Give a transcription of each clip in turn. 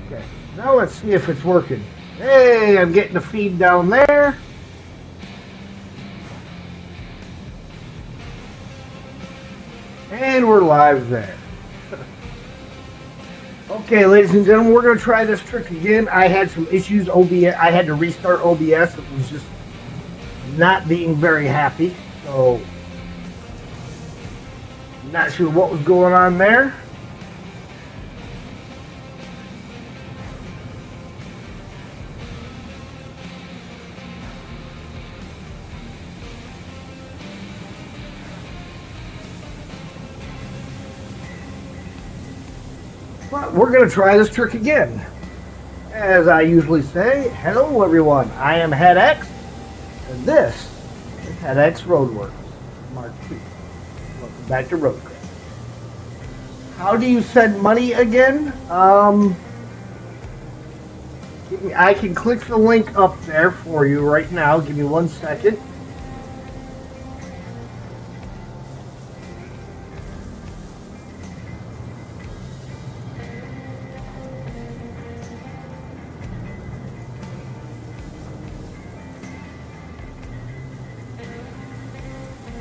Okay, now let's see if it's working. Hey, I'm getting the feed down there. And we're live there. Okay, ladies and gentlemen, we're going to try this trick again. I had some issues. I had to restart OBS. It was just not being very happy. So, not sure what was going on there. But we're going to try this trick again. As I usually say, hello everyone, I am HeadX, and this is HeadX Roadworks, Mark II. Welcome back to Roadcraft. How do you send money again? I can click the link up there for you right now. Give me 1 second.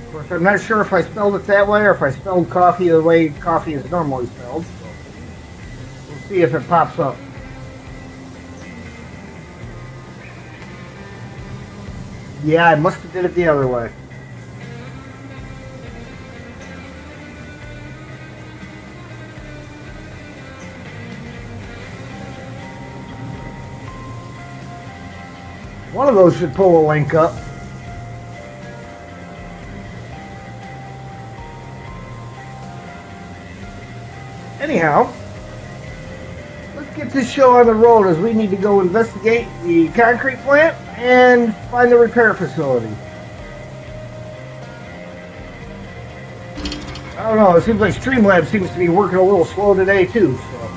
Of course, I'm not sure if I spelled it that way or if I spelled coffee the way coffee is normally spelled. So we'll see if it pops up. Yeah, I must have did it the other way. One of those should pull a link up. Anyhow, let's get this show on the road as we need to go investigate the concrete plant and find the repair facility. I don't know, it seems like Streamlabs seems to be working a little slow today too, so.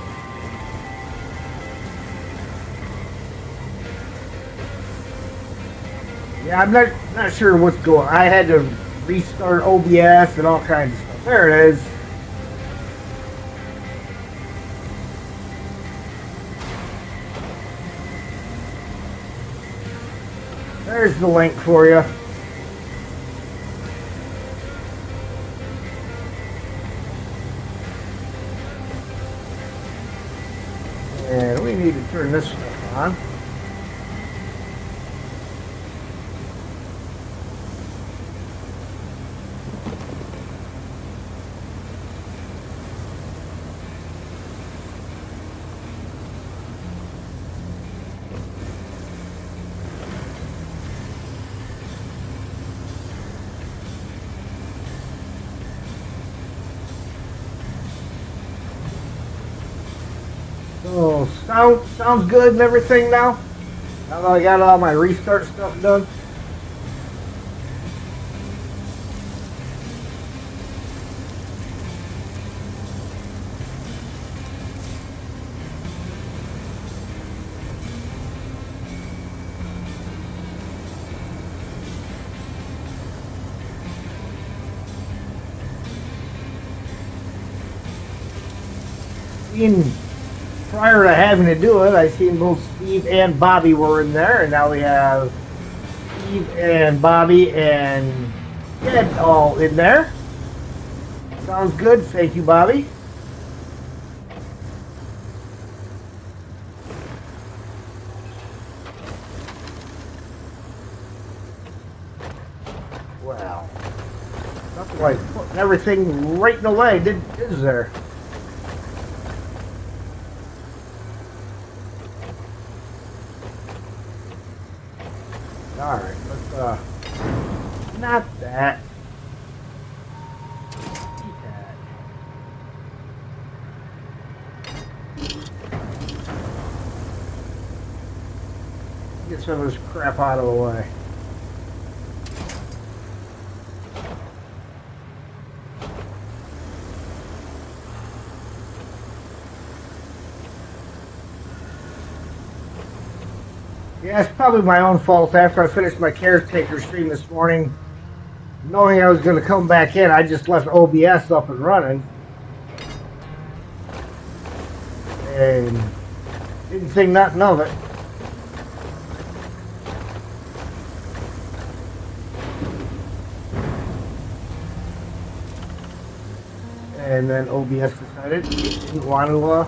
Yeah, I'm not sure what's going on. I had to restart OBS and all kinds of stuff. There it is. There's the link for you. And we need to turn this stuff on. So, sounds good and everything now? Now that I got all my restart stuff done? Prior to having to do it, I seen both Steve and Bobby were in there, and now we have Steve and Bobby and Ed all in there. Sounds good. Thank you, Bobby. Well, nothing like putting everything right in the way, is there? Alright, let's, not that. Get some of this crap out of the way. Yeah, it's probably my own fault. After I finished my caretaker stream this morning, knowing I was going to come back in, I just left OBS up and running. And Didn't think nothing of it. And then OBS decided it didn't want to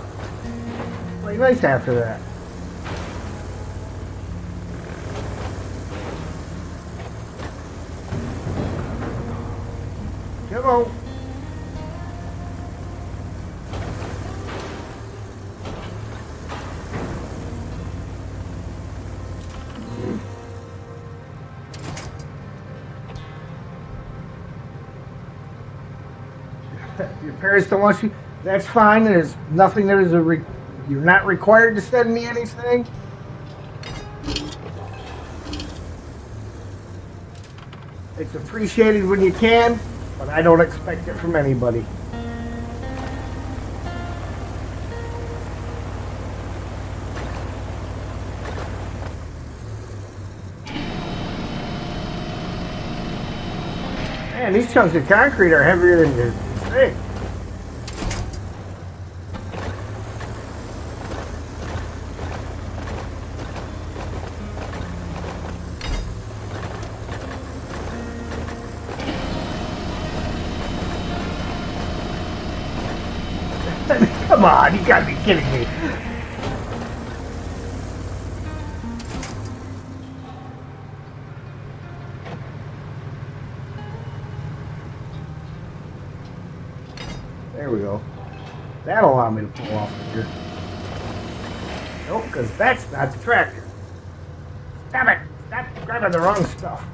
play nice after that. Come on. Your parents don't want you. That's fine. There's nothing that is you're not required to send me anything. It's appreciated when you can, but I don't expect it from anybody. Man, these chunks of concrete are heavier than you think. Come on, you gotta be kidding me. There we go. That'll allow me to pull off of here. Nope, because that's not the tractor. Stop it! Stop grabbing the wrong stuff.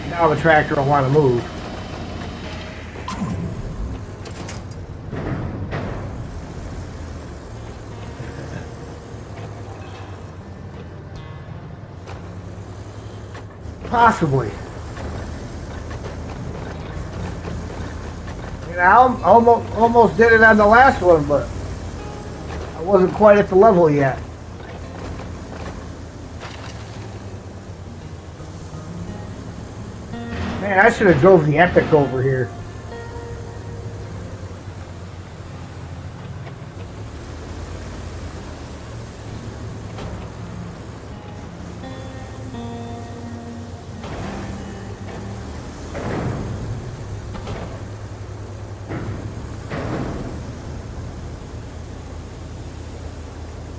Now the tractor will want to move. Possibly. You know, I almost did it on the last one, but I wasn't quite at the level yet. Man, I should have drove the Epic over here.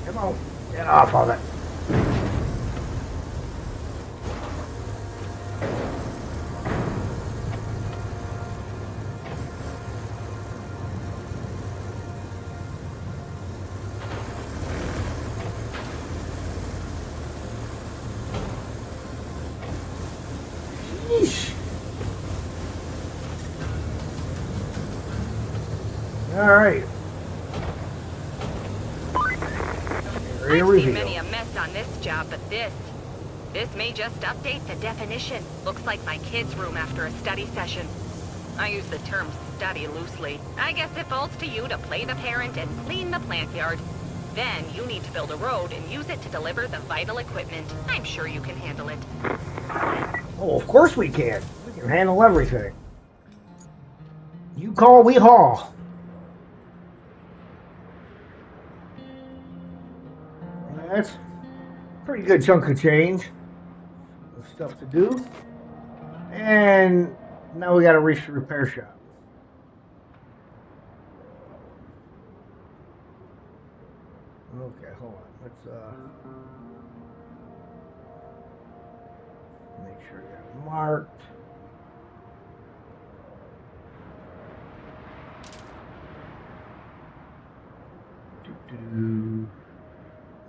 Come on, get off of it. Sheesh. All right. I've seen many a mess on this job, but this may just update the definition. Looks like my kid's room after a study session. I use the term study loosely. I guess it falls to you to play the parent and clean the plant yard. Then you need to build a road and use it to deliver the vital equipment. I'm sure you can handle it. Oh, of course we can. We can handle everything. You call, we haul. That's a pretty good chunk of change of stuff to do. And now we got to reach the repair shop. Okay, hold on. Let's make sure I got it marked.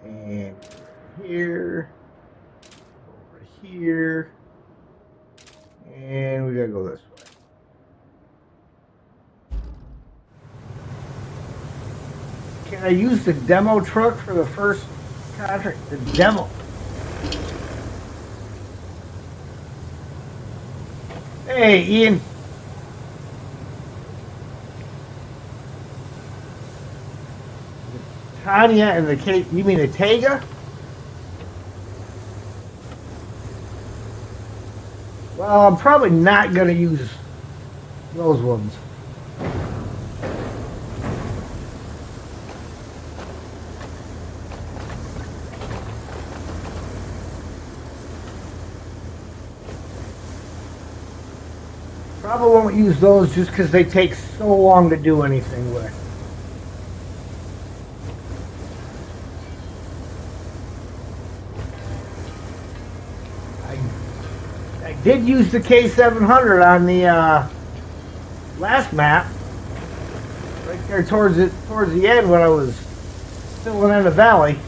And here, over here, and we gotta go this way. Can I use the demo truck for the first contract? The demo. Hey, Ian. Tanya and the Kate, you mean the Tega? Well, I'm probably not going to use those ones. Probably won't use those just because they take so long to do anything with. I did use the K700 on the last map, right there towards the end when I was filling in the valley.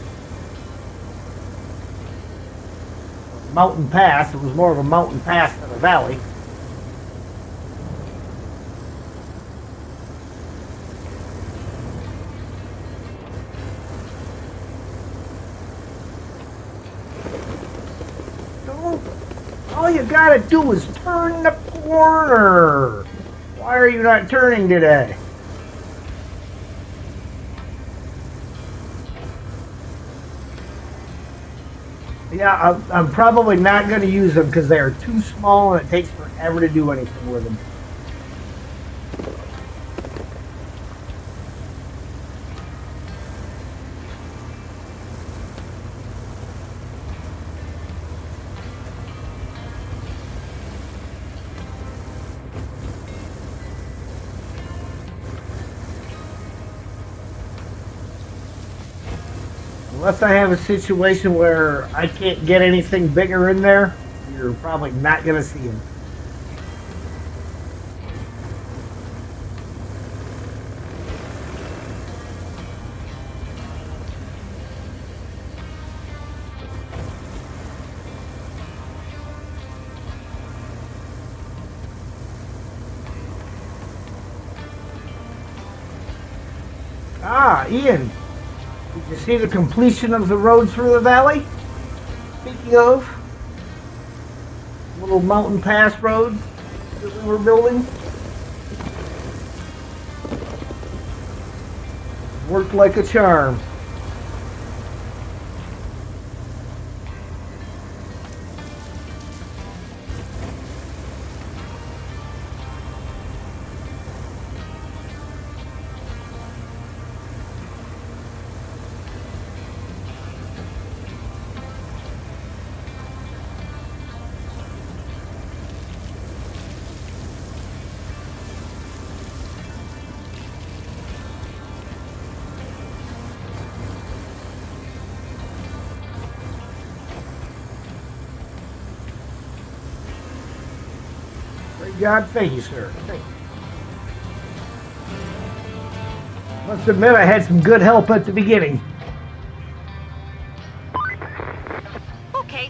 Mountain pass. It was more of a mountain pass than a valley. All you gotta do is turn the corner. Why are you not turning today? Yeah, I'm probably not going to use them because they are too small and it takes forever to do anything with them. Unless I have a situation where I can't get anything bigger in there, you're probably not going to see them. Ah, Ian. Did you see the completion of the road through the valley? Speaking of, little mountain pass road that we were building. Worked like a charm. God, thank you, sir. Thank you. Must admit, I had some good help at the beginning. Okay,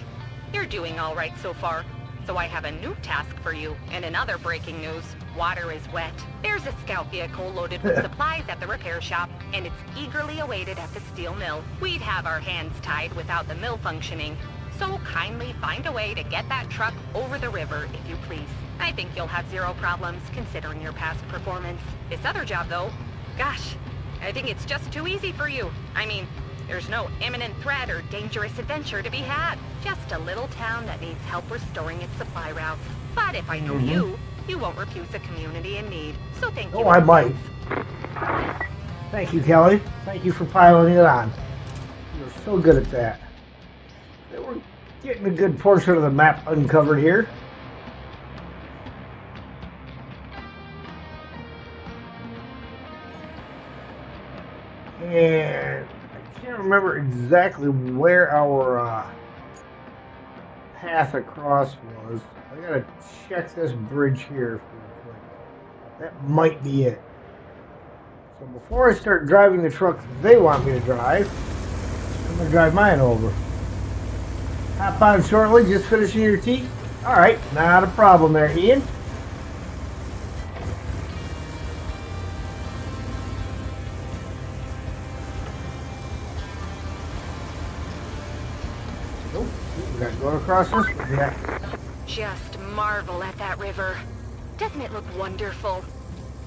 you're doing all right so far. So I have a new task for you. And another breaking news. Water is wet. There's a scout vehicle loaded with supplies at the repair shop, and it's eagerly awaited at the steel mill. We'd have our hands tied without the mill functioning. So kindly find a way to get that truck over the river, if you please. I think you'll have zero problems, considering your past performance. This other job, though, gosh, I think it's just too easy for you. I mean, there's no imminent threat or dangerous adventure to be had. Just a little town that needs help restoring its supply routes. But if I know you, you won't refuse a community in need. So thank you. Oh, I might. Thank you, Kelly. Thank you for piloting it on. You're so good at that. We're getting a good portion of the map uncovered here. And I can't remember exactly where our path across was. I gotta check this bridge here real quick. That might be it. So before I start driving the truck they want me to drive, I'm gonna drive mine over. Hop on shortly, just finishing your tea? Alright, not a problem there, Ian. Nope, we gotta go across this one. Yeah. Just marvel at that river. Doesn't it look wonderful?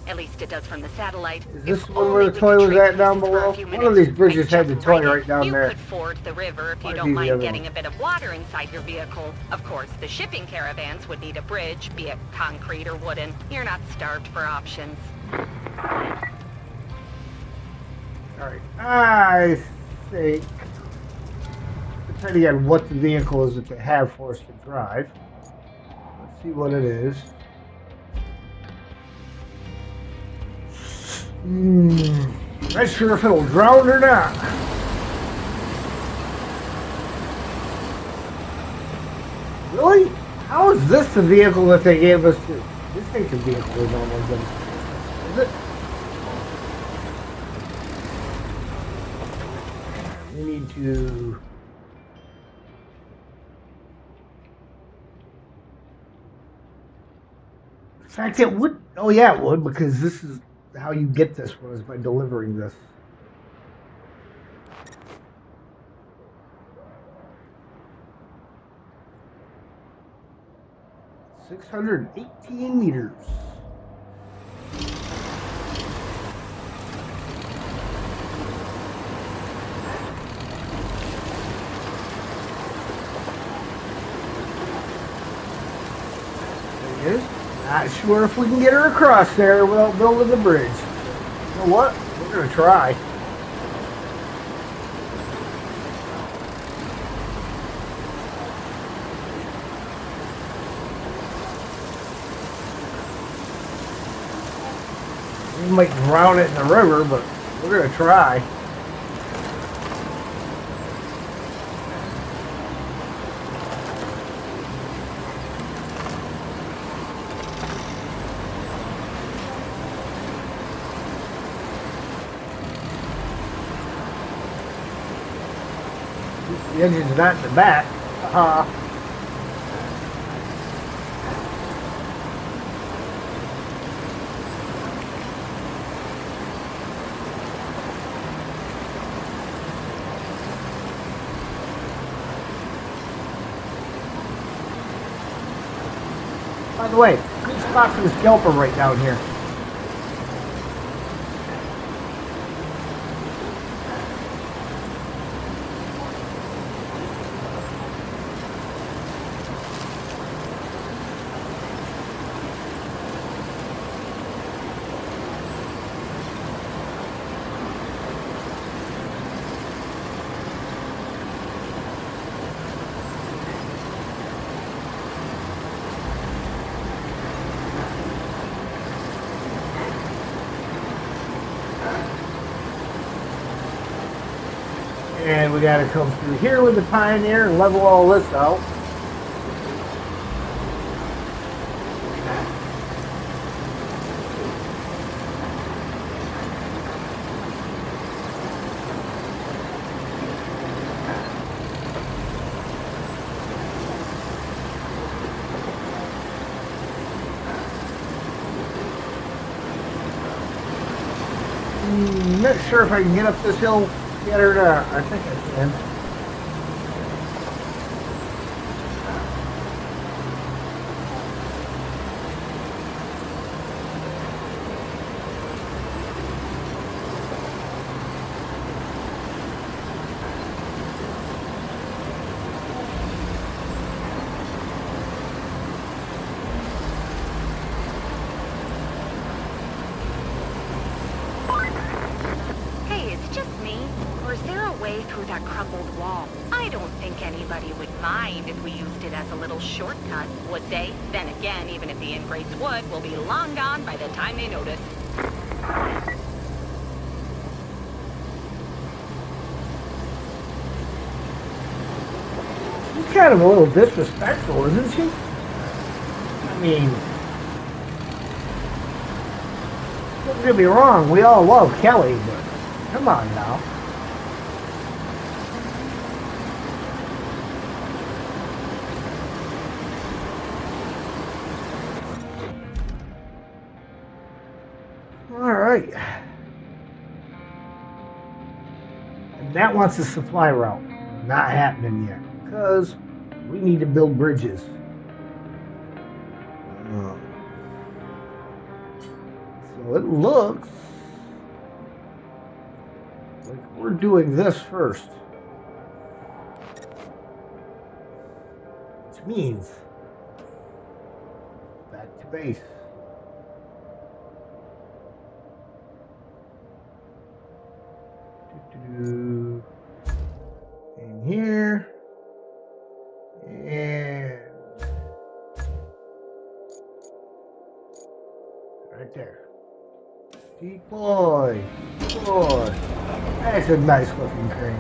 At least it does from the satellite. Is this If one only where we the toy could was trade at down places for a below? few One of minutes. these bridges I'd had the jump toy right right in. down You there. could ford the river if you Might don't be the mind other getting one. a bit of water inside your vehicle. Of course, the shipping caravans would need a bridge, be it concrete or wooden. You're not starved for options. Alright, I think, depending on what the vehicle is that they have for us to drive, let's see what it is. Not sure if it'll drown or not. Really? How is this the vehicle that they gave us to? This ain't the vehicle we normally get. Is it? We need to... In fact, it would... Oh yeah, it would, because this is how you get this one, is by delivering this. $618 meters. There it is. Not sure if we can get her across there without building the bridge. You know what? We're gonna try. We might drown it in the river, but we're gonna try. The engine's not in the back. By the way, good spot for the scalper right down here. And we gotta come through here with the Pioneer and level all this out. Not sure if I can get up this hill yet or not. I think I can. Through that crumbled wall. I don't think anybody would mind if we used it as a little shortcut, would they? Then again, even if the ingrates would, we'll be long gone by the time they notice. She's kind of a little disrespectful, isn't she? I mean, don't get me wrong, we all love Kelly, but come on now. Alright. And that wants a supply route. Not happening yet. Because we need to build bridges. So So it looks like we're doing this first. Which means back to base. In here. And right there. Deploy. Deploy. That's a nice looking crane.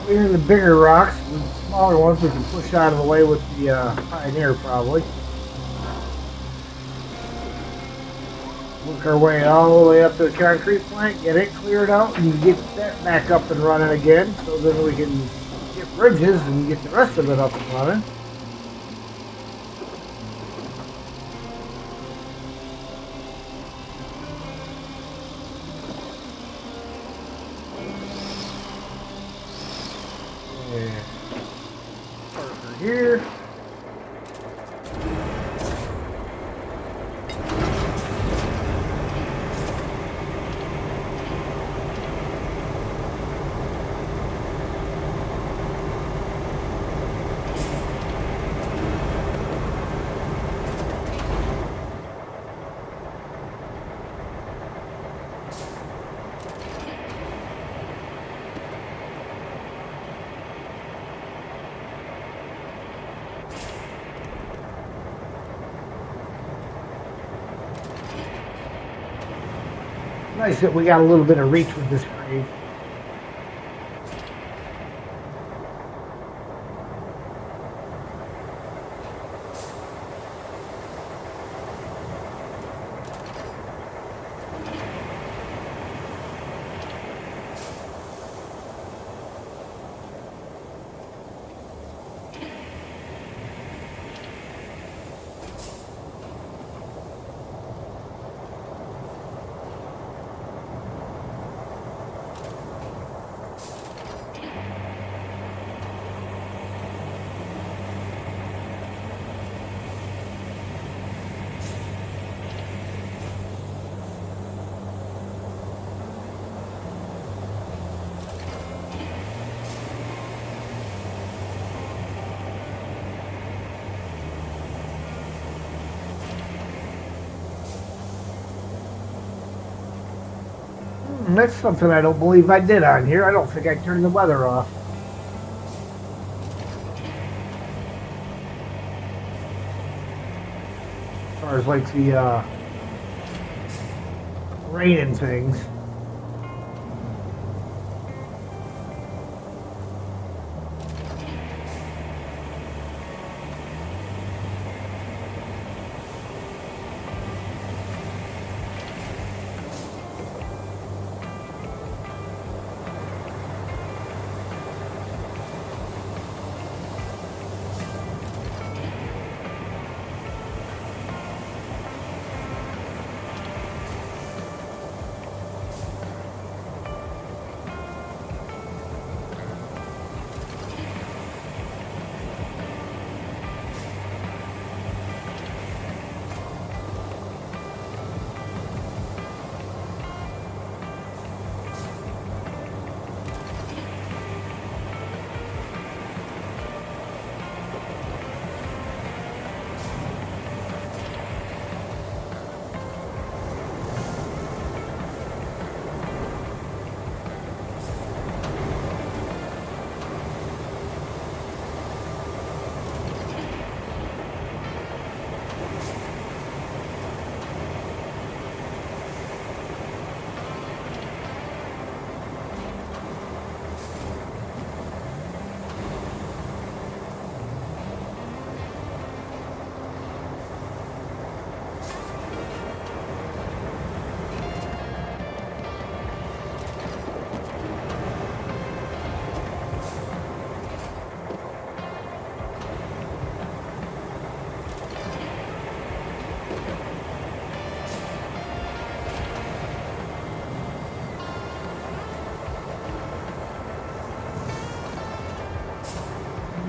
Clearing the bigger rocks, the smaller ones we can push out of the way with the Pioneer probably. Work our way all the way up to the concrete plant, get it cleared out, and get that back up and running again, so then we can get bridges and get the rest of it up and running. Over here. Nice that we got a little bit of reach with this crane. That's something I don't believe I did on here. I don't think I turned the weather off. As far as like the rain and things.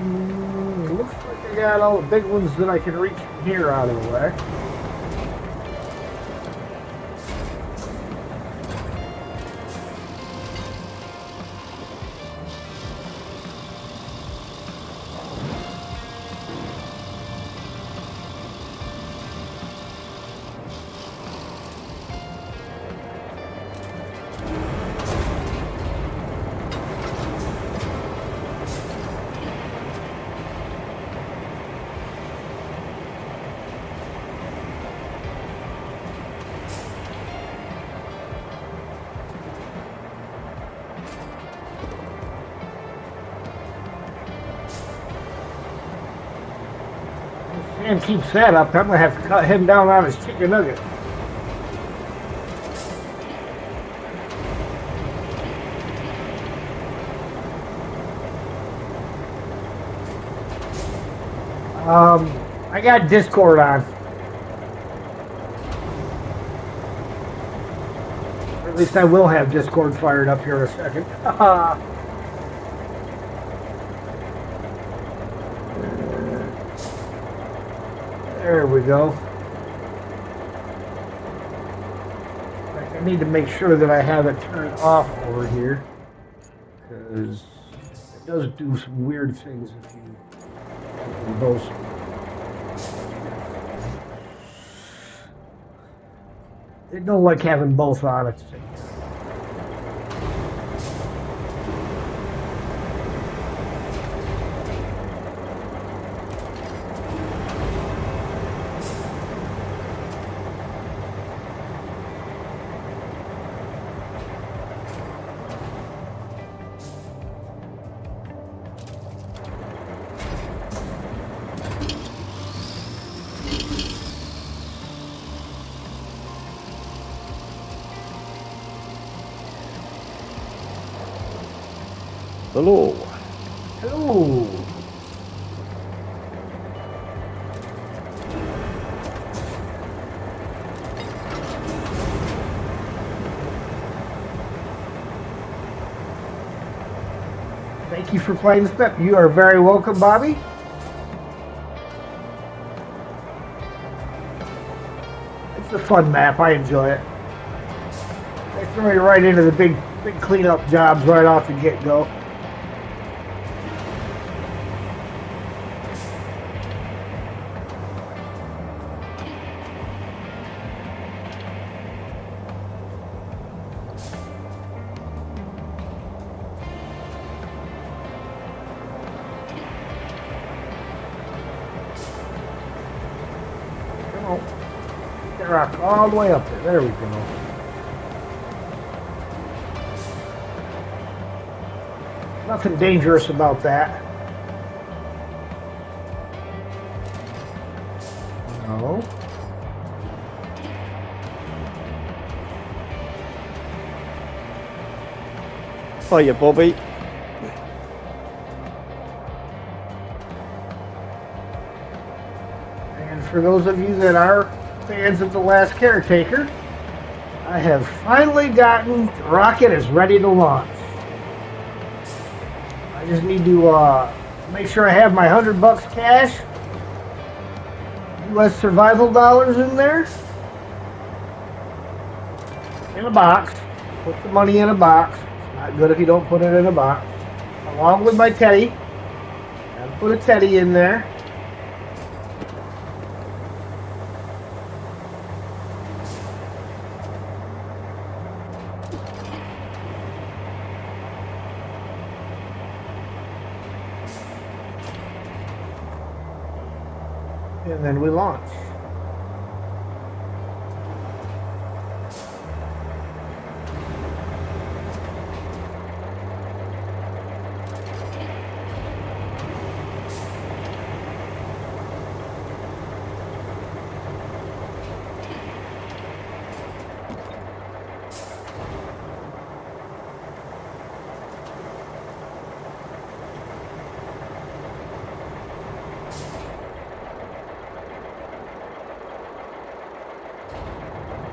Looks like I got all the big ones that I can reach from here out of the way. And keeps that up, I'm gonna have to cut him down on his chicken nugget. I got Discord on. Or at least I will have Discord fired up here in a second. There we go. I need to make sure that I have it turned off over here, because it does do some weird things if you both. They don't like having both on at the same time. Hello. Hello. Thank you for playing this map. You are very welcome, Bobby. It's a fun map. I enjoy it. They throw you right into the big cleanup jobs right off the get-go. Rock all the way up there. There we go. Nothing dangerous about that. No. Hiya, Bobby. And for those of you that are fans of The Last Caretaker, I have finally gotten the rocket is ready to launch. I just need to make sure I have my $100 cash, US survival dollars in there, in a box. Put the money in a box. It's not good if you don't put it in a box. Along with my teddy. Gotta put a teddy in there. And then we launch.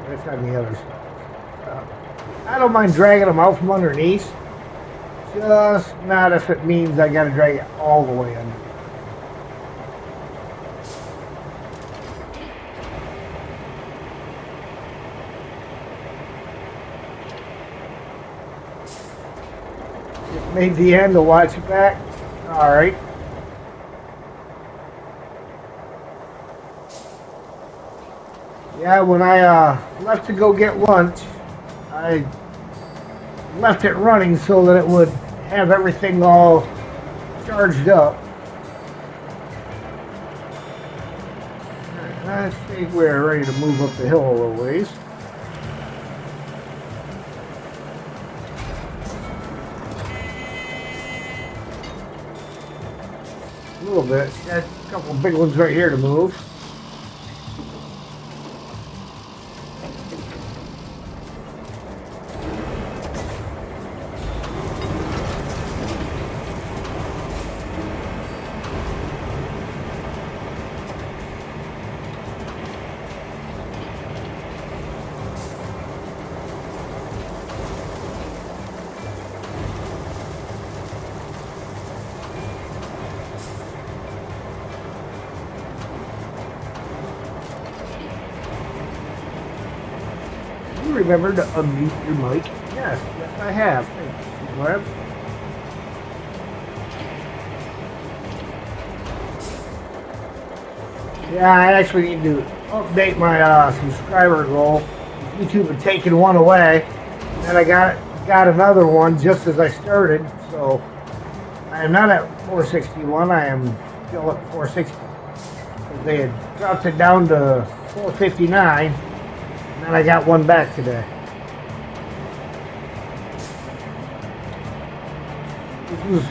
That's on the other side. I don't mind dragging them out from underneath Just not if it means I gotta drag it all the way under. Just made the end to watch it back. Alright. Yeah, when I left to go get lunch, I left it running so that it would have everything all charged up. I think we're ready to move up the hill a little ways. A little bit. Got a couple big ones right here to move. Remember to unmute your mic? Yes, yes I have. Thank you, Web. Yeah, I actually need to update my subscriber goal. YouTube had taken one away, and I got another one just as I started. So I am not at 461. I am still at 460. They had dropped it down to 459. And I got one back today. This was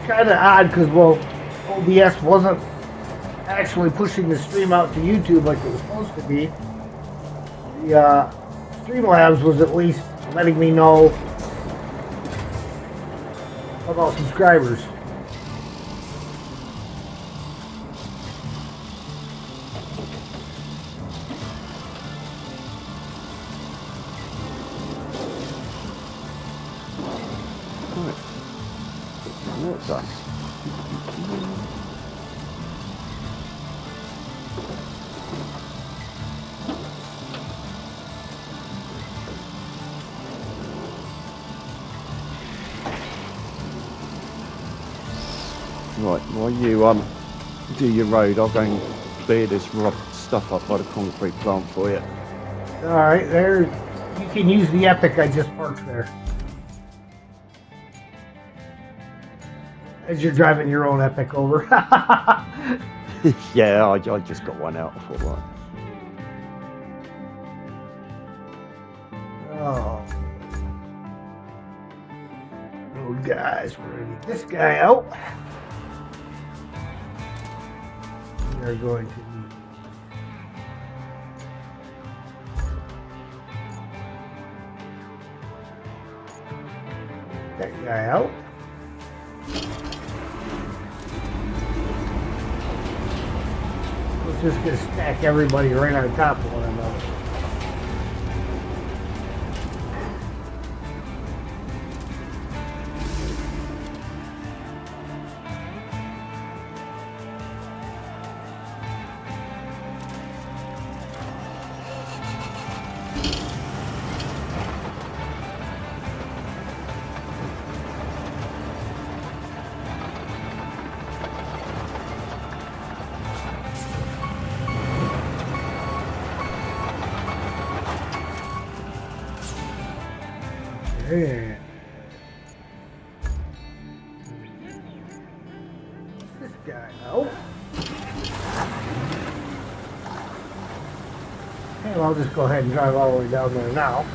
kind of odd because, well, OBS wasn't actually pushing the stream out to YouTube like it was supposed to be. The Streamlabs was at least letting me know about subscribers. Right, while you do your road, I'll go and clear this rough stuff up by the concrete plant for you. Alright, there. You can use the Epic I just parked there. As you're driving your own Epic over. Yeah, I just got one out. I thought, right. Oh. Road guys, we're gonna get this guy out. We are going to need that guy out. We're just gonna stack everybody right on top of one another. Yeah. This guy out. Okay, well, I'll just go ahead and drive all the way down there now.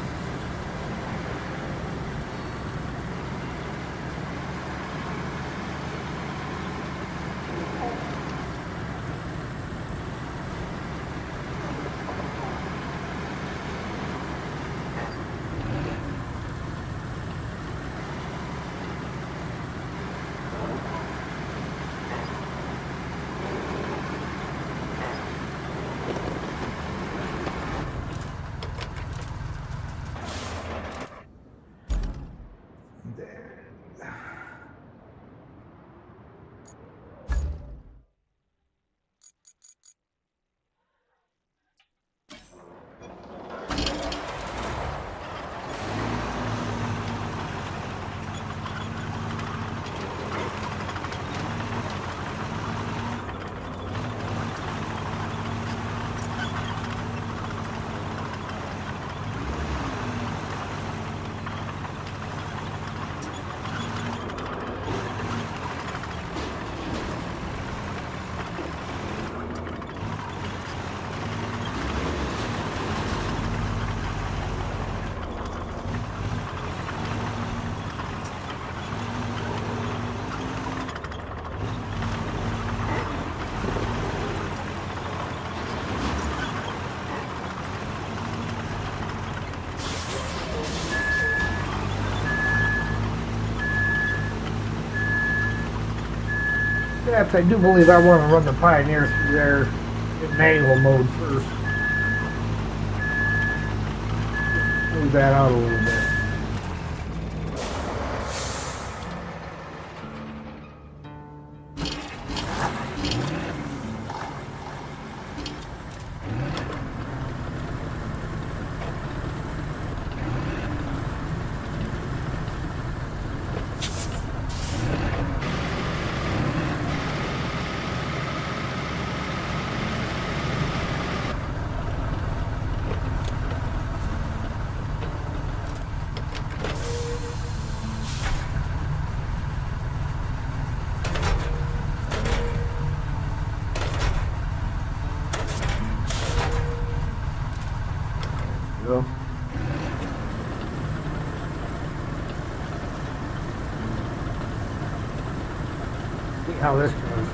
Perhaps I do believe I want to run the Pioneer through there in manual mode first. Move that out a little bit. Go. See how this goes.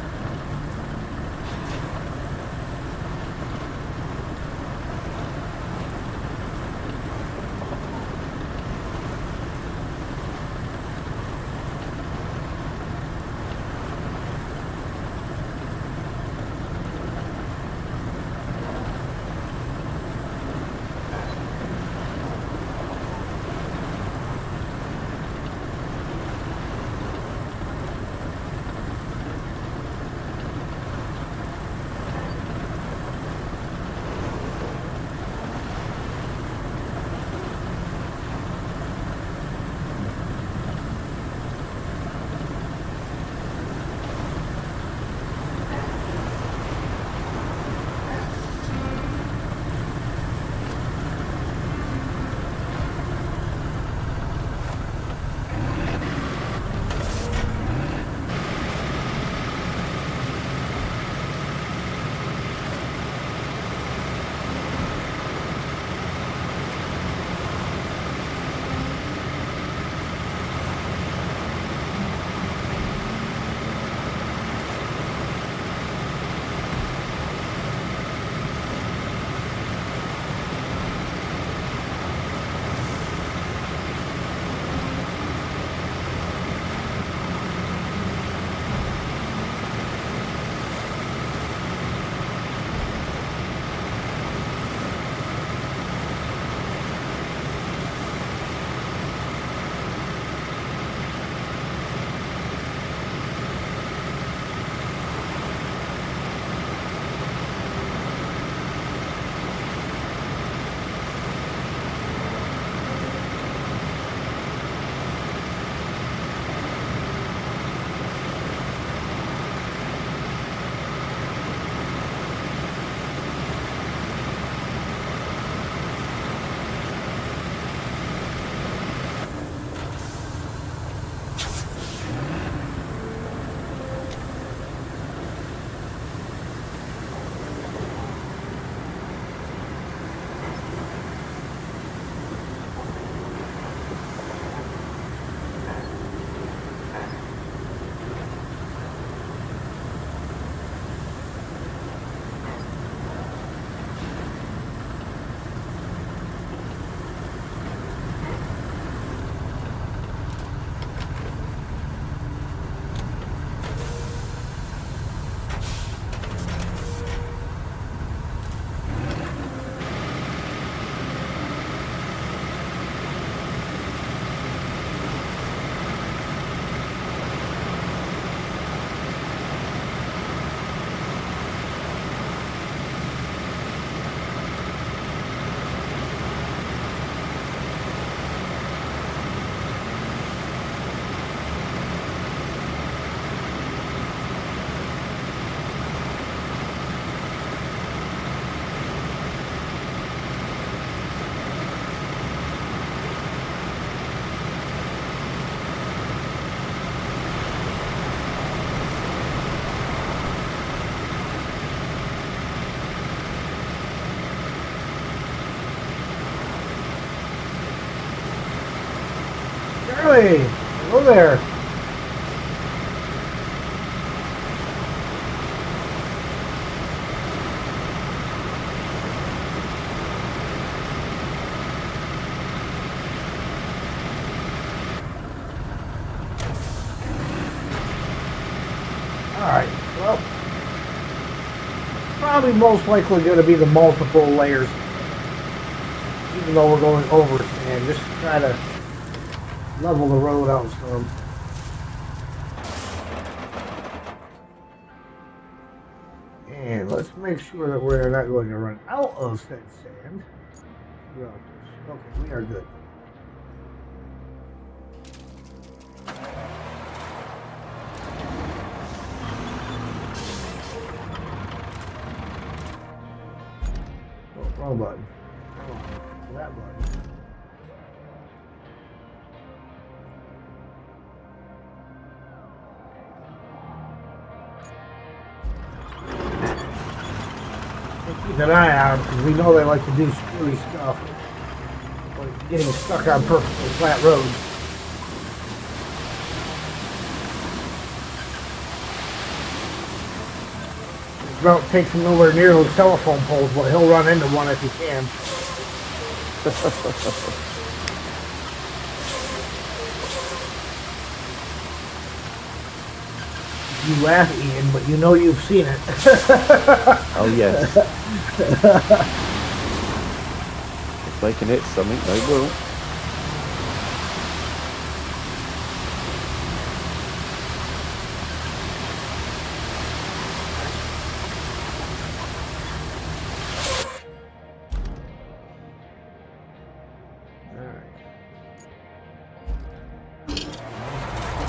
Charlie, hello there. Alright, well, probably most likely going to be the multiple layers, even though we're going over sand, just to try to level the road out some. And let's make sure that we're not going to run out of said sand throughout this. Okay, we are good. Oh, wrong button. Oh, that button. Keep an eye on them because we know they like to do screwy stuff, like getting stuck on perfectly flat roads. His route takes him nowhere near those telephone poles, but he'll run into one if he can. You laugh, Ian, but you know you've seen it. Oh yes. If they can hit something, they will. Alright.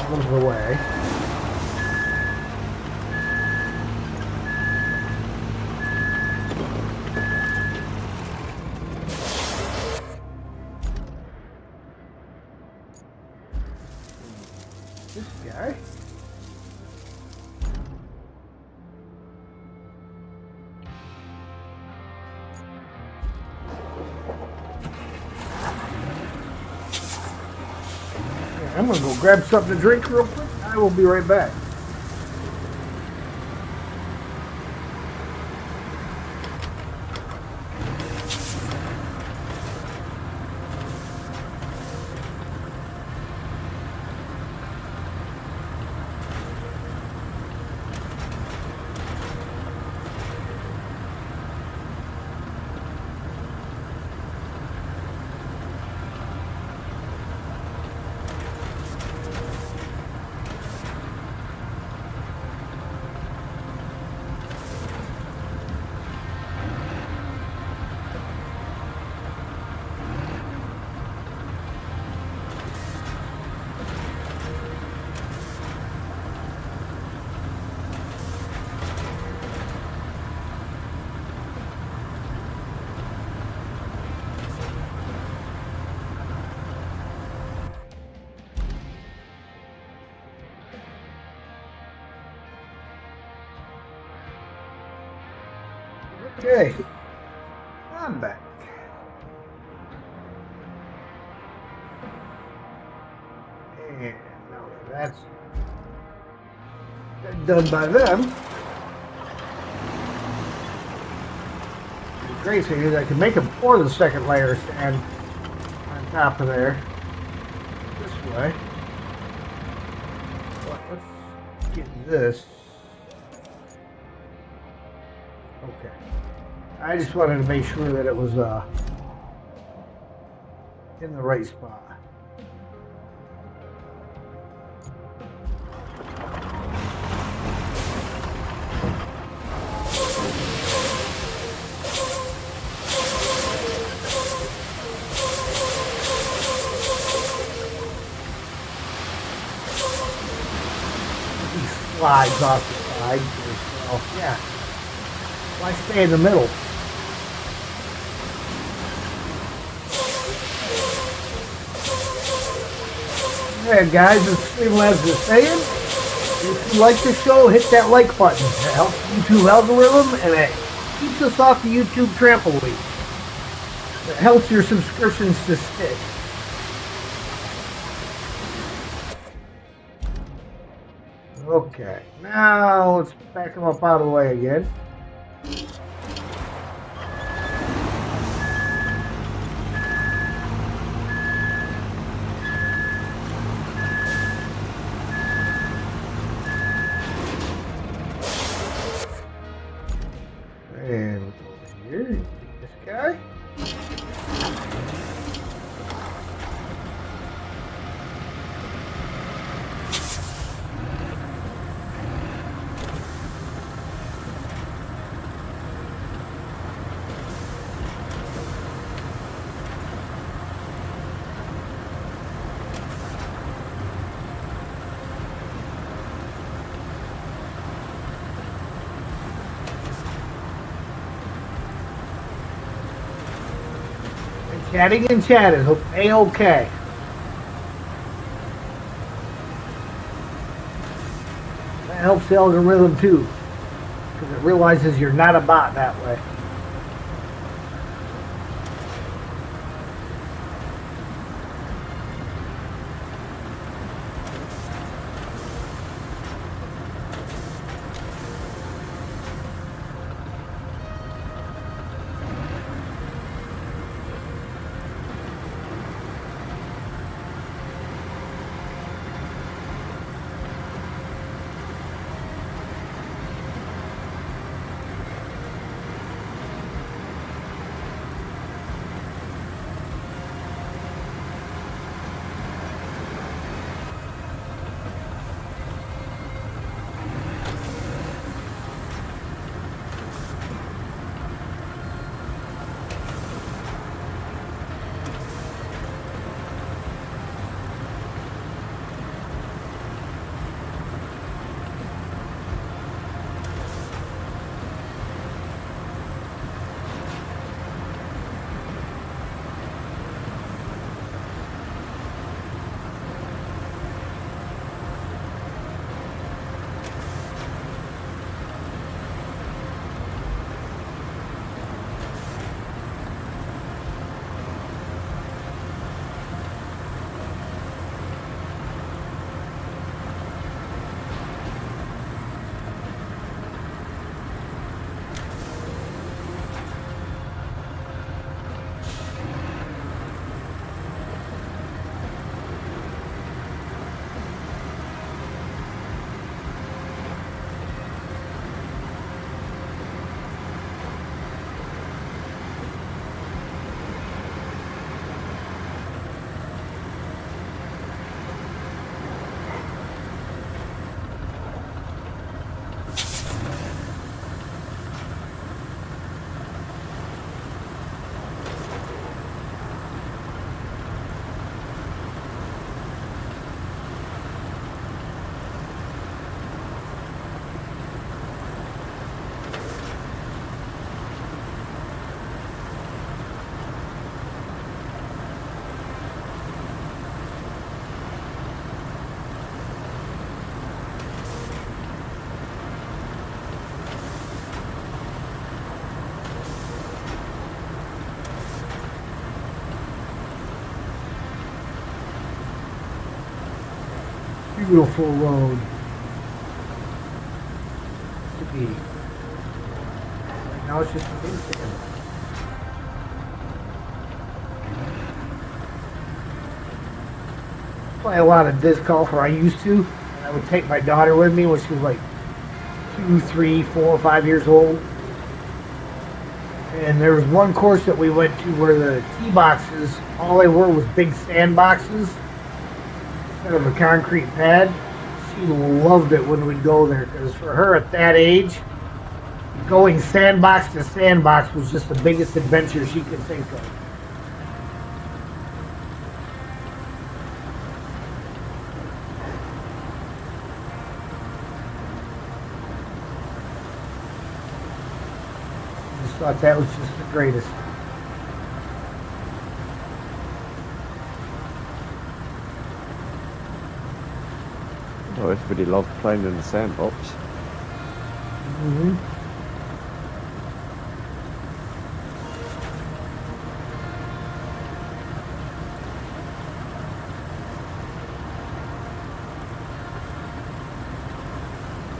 Out of the way. This guy. Yeah, I'm gonna go grab something to drink real quick. I will be right back. Okay, I'm back. And now that that's done by them, the great thing is I can make them pour the second layer of sand on top of there this way. But let's get this. Okay. I just wanted to make sure that it was in the right spot. He slides off the side. Well, yeah. Why stay in the middle? Yeah, guys, as Streamlabs is saying, if you like the show, hit that like button. It helps the YouTube algorithm and it keeps us off the YouTube trampoline. It helps your subscriptions to stick. Okay, now let's back them up out of the way again. Chatting in chat is A-okay. That helps the algorithm too, because it realizes you're not a bot that way. Beautiful road to be. Right now it's just a big sand. Play a lot of disc golf, or I used to. And I would take my daughter with me when she was like 2, 3, 4, 5 years old. And there was one course that we went to where the tee boxes, all they were was big sand boxes instead of a concrete pad. She loved it when we'd go there, because for her at that age, going sandbox to sandbox was just the biggest adventure she could think of. I just thought that was just the greatest. Oh, everybody loved playing in the sandbox. Mm-hmm.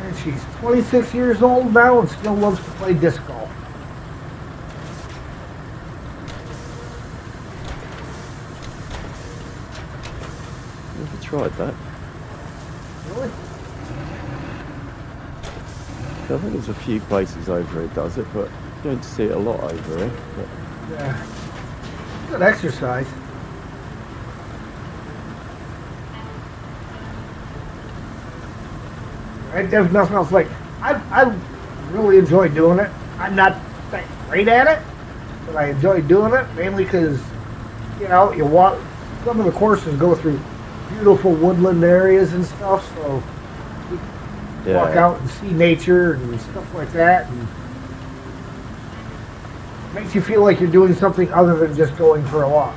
And she's 26 years old now and still loves to play disc golf. Never tried that. Really? I think there's a few places over here does it, but you don't see it a lot over here. But Yeah. Good exercise. Right? There's nothing else like. I really enjoy doing it. I'm not that great at it, but I enjoy doing it mainly because, you know, you walk. Some of the courses go through beautiful woodland areas and stuff, so you walk out and see nature and stuff like that. And Makes you feel like you're doing something other than just going for a walk.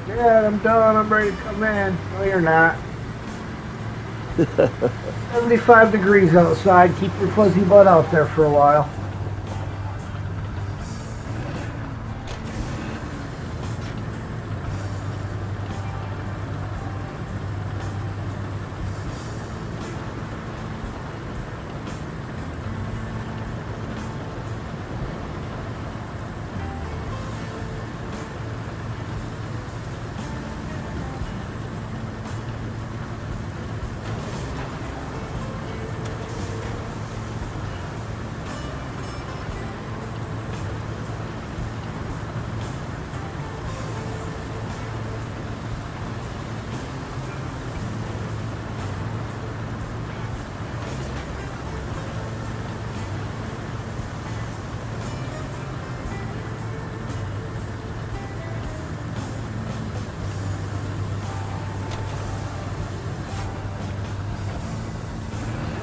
Yeah, I'm done. I'm ready to come in. No, you're not. 75 degrees outside. Keep your fuzzy butt out there for a while.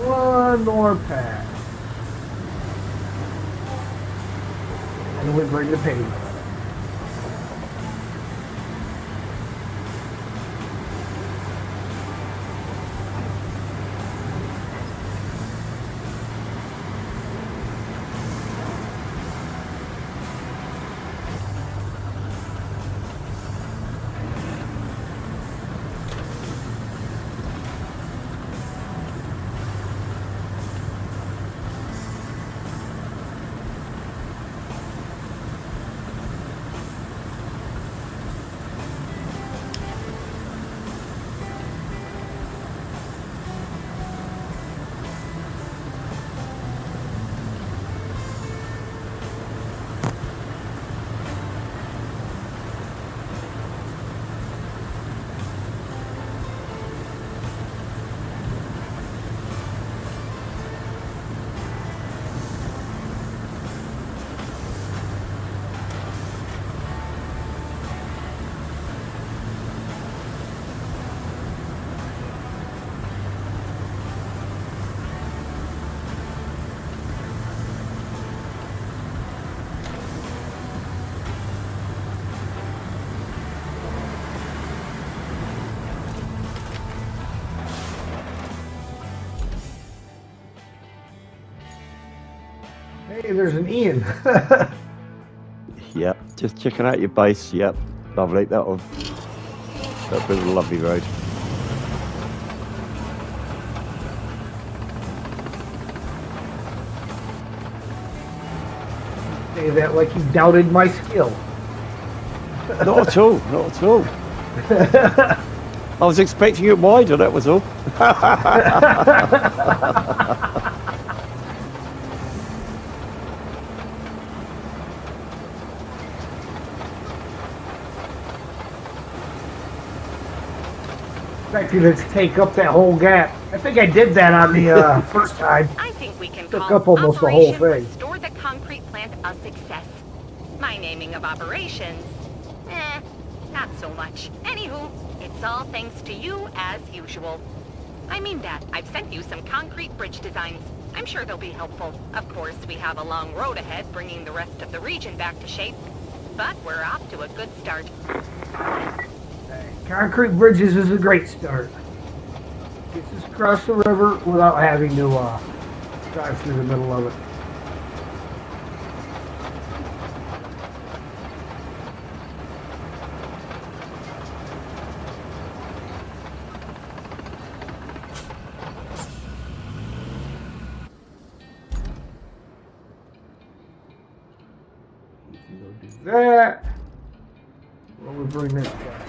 One more pass. And we bring the pavement. Hey, there's an Ian. Yep, just checking out your base. Yep, lovely. That'll be a lovely road. Say that like you doubted my skill. Not at all. Not at all. I was expecting it wider. That was all. Expecting it to take up that whole gap. I think I did that on the first time. I think we can Took call up almost the whole Operation thing. Restore the Concrete Plant a success. My naming of operations, not so much. Anywho, it's all thanks to you as usual. I mean that. I've sent you some concrete bridge designs. I'm sure they'll be helpful. Of course, we have a long road ahead bringing the rest of the region back to shape. But we're off to a good start. Concrete bridges is a great start. Gets us across the river without having to drive through the middle of it. Do that. Well, we bring this back.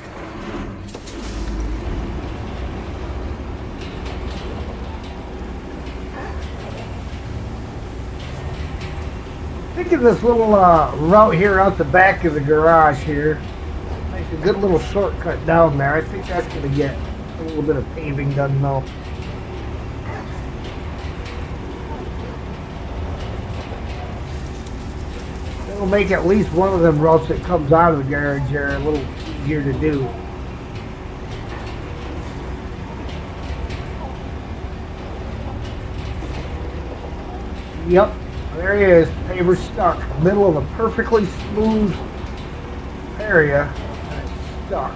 Thinking this little route here out the back of the garage here. Nice a good little shortcut down there. I think that's going to get a little bit of paving done though. It'll make at least one of them routes that comes out of the garage here a little easier to do. Yep, there he is. Paver stuck. Middle of a perfectly smooth area, and it's stuck.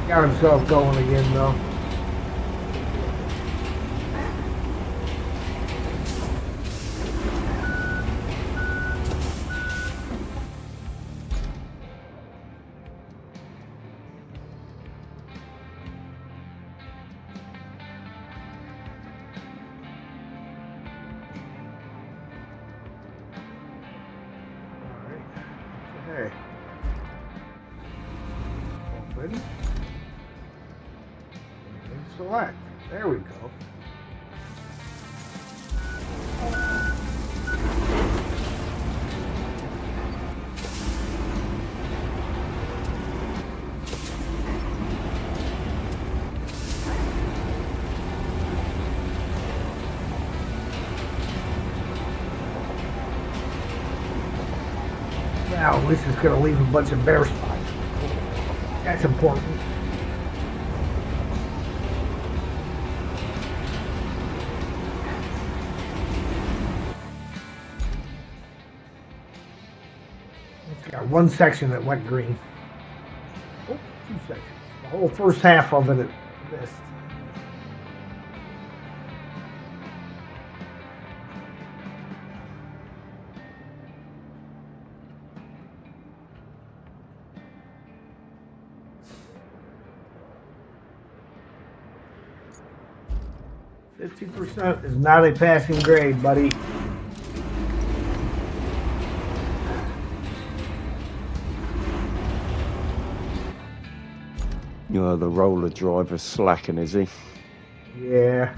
Got himself going again though. Okay. Open. And select. There we go. Now, at least it's going to leave a bunch of bare spots. That's important. It's got one section that went green. Oh, two sections. The whole first half of it missed. %, is not a passing grade, buddy. You know, the roller driver's slacking, is he? Yeah.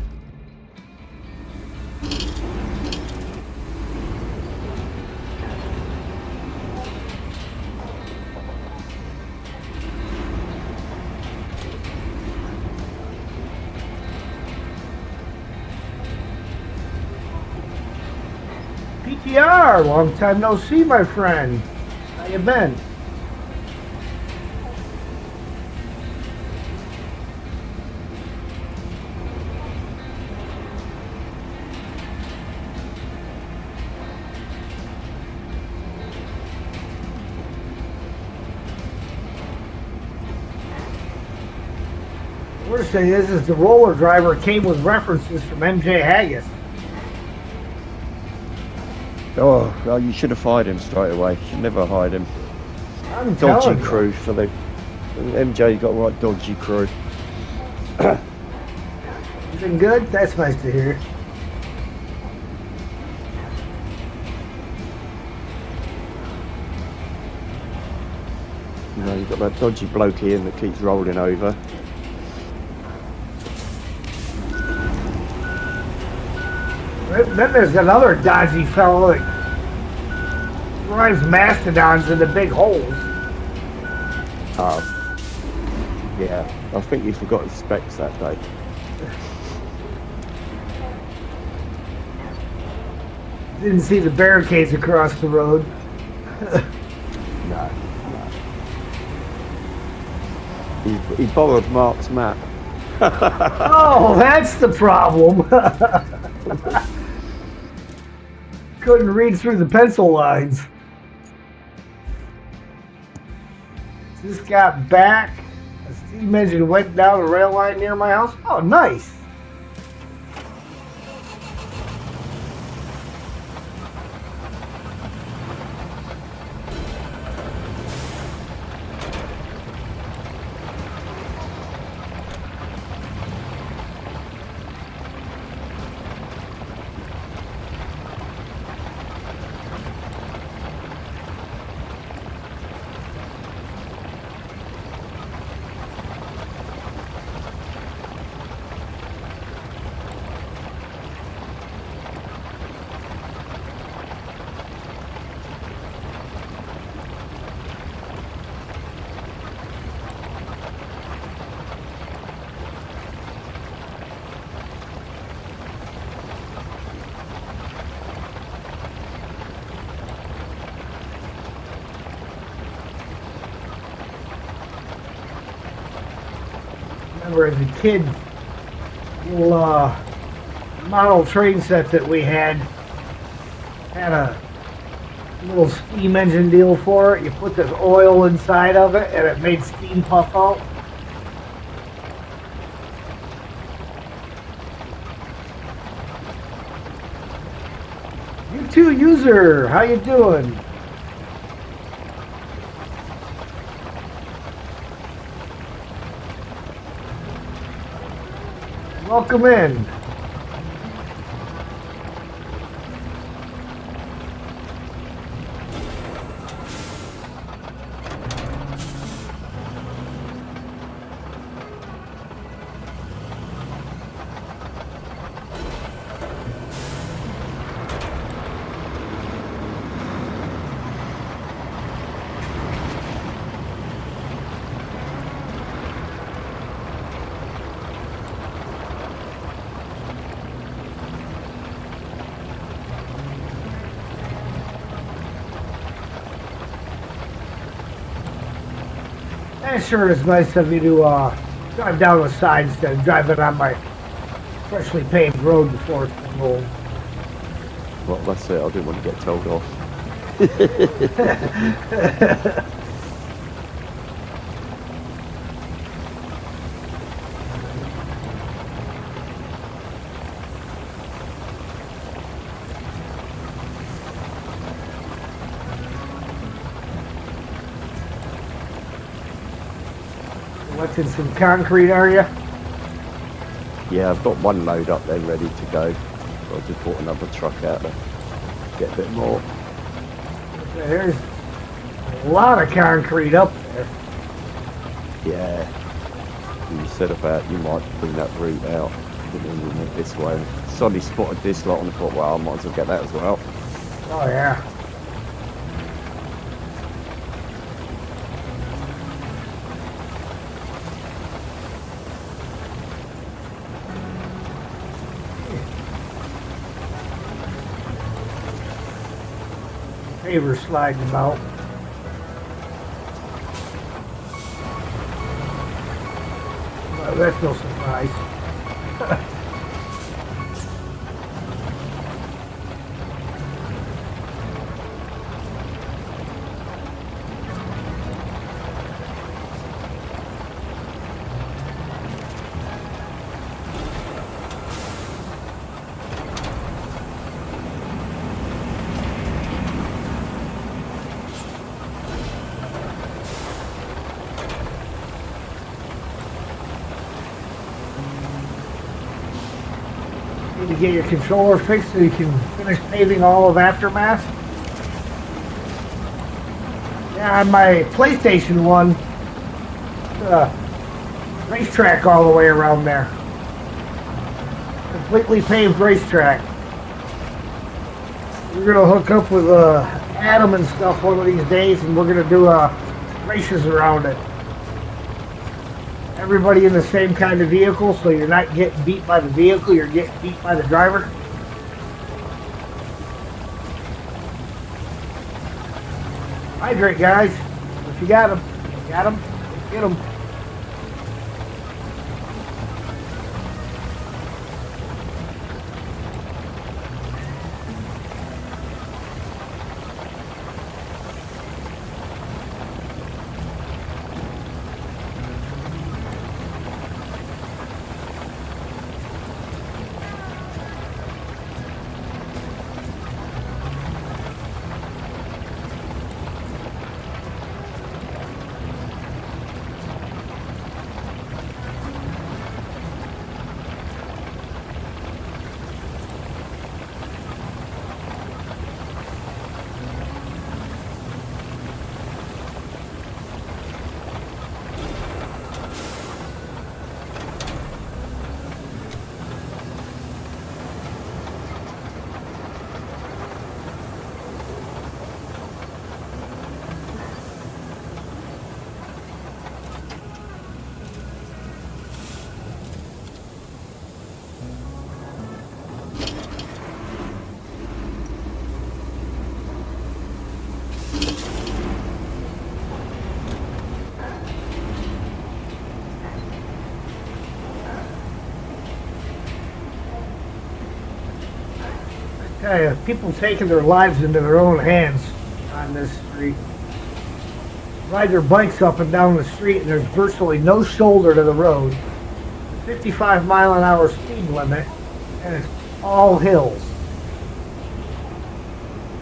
PTR, long time no see, my friend. How you been? The worst thing is the roller driver came with references from MJ Haggis. Oh, well, you should have fired him straight away. You should never hide him. I'm Dodgy telling you. crew for the MJ got a right dodgy crew. You been good? That's nice to hear. You know, you've got that dodgy bloke here that keeps rolling over. Then there's another dodgy fellow that drives mastodons into big holes. Oh. Yeah, I think you forgot the specs that day. Didn't see the barricades across the road. No. He borrowed Mark's map. Oh, that's the problem. Couldn't read through the pencil lines. Just got back. A steam engine went down a rail line near my house. Oh, nice. remember as a kid, little model train set that we had a little steam engine deal for it. You put this oil inside of it and it made steam puff out. You too, user. How you doing? Welcome in. It sure is nice of you to drive down the side instead of driving on my freshly paved road before it's been rolled. Well, that's it. I didn't want to get told off. Collecting some concrete, are you? Yeah, I've got one load up there ready to go. So I just bought another truck out to get a bit more. There's a lot of concrete up there. Yeah. You said about you might bring that route out. And then we went this way. Suddenly spotted this lot and I thought, well, I might as well get that as well. Oh yeah. Paver sliding about. Well, that's no surprise. To get your controller fixed so you can finish paving all of Aftermath. Yeah, on my PlayStation 1, racetrack all the way around there. Completely paved racetrack. We're gonna hook up with Adam and stuff one of these days, and we're gonna do races around it. Everybody in the same kind of vehicle, so you're not getting beat by the vehicle, you're getting beat by the driver. Hydrate, guys. If you got them, get them. tell you, people taking their lives into their own hands on this street. Ride their bikes up and down the street, and there's virtually no shoulder to the road. 55-mile-an-hour speed limit, and it's all hills.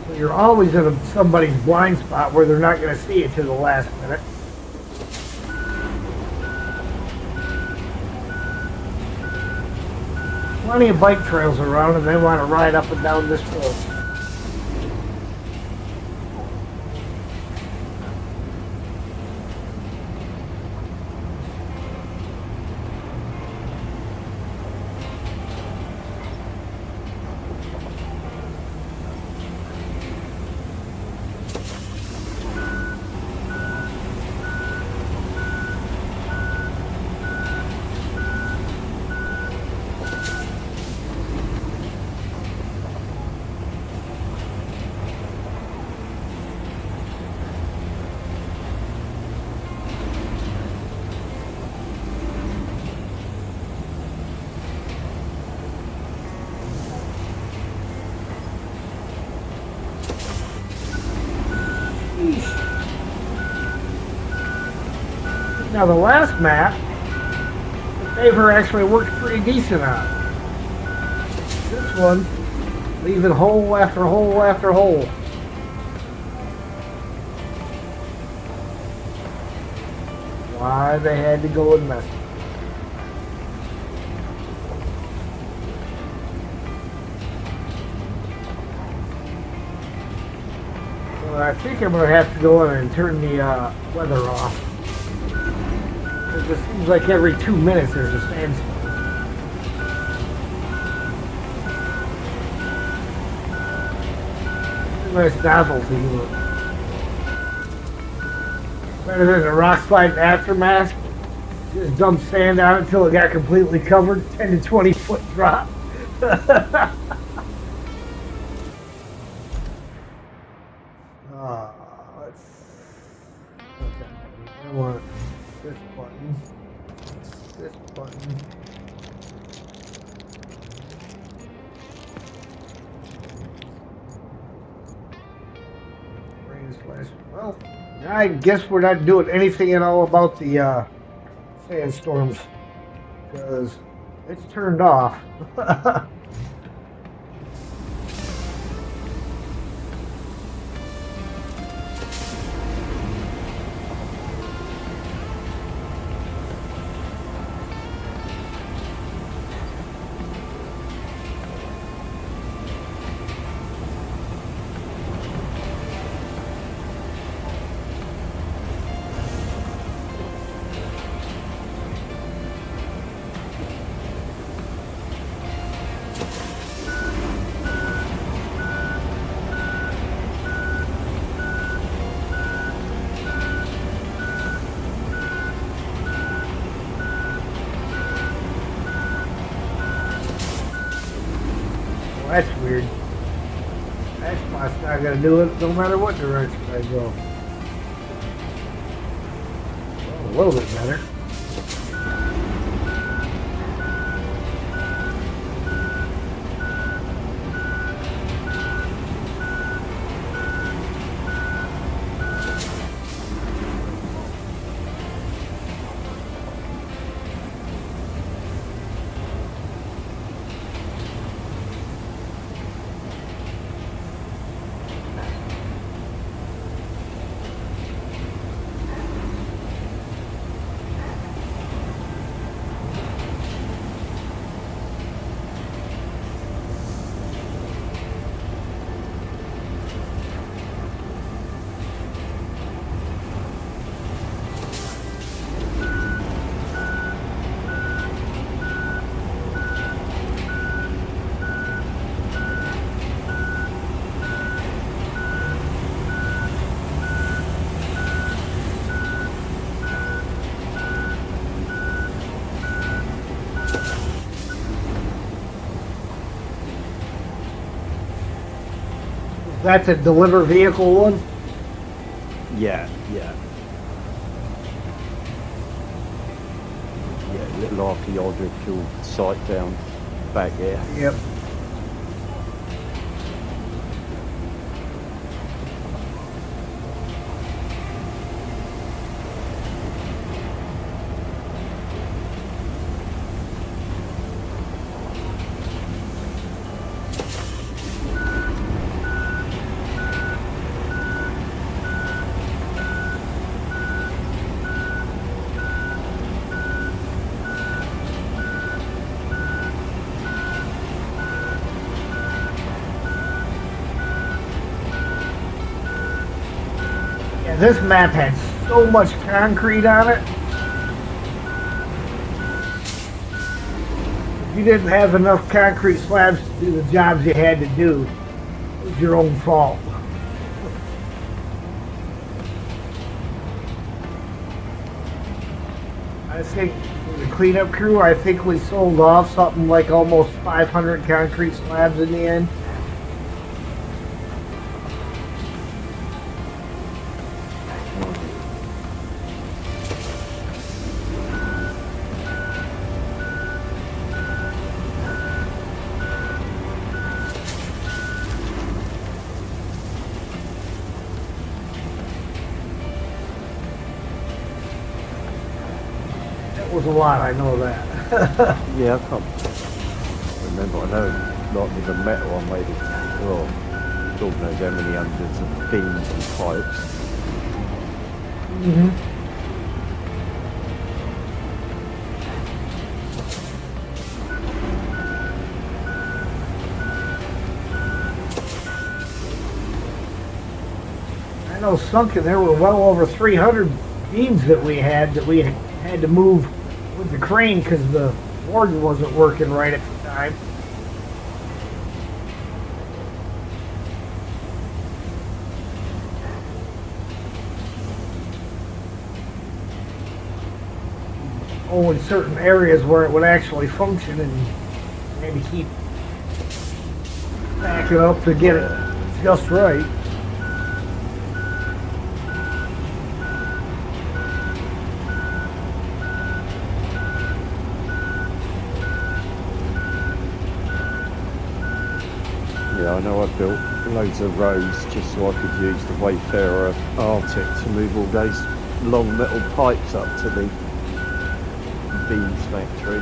So you're always in somebody's blind spot where they're not going to see you to the last minute. Plenty of bike trails around, and they want to ride up and down this road. Now the last map, the paver actually worked pretty decent on. This one, leaving hole after hole after hole. Why they had to go and mess. So I think I'm going to have to go in and turn the weather off. It just seems like every 2 minutes there's a sandstorm. Nice novelty look. Better than a rock slide aftermath. Just dump sand on it until it got completely covered. 10 to 20 foot drop. Okay, I want this button. This button. Well, I guess we're not doing anything at all about the sandstorms because it's turned off. That's weird. That spot's not gonna do it no matter what direction I go. Well, a little bit better. That's a deliver vehicle one? Yeah. Yeah, little archaeological site down back there. Yep. this map had so much concrete on it. If you didn't have enough concrete slabs to do the jobs you had to do, it was your own fault. I think the cleanup crew, I think we sold off something like almost 500 concrete slabs in the end. Was a lot, I know that. Yeah, I can't remember. I know, like with the metal, I made it. Oh, God knows how many hundreds of beams and pipes. Mm-hmm. I know sunken there were well over 300 beams that we had to move with the crane because the board wasn't working right at the time. Only certain areas where it would actually function, and maybe keep backing up to get it just right. Yeah, I know I built loads of roads just so I could use the Wayfarer Arctic to move all those long metal pipes up to the beams factory.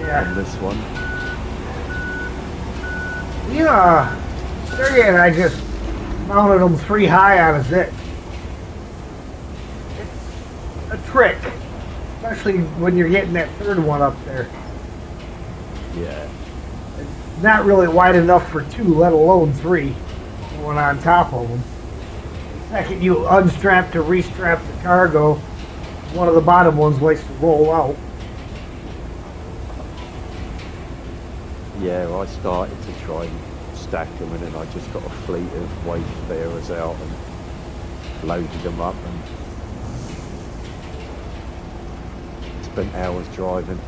Yeah. On this one. Yeah. Sergey and I just mounted them 3 high on a zip. It's a trick, especially when you're getting that third one up there. Yeah. Not really wide enough for 2, let alone 3. One on top of them. The second you unstrap to restrap the cargo, one of the bottom ones likes to roll out. Yeah, I started to try and stack them, and then I just got a fleet of Wayfarers out and loaded them up and spent hours driving.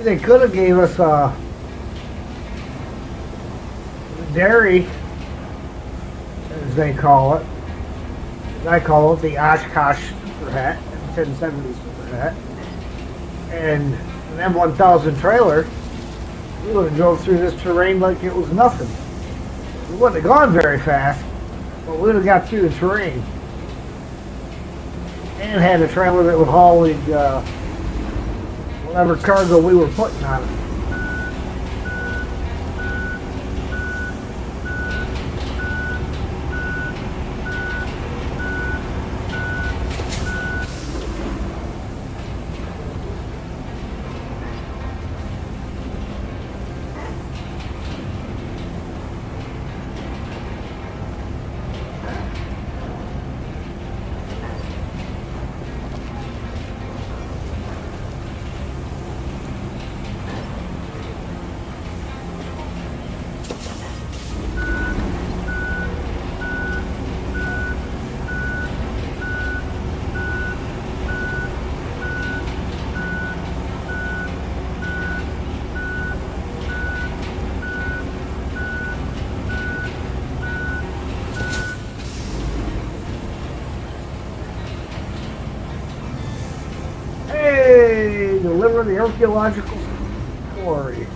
They could have gave us a dairy, as they call it. As I call it, the Oshkosh Super Hat, 1070 Super Hat, and an M1000 trailer. We would have drove through this terrain like it was nothing. We wouldn't have gone very fast, but we would have got through the terrain. And had a trailer that would haul whatever cargo we were putting on it. Deliver the archaeological story.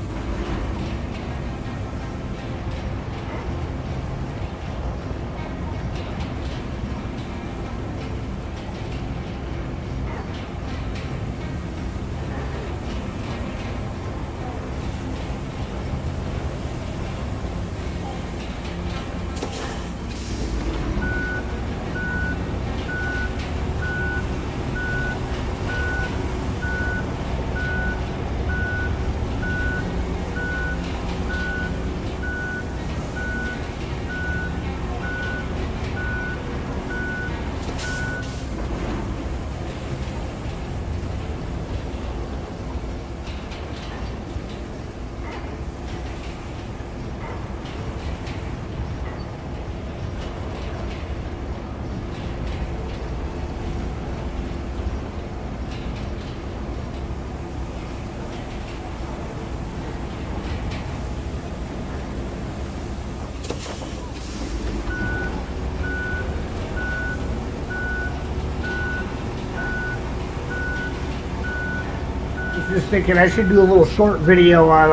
just thinking I should do a little short video on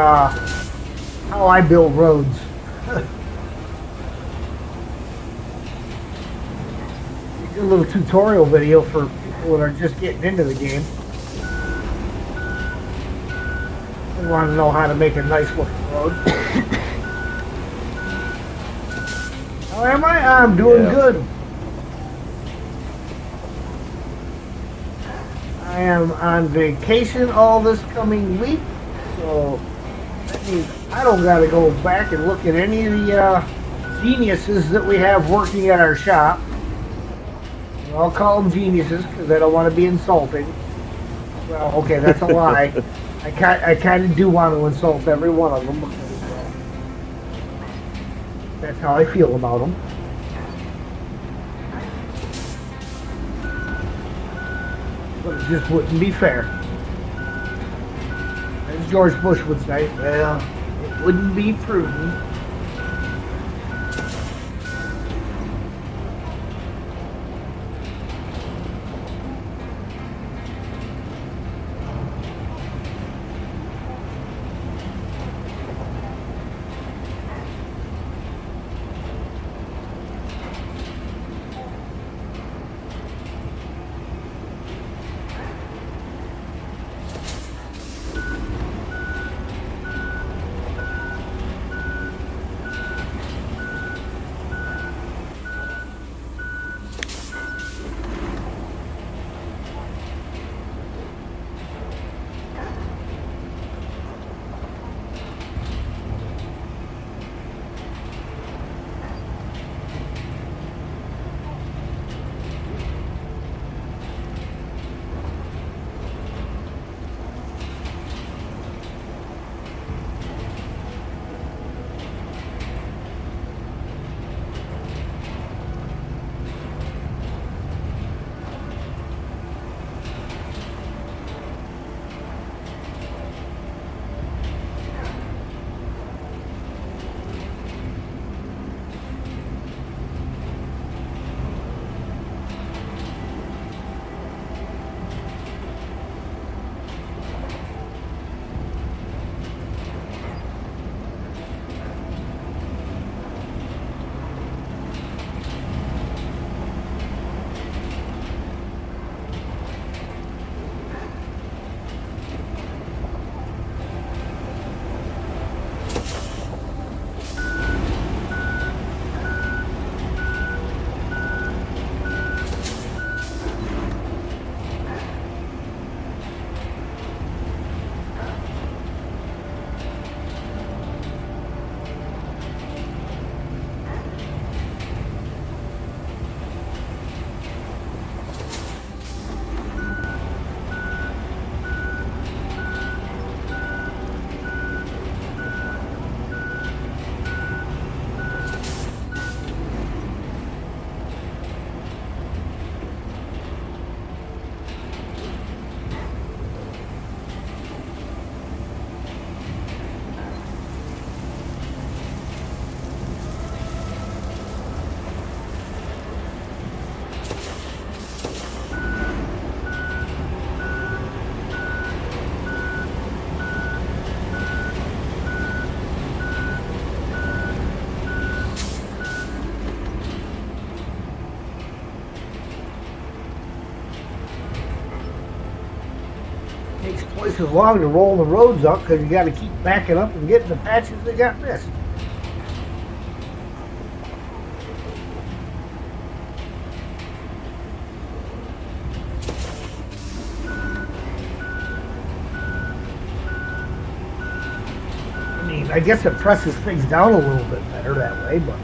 how I build roads. A little tutorial video for people that are just getting into the game. They want to know how to make a nice looking road. How am I? I'm doing good. I am on vacation all this coming week, so that means I don't got to go back and look at any of the geniuses that we have working at our shop. I'll call them geniuses because I don't want to be insulting. Well, okay, that's a lie. I kind of do want to insult every one of them because that's how I feel about them. But it just wouldn't be fair. As George Bush would say, well, it wouldn't be prudent. Takes twice as long to roll the roads up because you got to keep backing up and getting the patches that got missed. I mean, I guess it presses things down a little bit better that way, but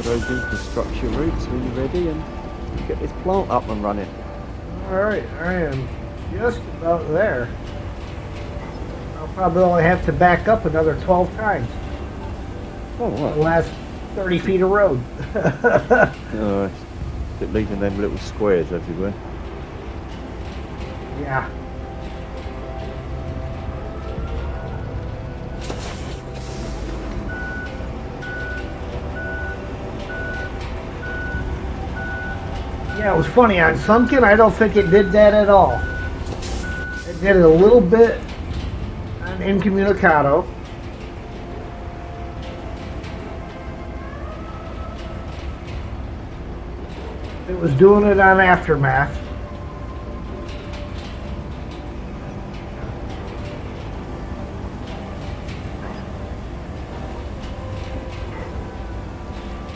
those infrastructure routes when you're ready and get this plant up and running. Alright, I am just about there. I'll probably only have to back up another 12 times. Oh, right. The last 30 feet of road. It's leaving them little squares everywhere. Yeah. Yeah, it was funny. On Sunken, I don't think it did that at all. It did it a little bit on Incommunicado. It was doing it on Aftermath.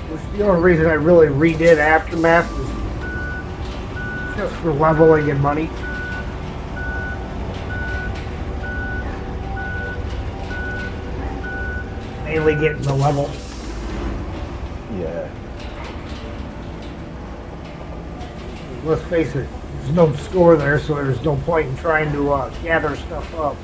Which the only reason I really redid Aftermath was just for leveling and money. Mainly getting the level. Yeah. Let's face it, there's no score there, so there's no point in trying to gather stuff up.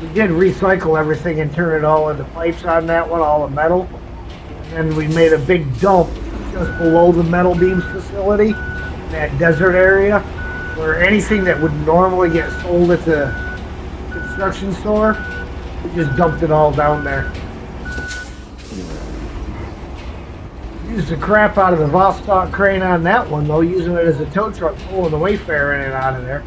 We did recycle everything and turn it all into pipes on that one, all the metal. And we made a big dump just below the metal beams facility, in that desert area, where anything that would normally get sold at the construction store, we just dumped it all down there. Used the crap out of the Vostok crane on that one, though, using it as a tow truck, pulling the Wayfarer in and out of there.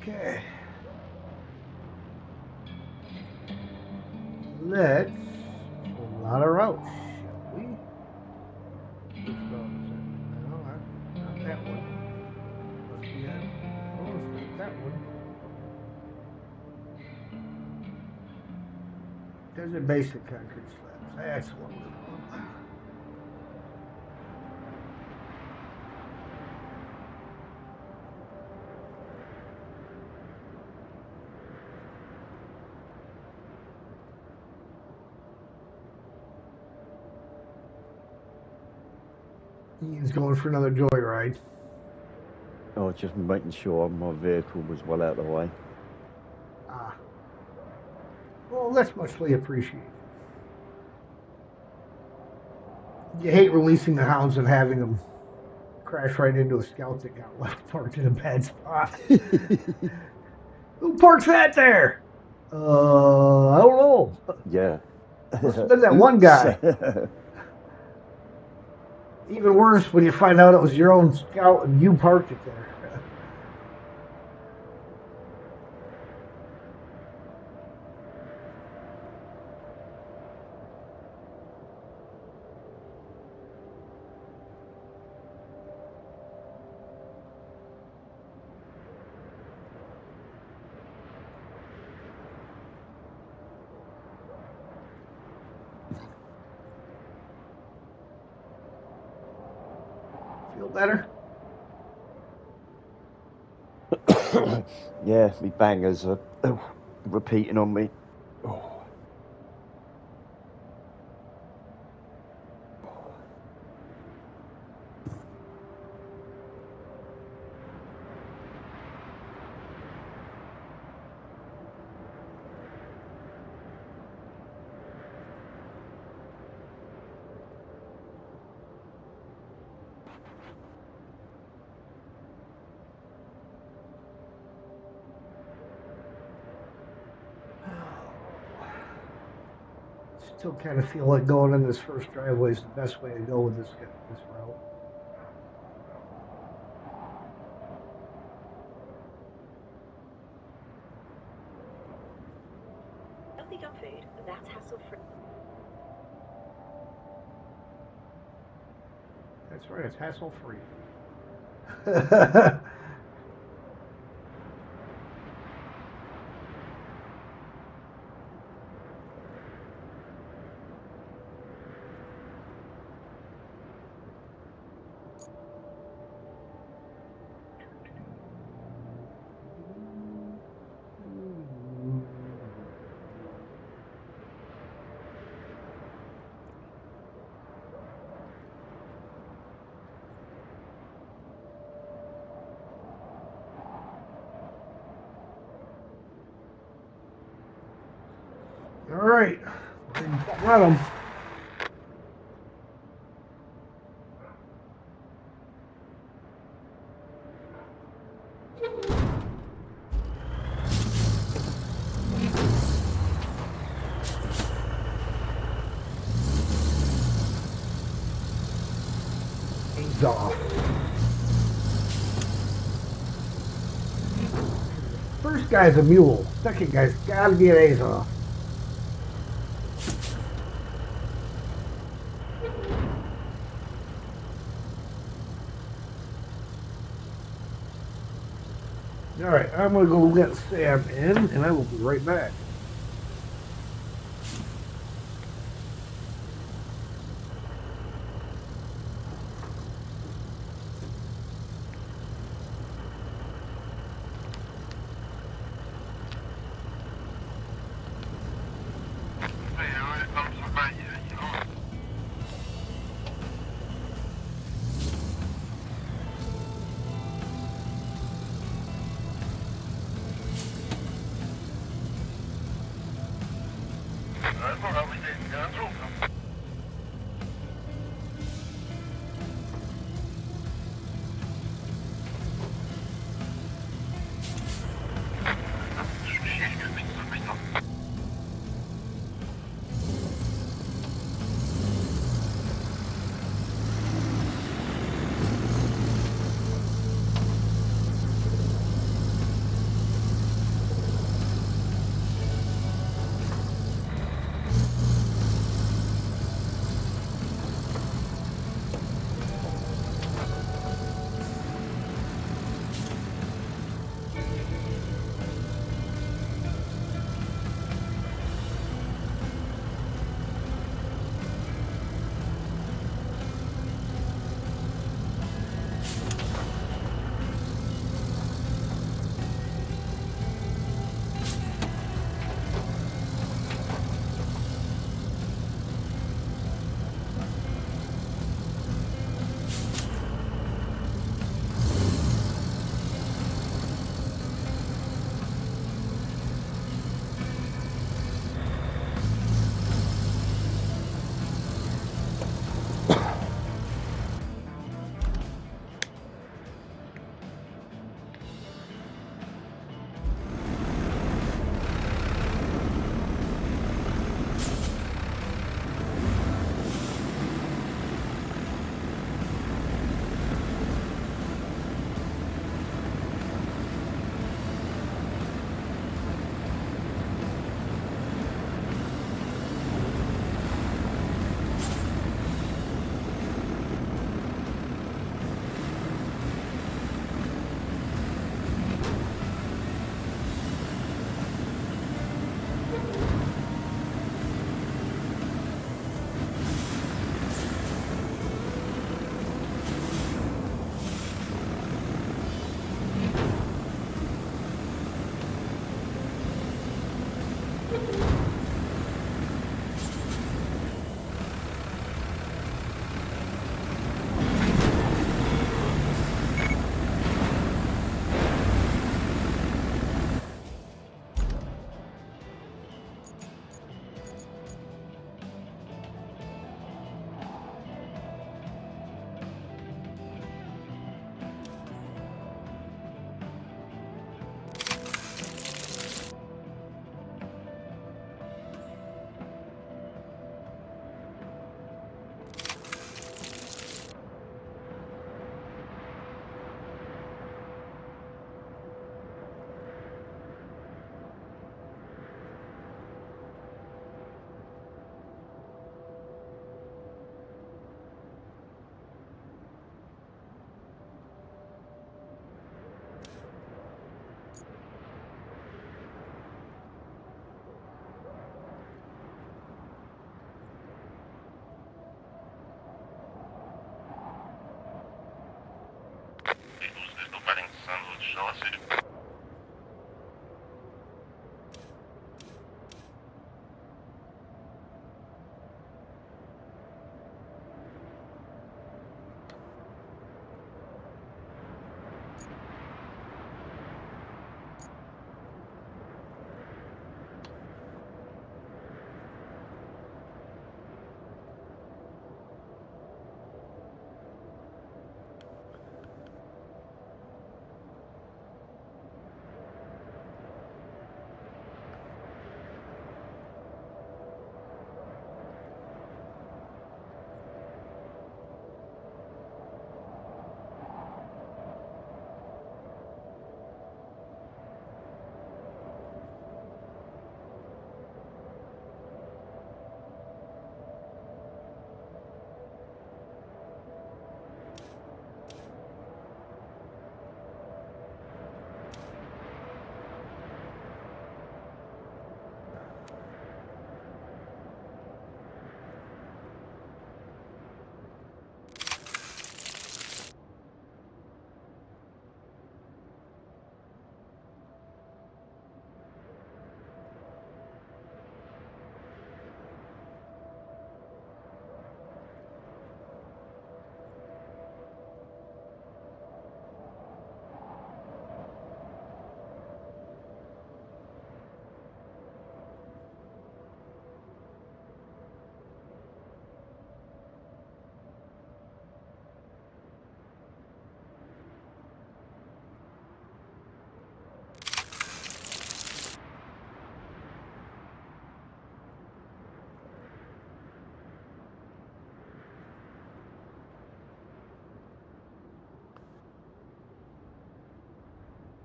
Okay. Let's pull out a route, shall we? Which route is it? No, not that one. Must be that. Oh, it's not that one. There's a basic concrete slabs. That's what we're on. Ian's going for another joyride. Oh, just making sure my vehicle was well out of the way. Ah. Well, that's muchly appreciated. You hate releasing the hounds and having them crash right into a scout that got left parked in a bad spot. Who parks that there? I don't know. Yeah. Must have been that one guy. Even worse when you find out it was your own scout and you parked it there. Feel better? Yeah, me bangers are repeating on me. Oh. Still kind of feel like going in this first driveway is the best way to go with this route. Healthy dog food, that's hassle-free. That's right, it's hassle free. All right, run them. He's off. First guy's a mule. Second guy's gotta be an ace off. All right, I'm gonna go let Sam in, and I will be right back.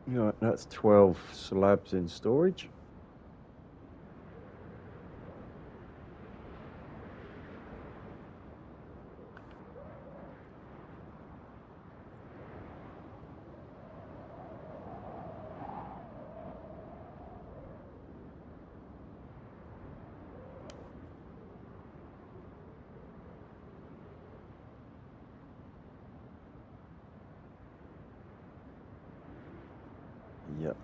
Right, that's 12 slabs in storage. Yep.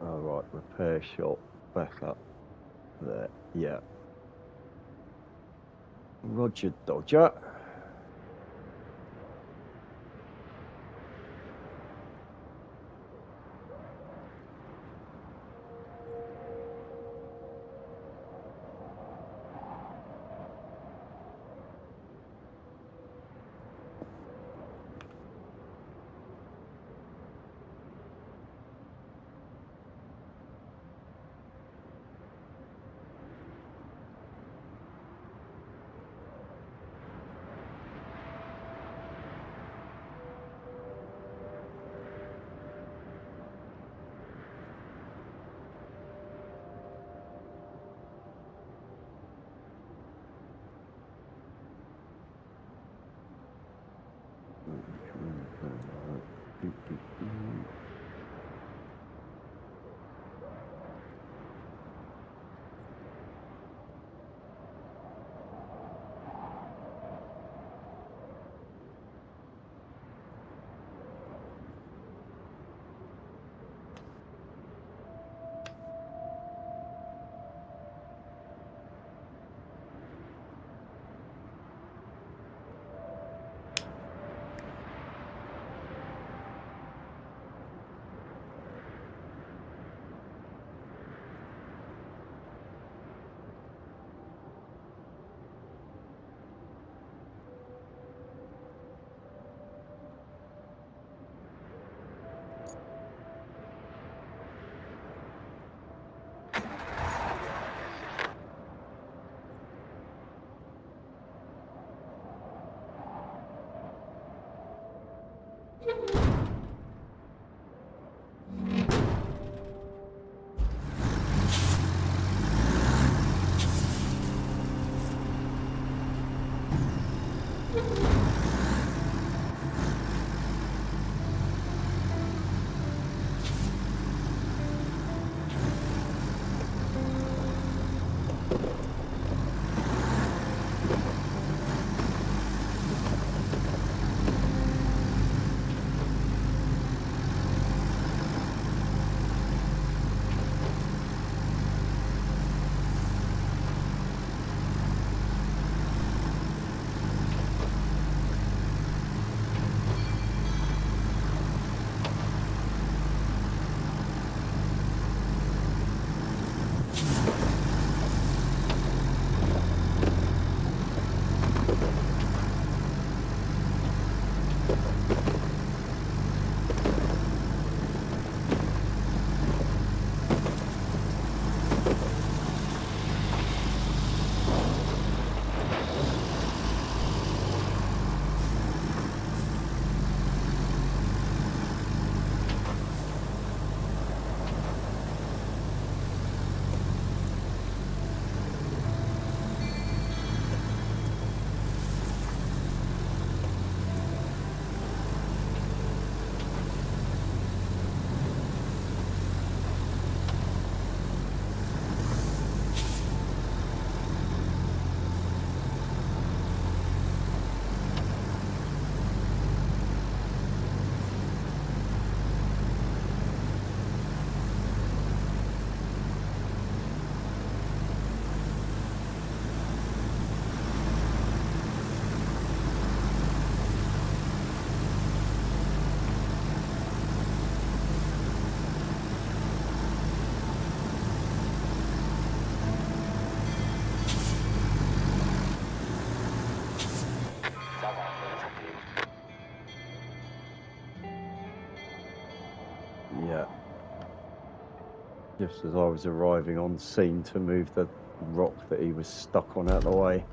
All right, repair shop back up there. Yeah. Roger Dodger. Yeah. Just as I was arriving on scene to move the rock that he was stuck on out of the way.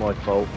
My fault.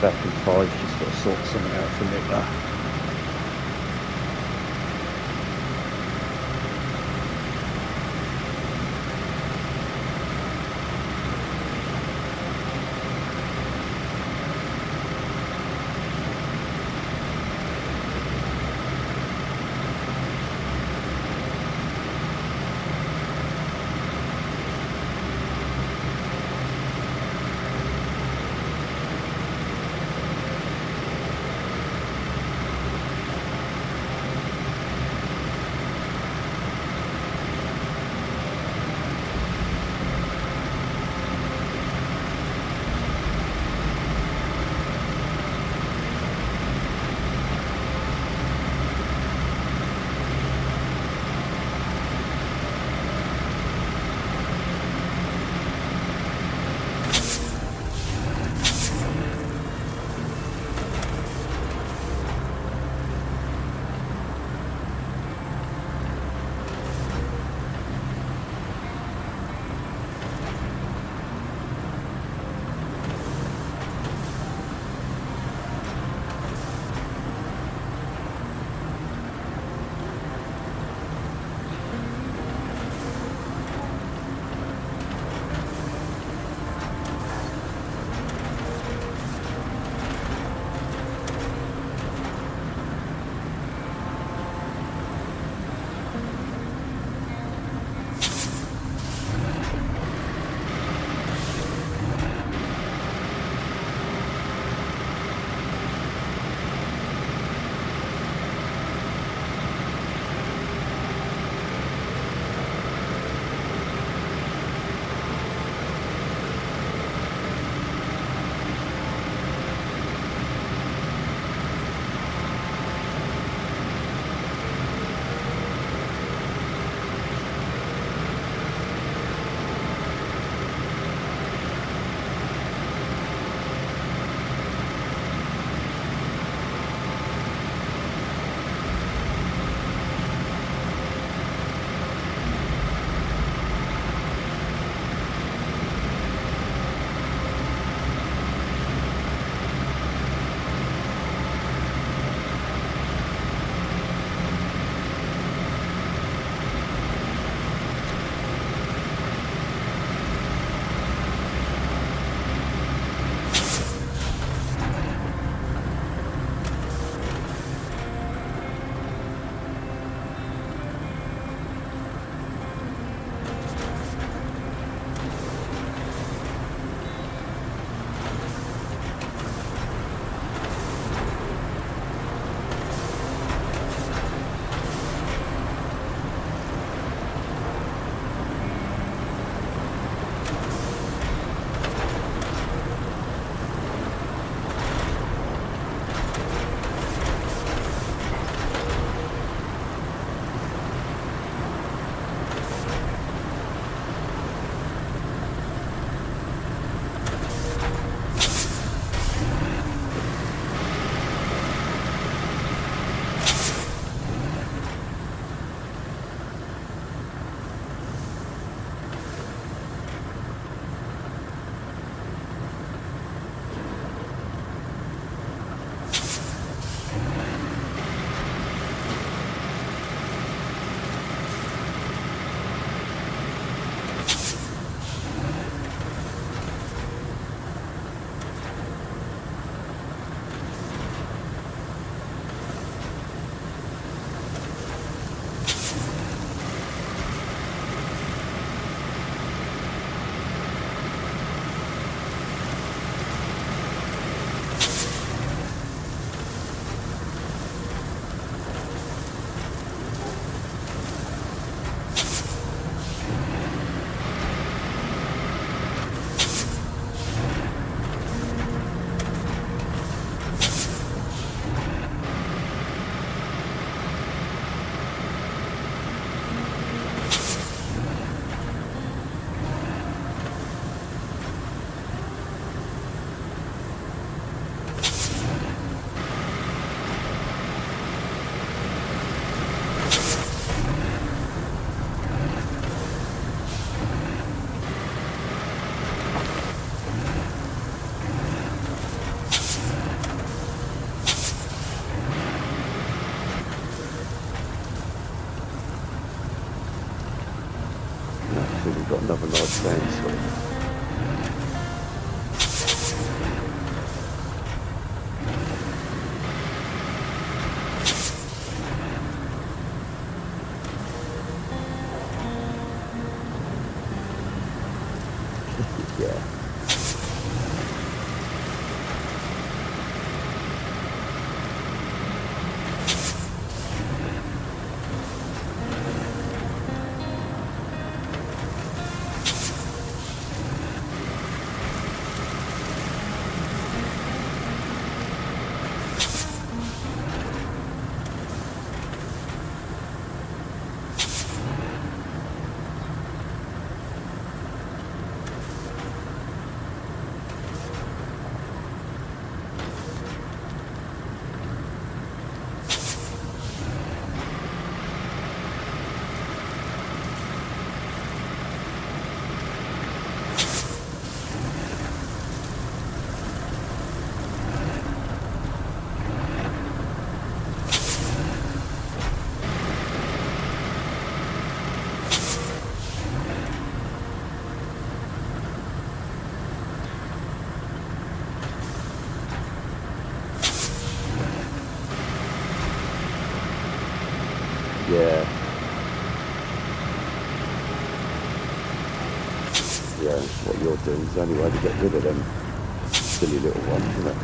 back in 5, just got to sort something out for Nicola. hoping we've got another nice Sandswept. Yeah. Yeah. Yeah, what you're doing is the only way to get rid of them silly little ones, isn't it?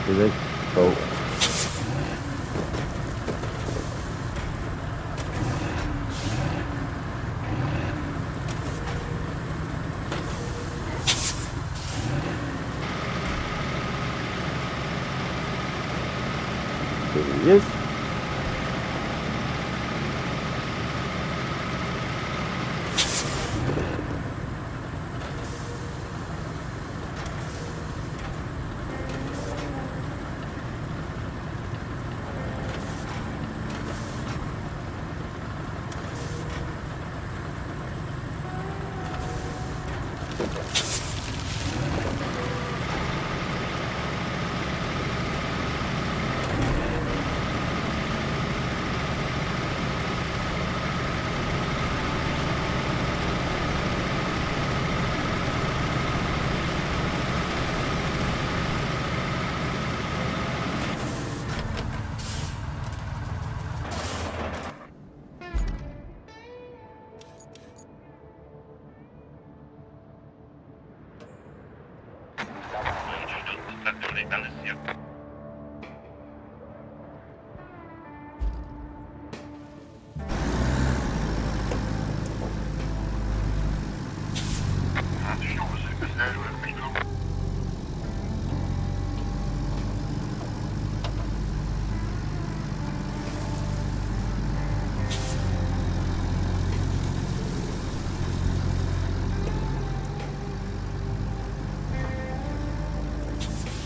Is it? Oh. There he is.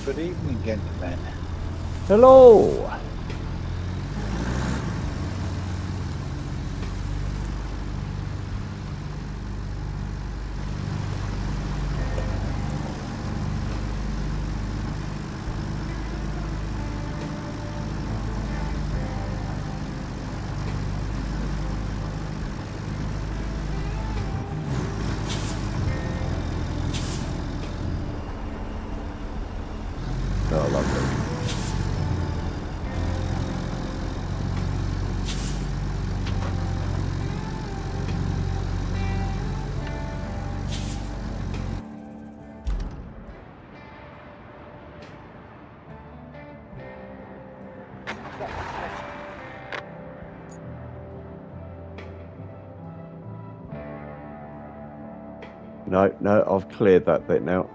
Good evening, gentlemen. Hello! Oh, lovely. No, I've cleared that bit now.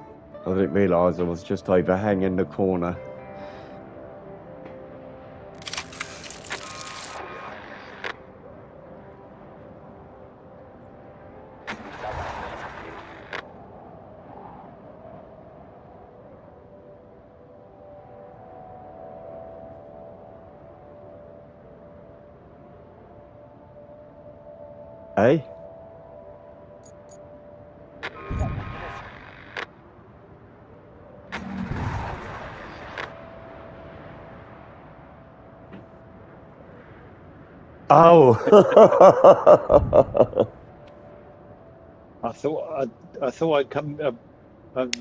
I didn't realise I was just overhanging the corner. Eh? Oh! I thought I'd come. I'd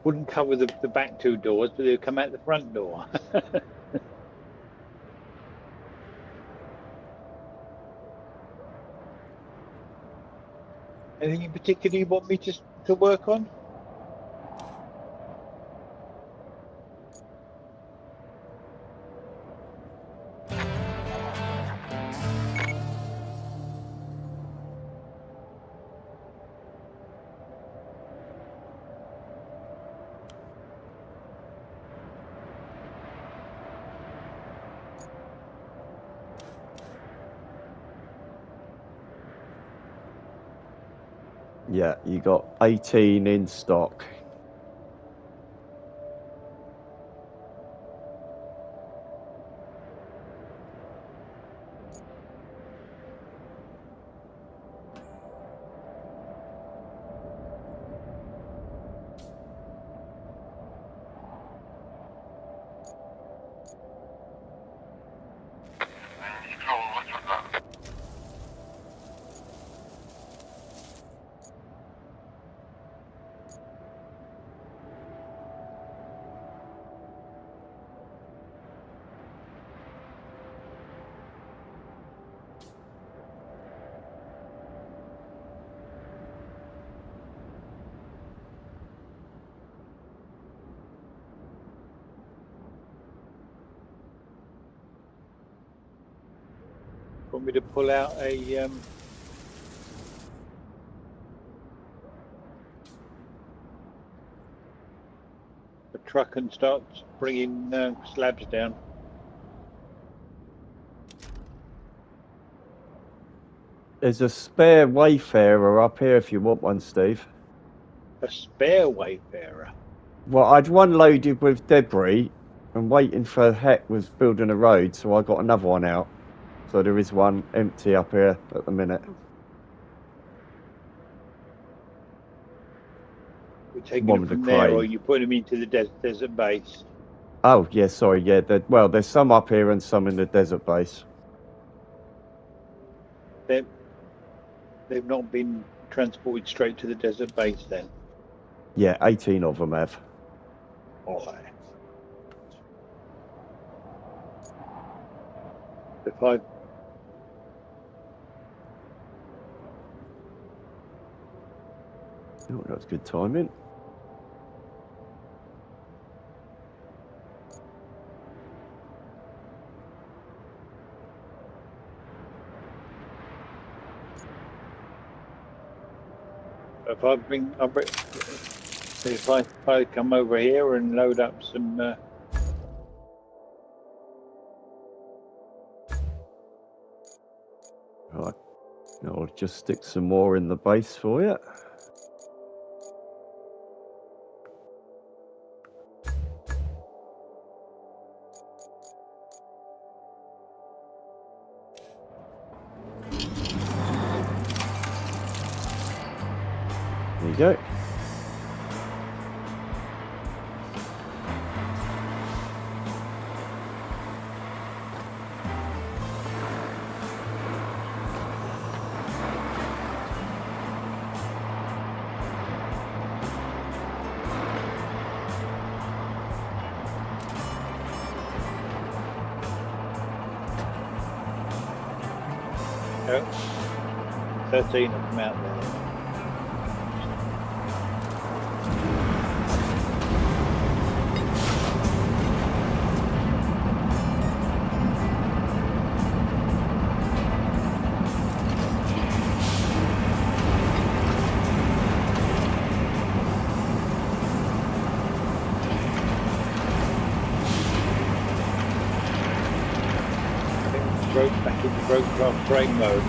wouldn't cover the back two doors, but they'd come out the front door. Anything in particular you want me to work on? Yeah, you got 18 in stock. Want me to pull out a truck and start bringing slabs down? There's a spare Wayfarer up here if you want one, Steve. A spare wayfarer. Well, I'd one loaded with debris and waiting for Heck was building a road, so I got another one out. So there is one empty up here at the minute. We're taking One them with the from there, or crane. you put them into the desert base? Oh, yeah, sorry, yeah. There's some up here and some in the desert base. They've not been transported straight to the desert base then? Yeah, 18 of them have. All right. If I Oh, that's good timing. If I come over here and load up some. Right. I'll just stick some more in the base for you. There you go. Oh, 13 of them out there. Back into Roadcraft brain mode.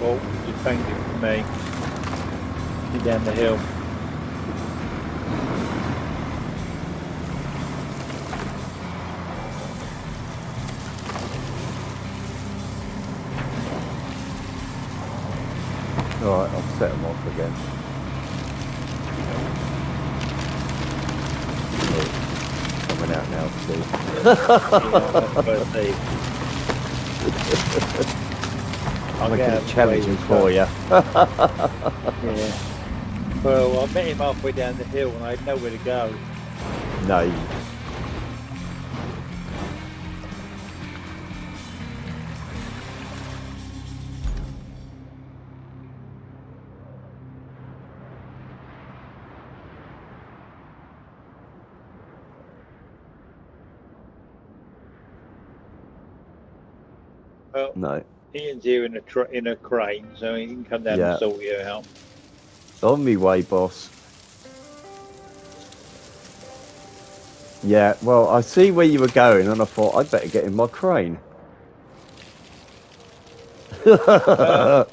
Oh, just banged it for me. Get down the hill. Alright, I'll set them off again. Oh, coming out now, Steve. I'm making it challenging for you. Yeah. Well, I met him halfway down the hill and I had nowhere to go. No. Well, No. Ian's here in a crane, so he can come down Yeah. and sort you out. On me way, boss. Yeah, well, I see where you were going, and I thought I'd better get in my crane. Hat.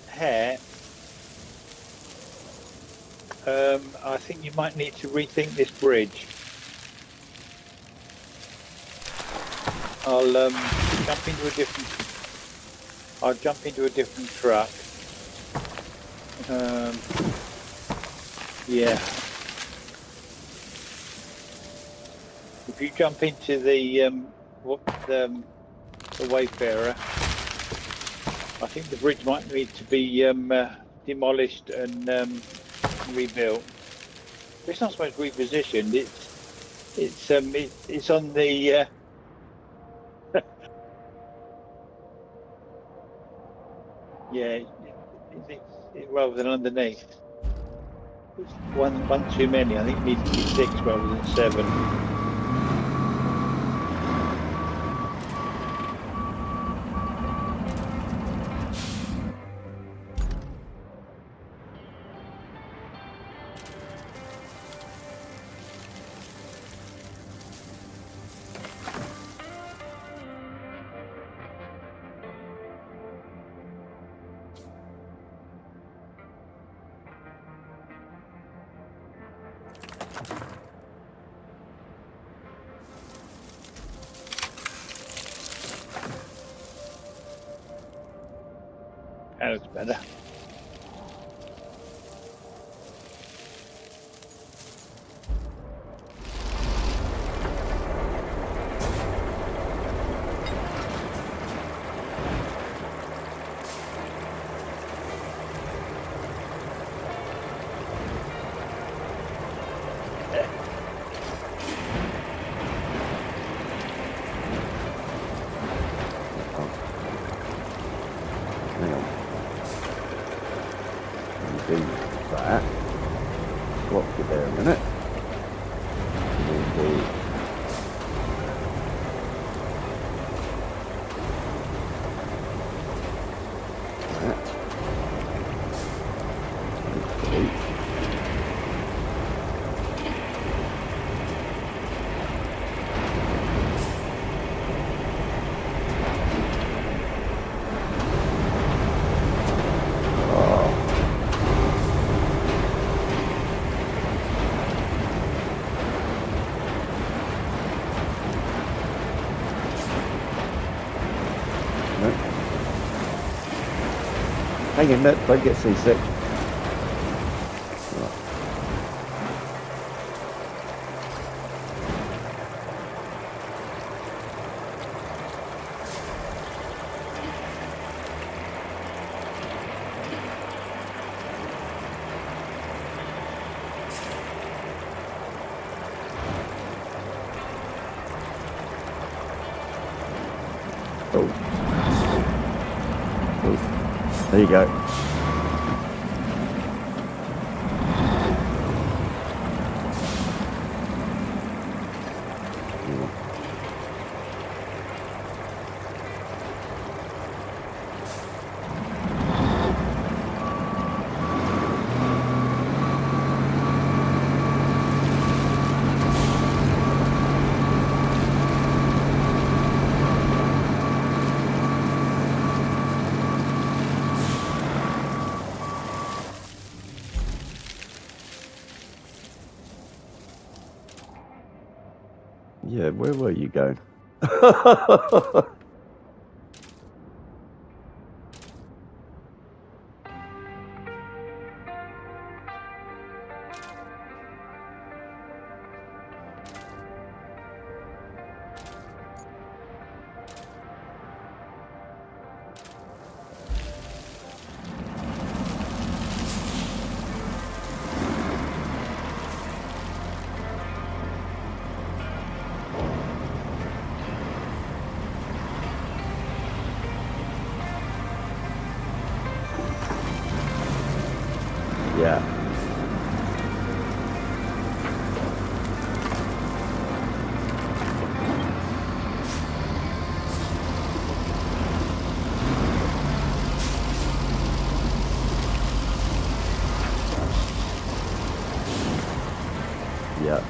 Hat. I think you might need to rethink this bridge. I'll jump into a different truck. Yeah. If you jump into the Wayfarer, I think the bridge might need to be demolished and rebuilt. It's not so much repositioned. It's on the. Yeah, rather than underneath. It's one too many. I think it needs to be 6 rather than 7. That's better. Hang on. Do that. Swap it there a minute. We'll do that. Delete. Hang in there, don't get seasick. Right. Oh. There you go. where were you going? Yeah. Yeah.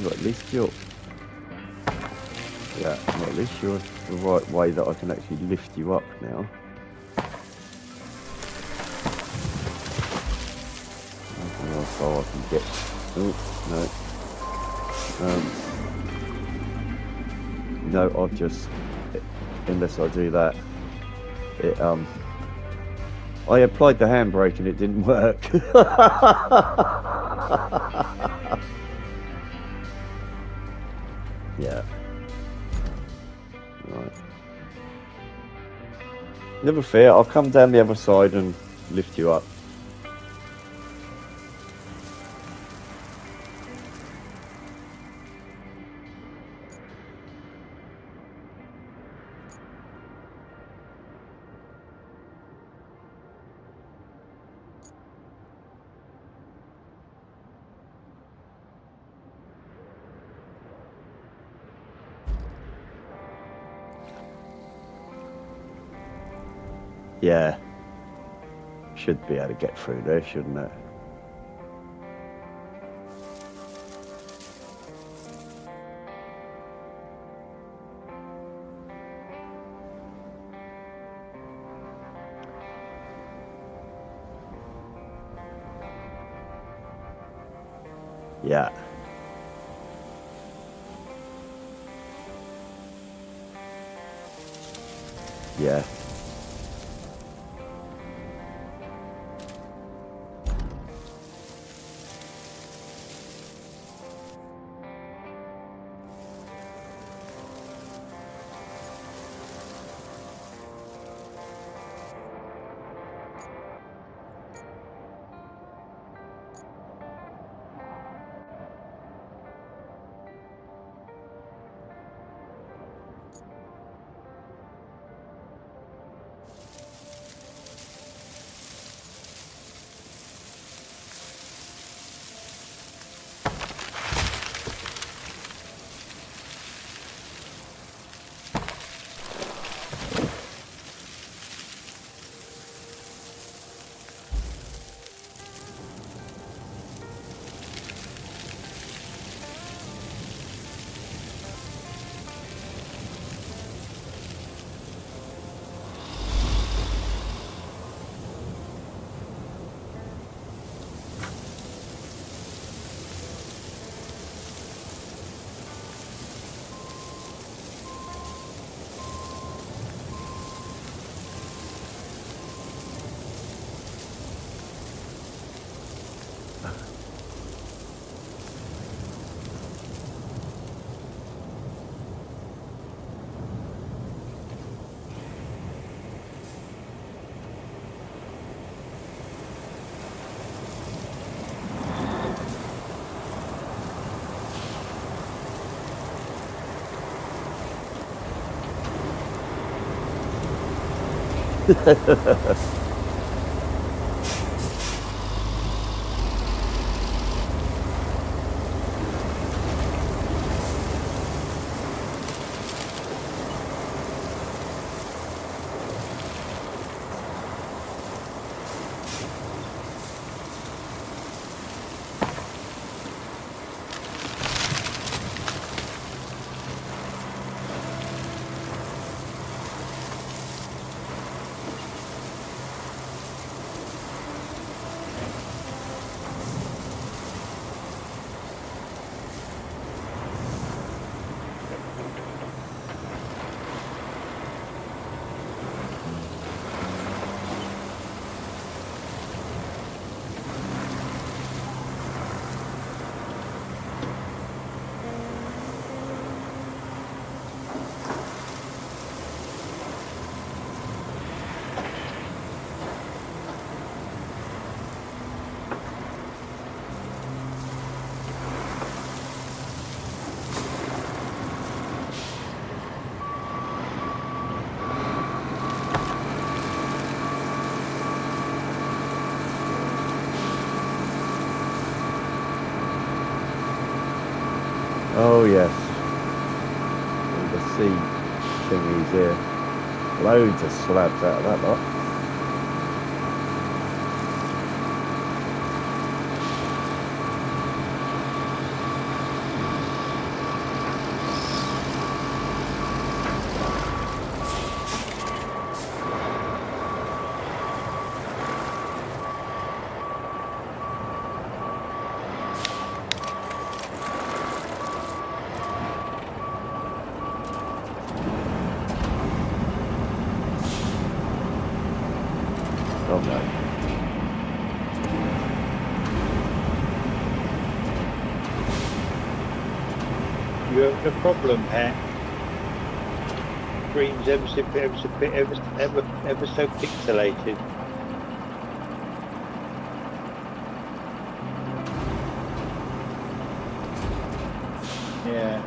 Well, at least you're... Yeah, well, at least you're the right way that I can actually lift you up now. I don't know how far I can get. Oh, no. No, I've just... Unless I do that, it, I applied the handbrake and it didn't work. Yeah. Right. Never fear, I'll come down the other side and lift you up. Yeah. Should be able to get through there, shouldn't it? Yeah. Yeah. Oh yes. All the sea thingies here. Loads of slabs out of that lot. Oh no. You have a problem, Pat. Screen's ever so pixelated. Yeah.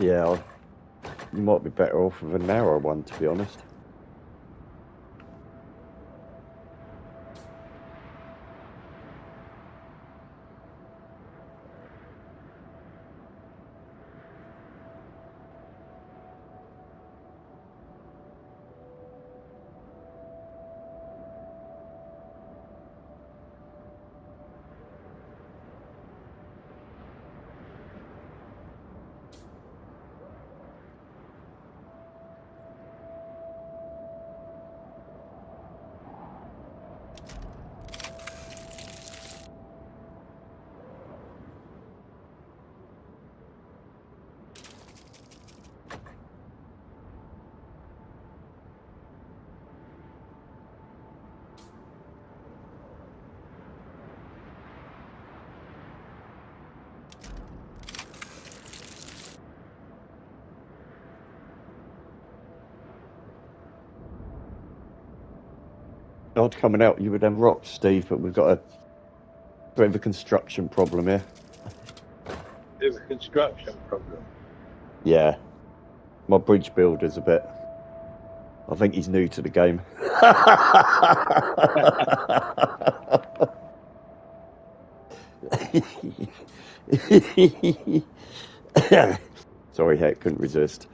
Yeah, you might be better off with a narrow one, to be honest. Not coming out you with them rocks, Steve, but we've got a bit of a construction problem here. Bit of a construction problem. Yeah. My bridge builder's a bit... I think he's new to the game. Sorry, Heck, couldn't resist.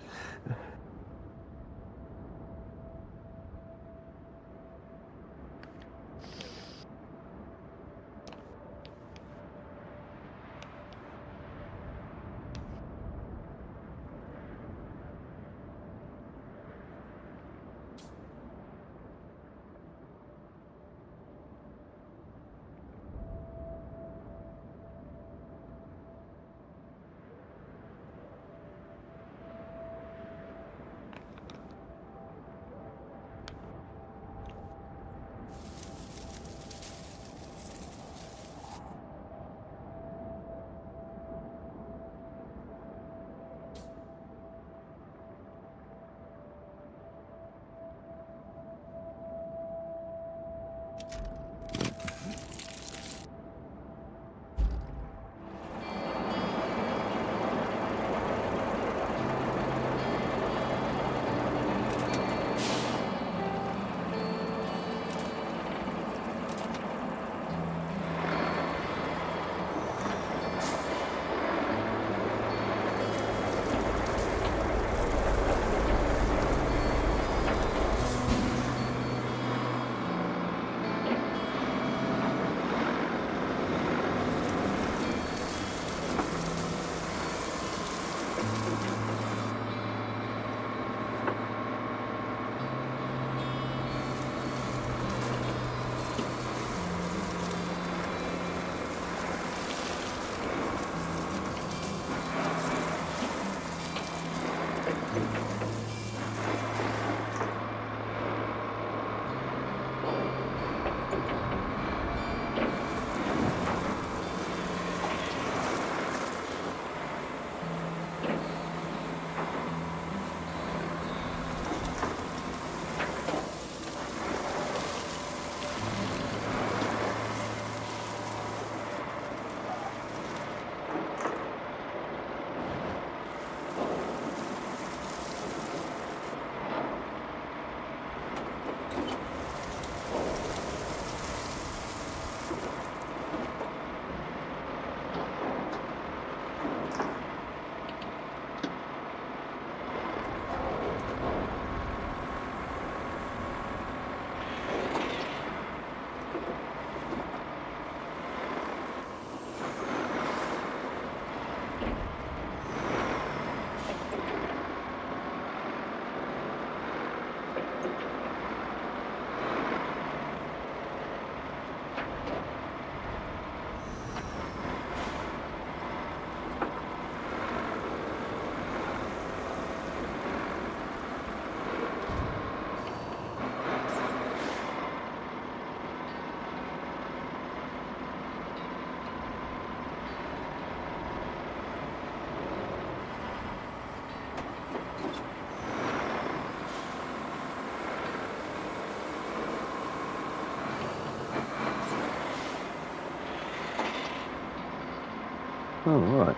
Oh, right.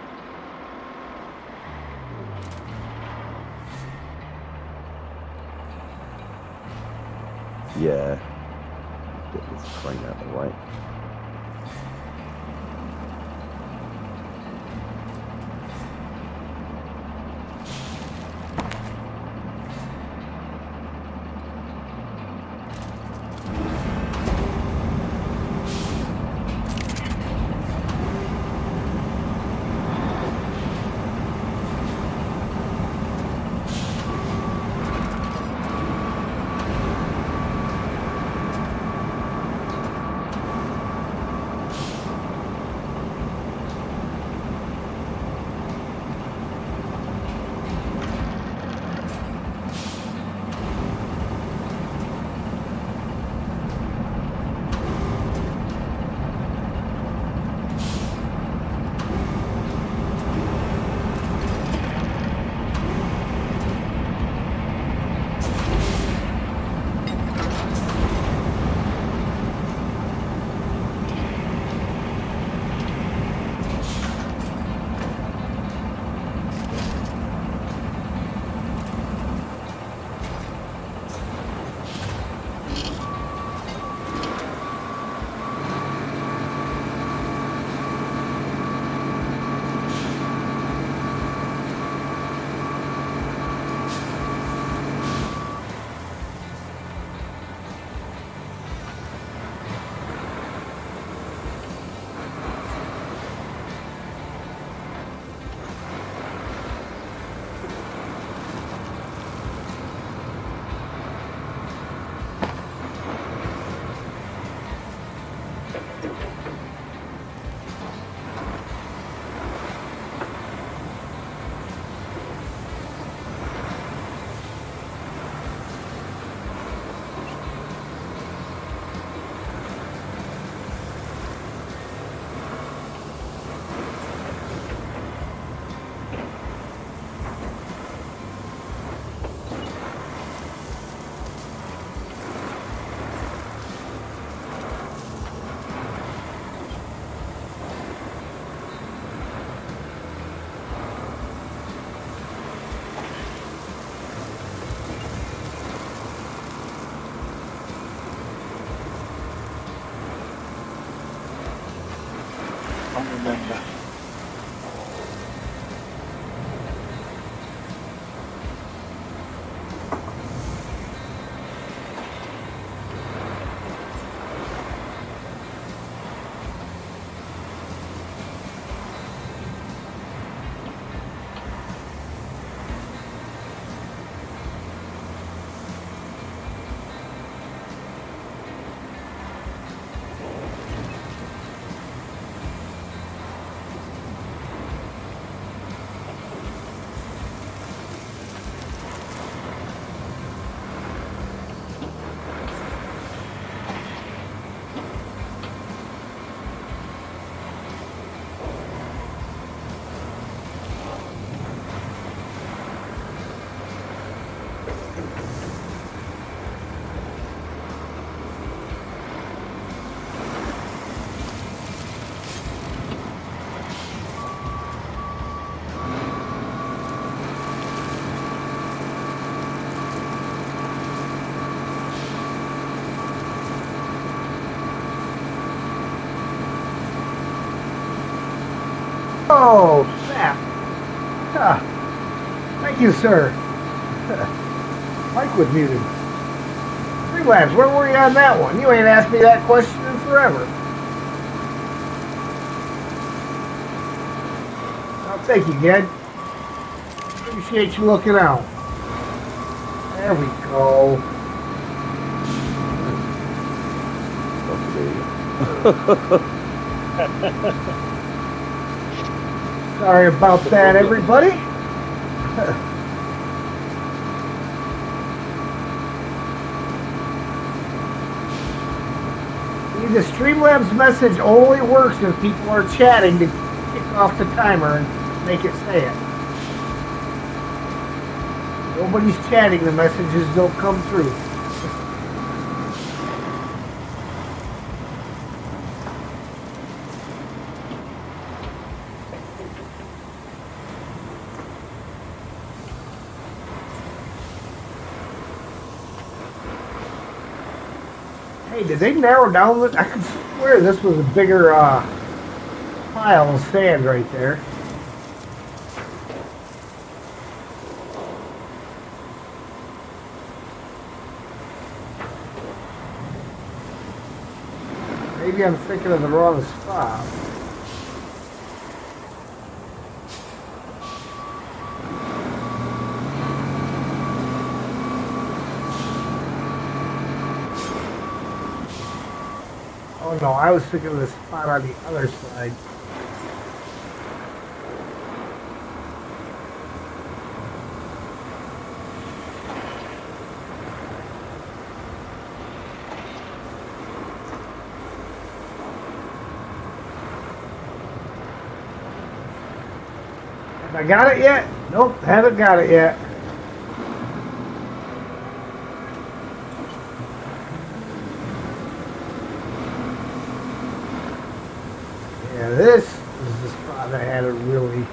Yeah. Get this crane out of the way. Can't remember. Oh, snap. Huh. Thank you, sir. Mike was muted. Streamlabs, where were you on that one? You ain't asked me that question in forever. Oh, thank you, Ged. Appreciate you looking out. There we go. Sorry about that, everybody. The Streamlabs message only works if people are chatting to kick off the timer and make it say it. Nobody's chatting, the messages don't come through. Hey, did they narrow down this? I could swear this was a bigger pile of sand right there. Maybe I'm thinking of the wrong spot. Oh no, I was thinking of the spot on the other side. Have I got it yet? Nope, haven't got it yet. Yeah, this is the spot I had a really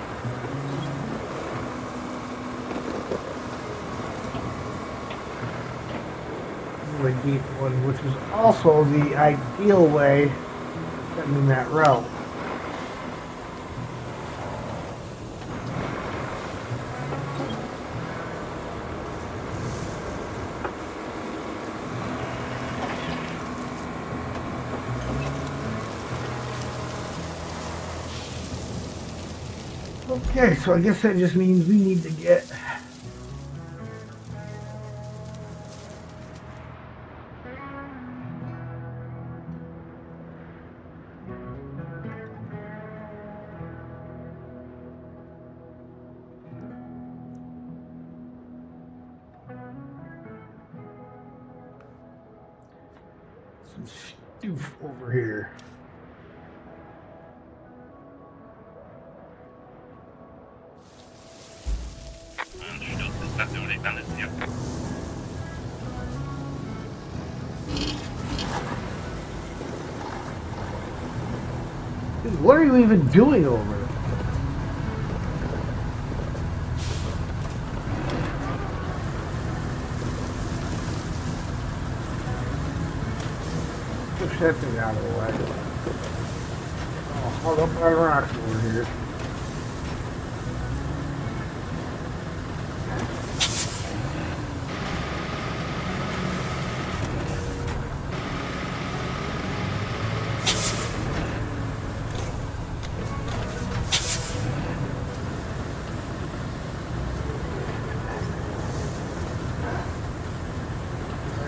deep one, which was also the ideal way of sending that route. Okay, so I guess that just means we need to get some stoof over here. Dude, what are you even doing over there? Push that thing out of the way. Oh, hold up by rocks over here.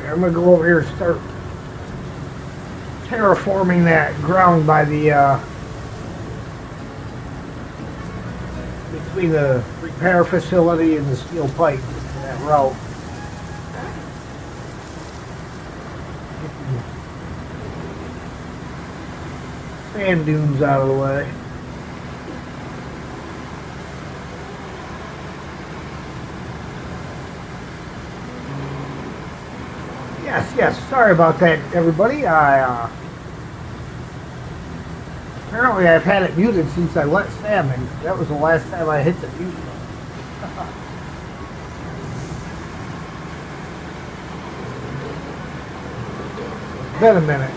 I'm gonna go over here and start terraforming that ground by the between the repair facility and the steel pipe, that route. Sand dunes out of the way. Yes, sorry about that, everybody. Apparently I've had it muted since I let Sam in. That was the last time I hit the mute button. It's been a minute.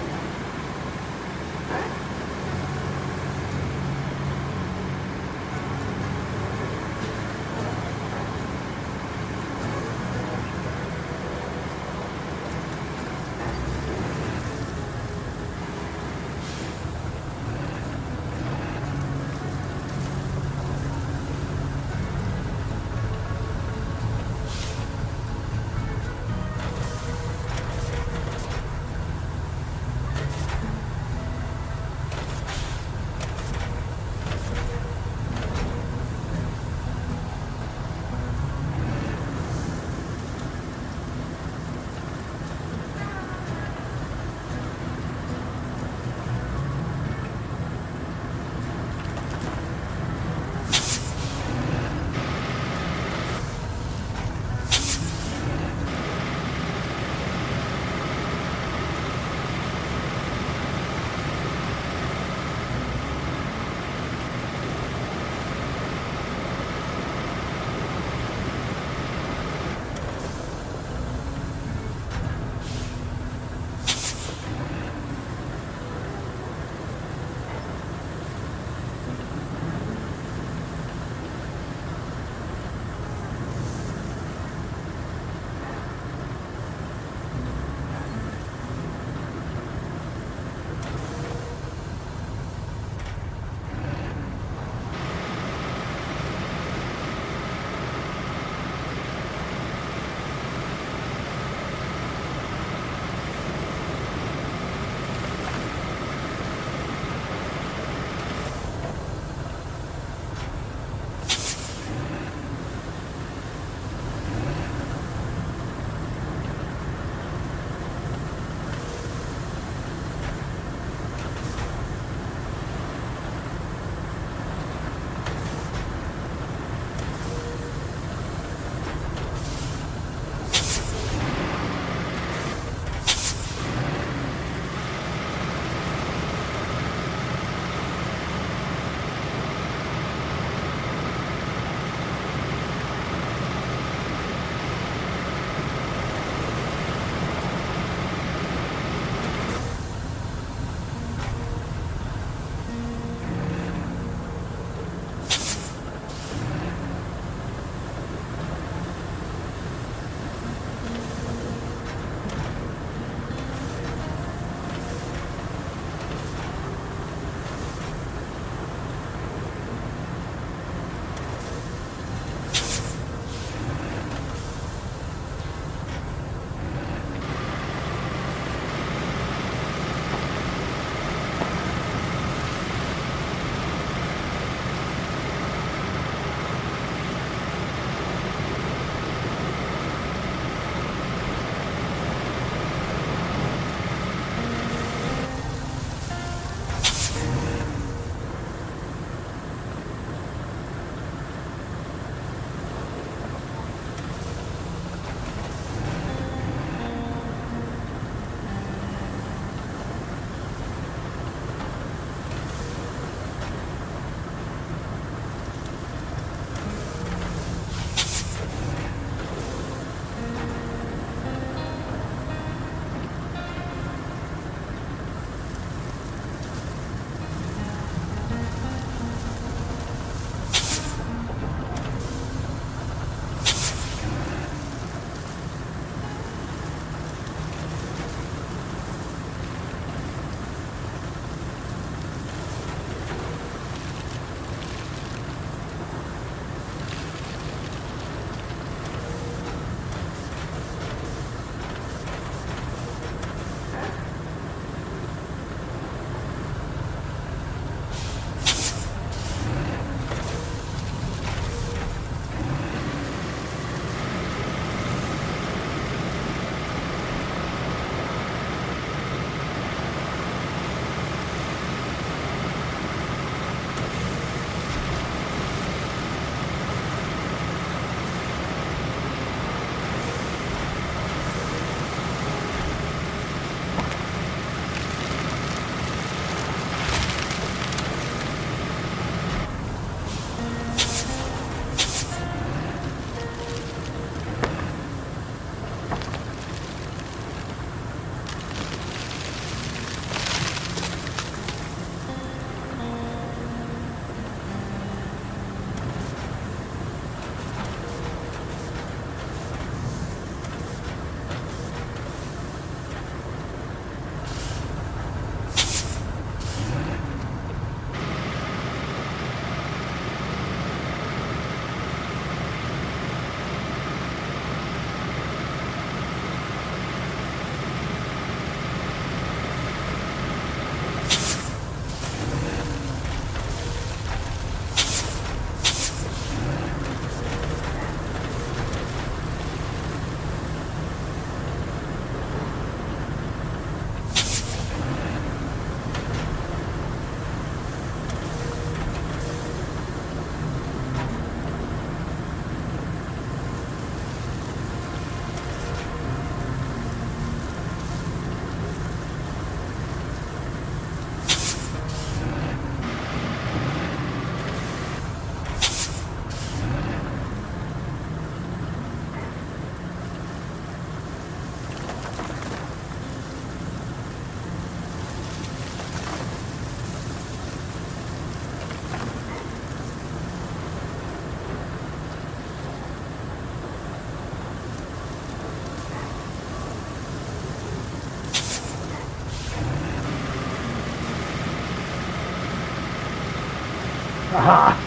Aha!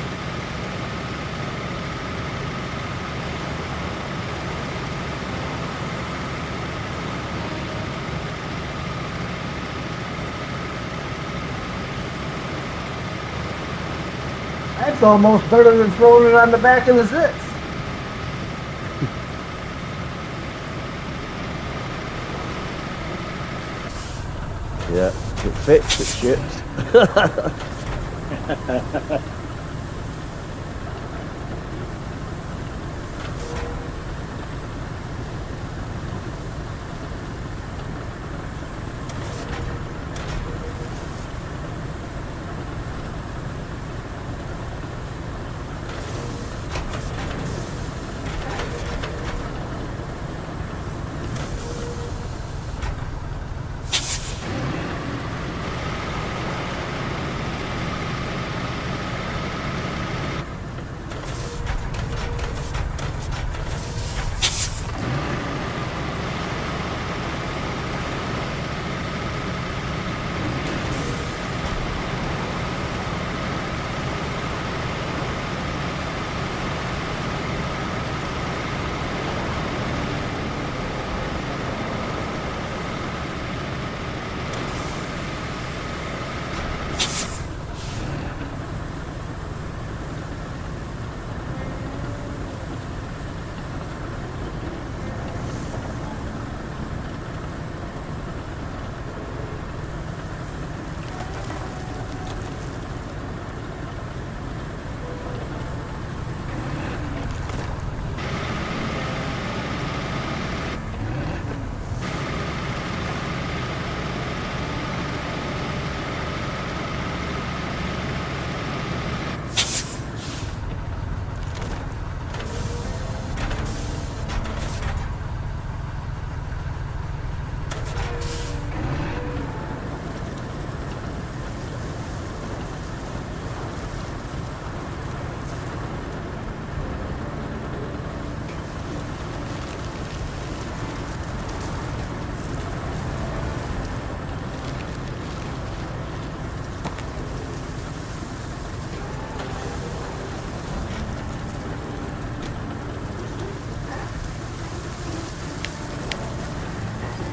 That's almost better than throwing it on the back of the six. Yeah, it fits, it ships.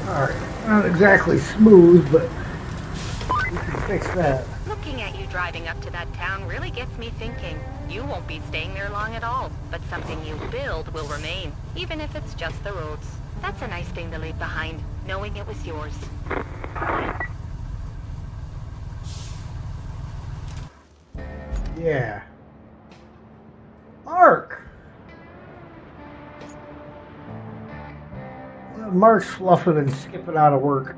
Alright, not exactly smooth, but we can fix that. Looking at you driving up to that town really gets me thinking. You won't be staying there long at all, but something you build will remain, even if it's just the roads. That's a nice thing to leave behind, knowing it was yours. Yeah. Mark! Mark's fluffing and skipping out of work.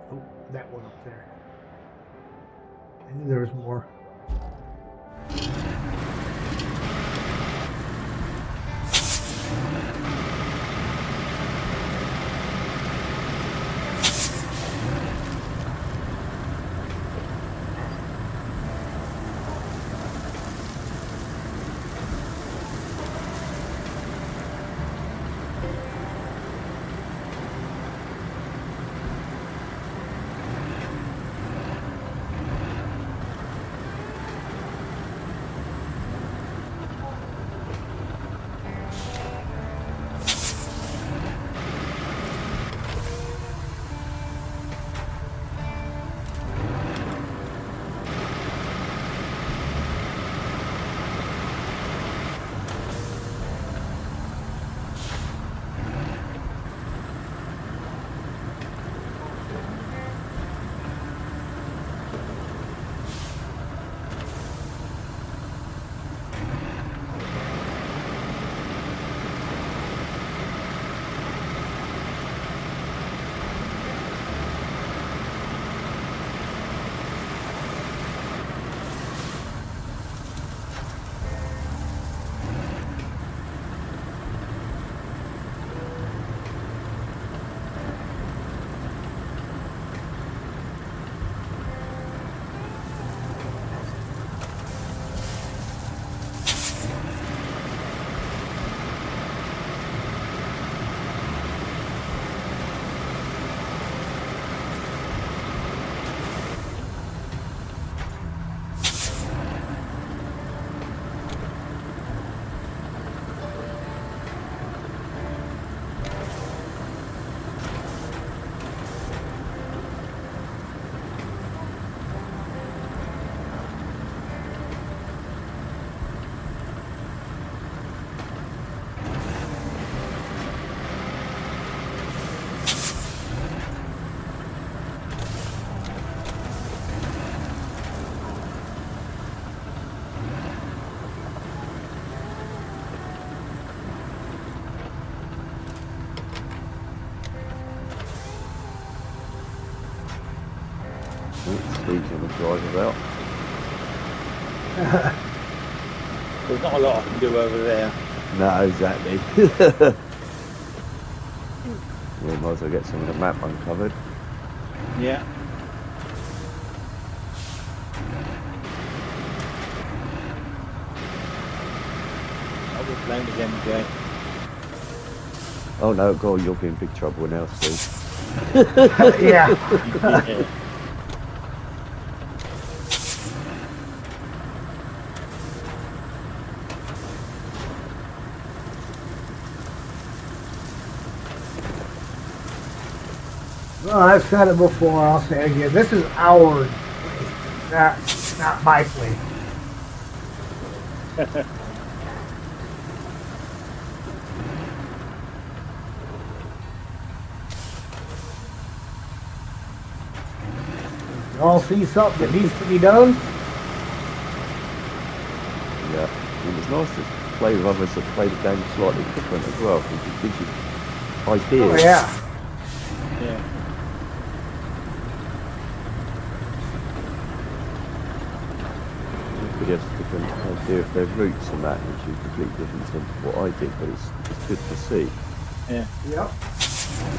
Oh, that one up there. I knew there was more. Steve's on the drive about. There's not a lot I can do over there. No, exactly. We might as well get some of the map uncovered. Yeah. I would blame his MJ. Oh no, God, you'll be in big trouble now, Steve. Yeah. Yeah. Well, I've said it before. I'll say it again. This is our place, not my place. Y'all see something that needs to be done? Yeah. And it's nice to play with others that play the game slightly different as well, because it gives you ideas. Oh yeah. Yeah. Everybody has a different idea of their roots and that, which is completely different to what I did, but it's good to see. Yeah. Yep.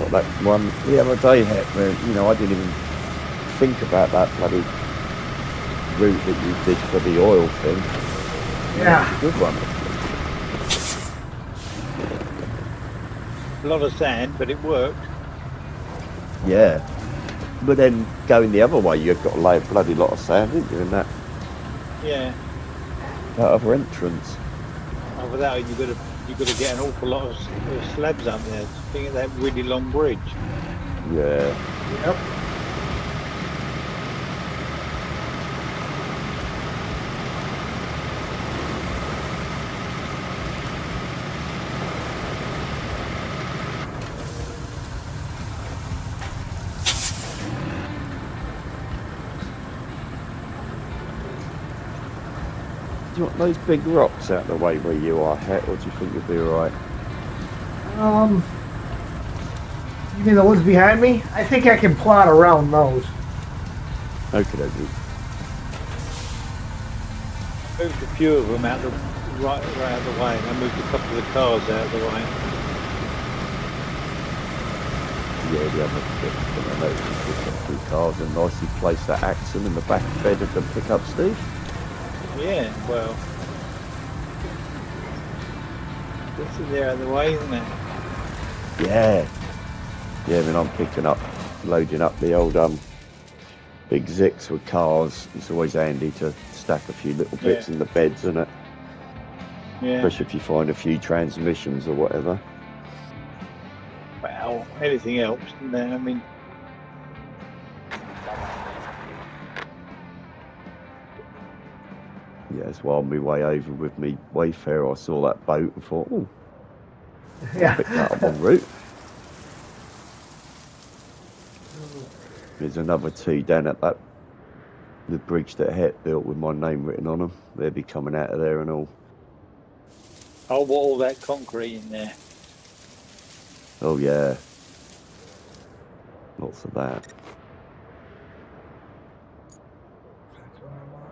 Like that one the other day, where, you know, I didn't even think about that bloody route that you did for the oil thing. Yeah. It's a good one. A lot of sand, but it worked. Yeah. But then going the other way, you've got to lay a bloody lot of sand, didn't you, in that Yeah. other entrance. Over that, you've got to get an awful lot of slabs up there. Think of that really long bridge. Yeah. Yep. Do you want those big rocks out of the way where you are, Het, or do you think you'll be alright? You mean the ones behind me? I think I can plot around those. Okay, okay. Moved a few of them out the right out of the way. I moved a couple of the cars out of the way. Yeah, the other bit, I noticed you picked up 2 cars and nicely placed that axle in the back bed of the pickup, Steve. Yeah, well, this is there out of the way, isn't it? Yeah. Yeah, I mean, I'm loading up the old big Zix with cars. It's always handy to stack a few little bits in the beds, isn't it? Yeah. Especially if you find a few transmissions or whatever. Well, anything else, isn't there? I mean, Yeah, that's why on my way over with me Wayfarer, I saw that boat and thought, oh, Yeah. pick that up en route. There's another 2 down at the bridge that Het built with my name written on them. They'll be coming out of there and all. I want all that concrete in there. Oh yeah, lots of that. That's what I want.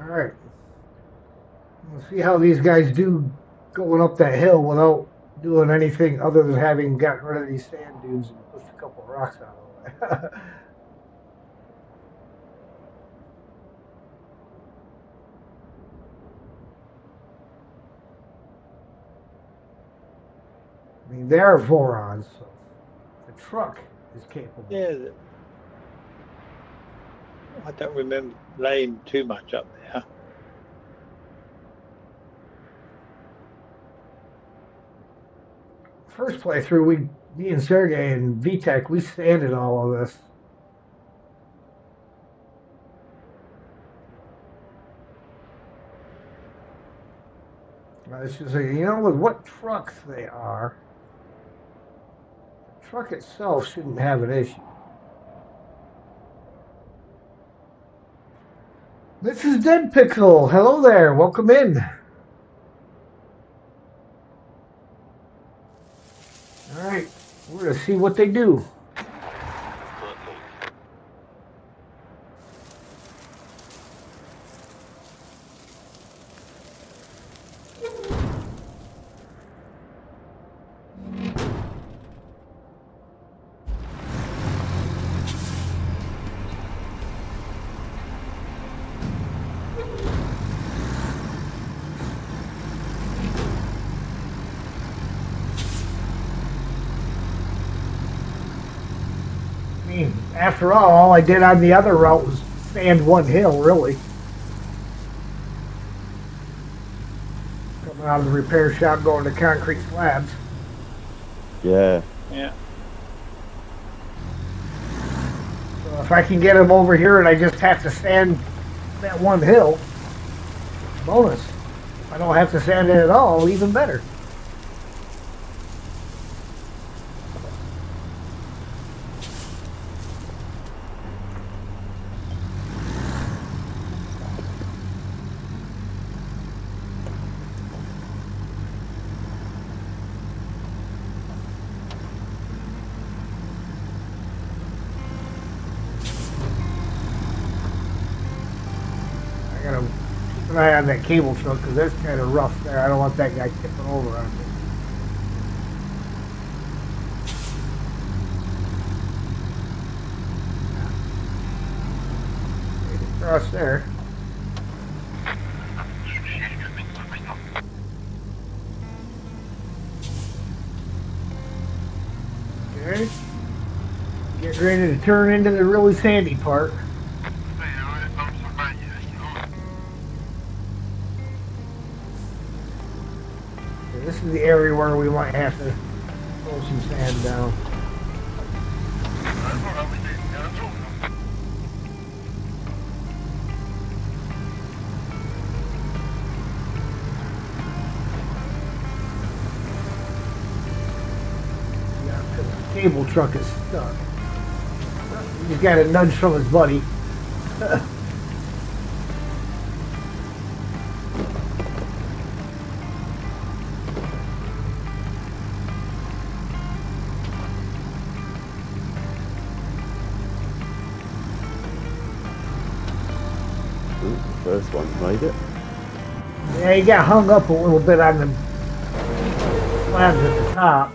All right. We'll see how these guys do going up that hill without doing anything other than having gotten rid of these sand dunes and pushed a couple of rocks out of the way. I mean, they're Vorons, so the truck is capable. Yeah. I don't remember laying too much up there. First playthrough, me and Sergey and VTech, we sanded all of this. It's just like, with what trucks they are, the truck itself shouldn't have an issue. This is Dead Pixel. Hello there. Welcome in. All right, we're going to see what they do. After all I did on the other route was sand one hill, really. Coming out of the repair shop, going to concrete slabs. Yeah. Yeah. So if I can get them over here and I just have to sand that one hill, bonus. If I don't have to sand it at all, even better. Keep an eye on that cable truck because that's kind of rough there. I don't want that guy tipping over on me. Across there. Okay. Get ready to turn into the really sandy part. This is the area where we might have to throw some sand down. Yeah, because the cable truck is stuck. He's got a nudge from his buddy. First one's made it. Yeah, he got hung up a little bit on the slabs at the top.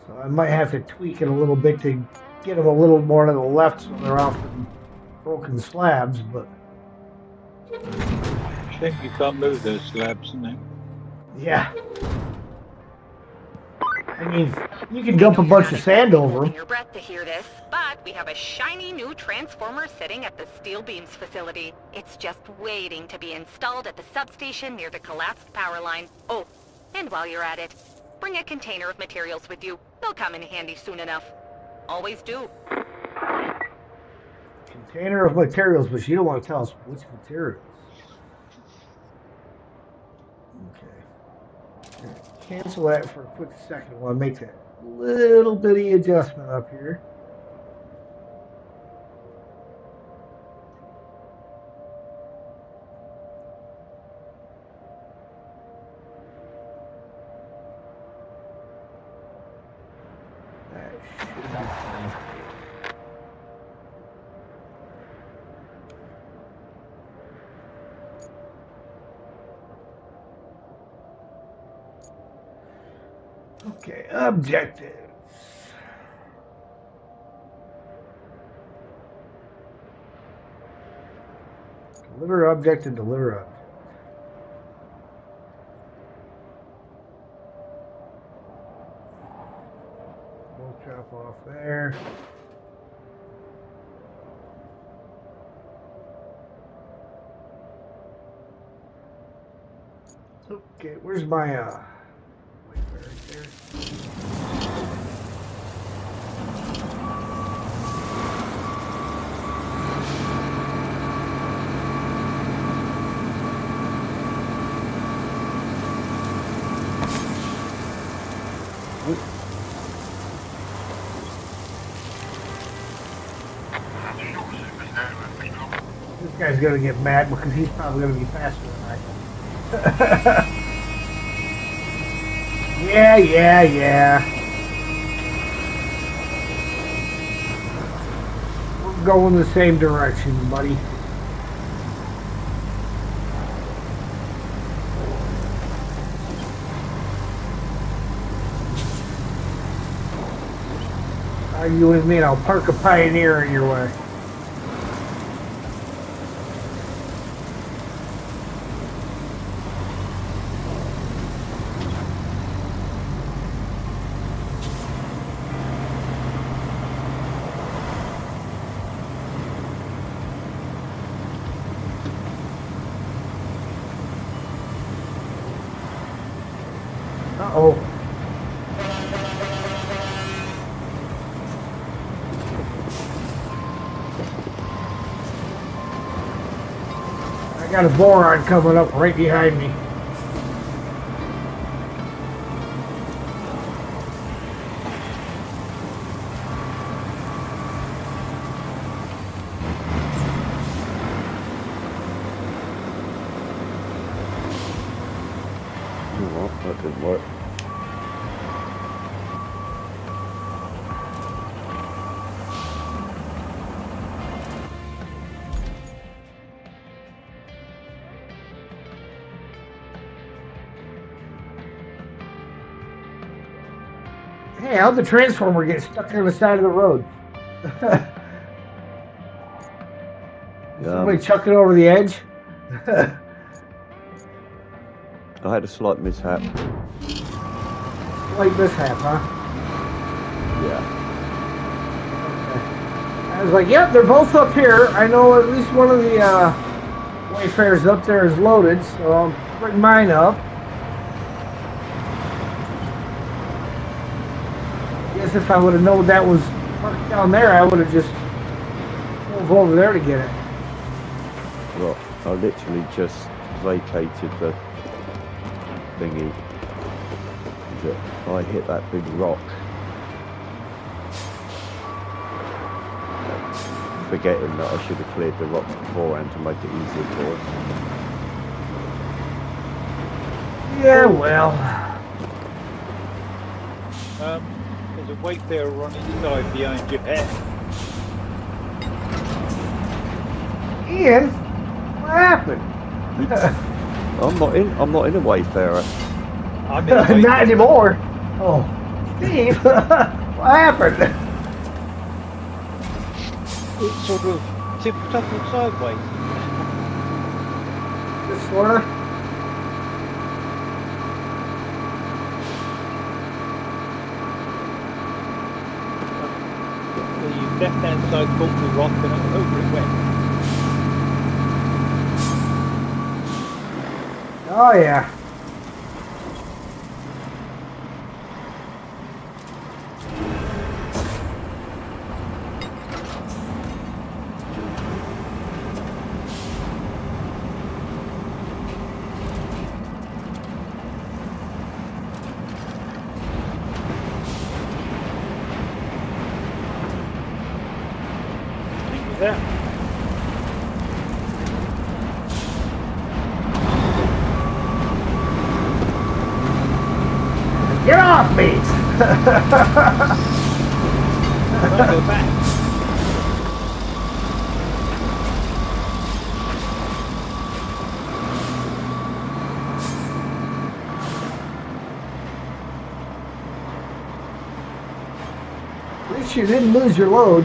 So I might have to tweak it a little bit to get them a little more to the left so they're off the broken slabs, but I think you can't move those slabs, isn't it? yeah. I mean, you can dump a bunch of sand over them. Your breath to hear this, but we have a shiny new transformer sitting at the steel beams facility. It's just waiting to be installed at the substation near the collapsed power line. Oh, and while you're at it, bring a container of materials with you. They'll come in handy soon enough. Always do. Container of materials, but you don't want to tell us which materials. Okay. Cancel that for a quick second while I make that little bitty adjustment up here. That should be fine. Okay, objectives. Deliver object and deliver object. We'll chop off there. Okay, where's my wait, right there. This guy's gonna get mad because he's probably gonna be faster than I am. Yeah. We're going the same direction, buddy. Argue with me and I'll park a Pioneer in your way. Uh-oh. I got a boron coming up right behind me. Well, that didn't work. Hey, how'd the transformer get stuck on the side of the road? Somebody chuck it over the edge? I had a slight mishap. Slight mishap, huh? Yeah. I was like, yep, they're both up here. I know at least one of the Wayfarers up there is loaded, so I'll bring mine up. Guess if I would have known that was parked down there, I would have just drove over there to get it. Well, I literally just vacated the thingy. I hit that big rock, forgetting that I should have cleared the rock beforehand to make it easier for us. Yeah, well. There's a wayfarer on his side behind your head. Ian, what happened? I'm not in a Wayfarer. I'm in a wayfarer. Not anymore. Oh, Steve, what happened? It's sort of tipped up and sideways. Just sorta. So your left hand side caught the rock and over it went. Oh yeah. That. Get off me! Don't go back. At least you didn't lose your load.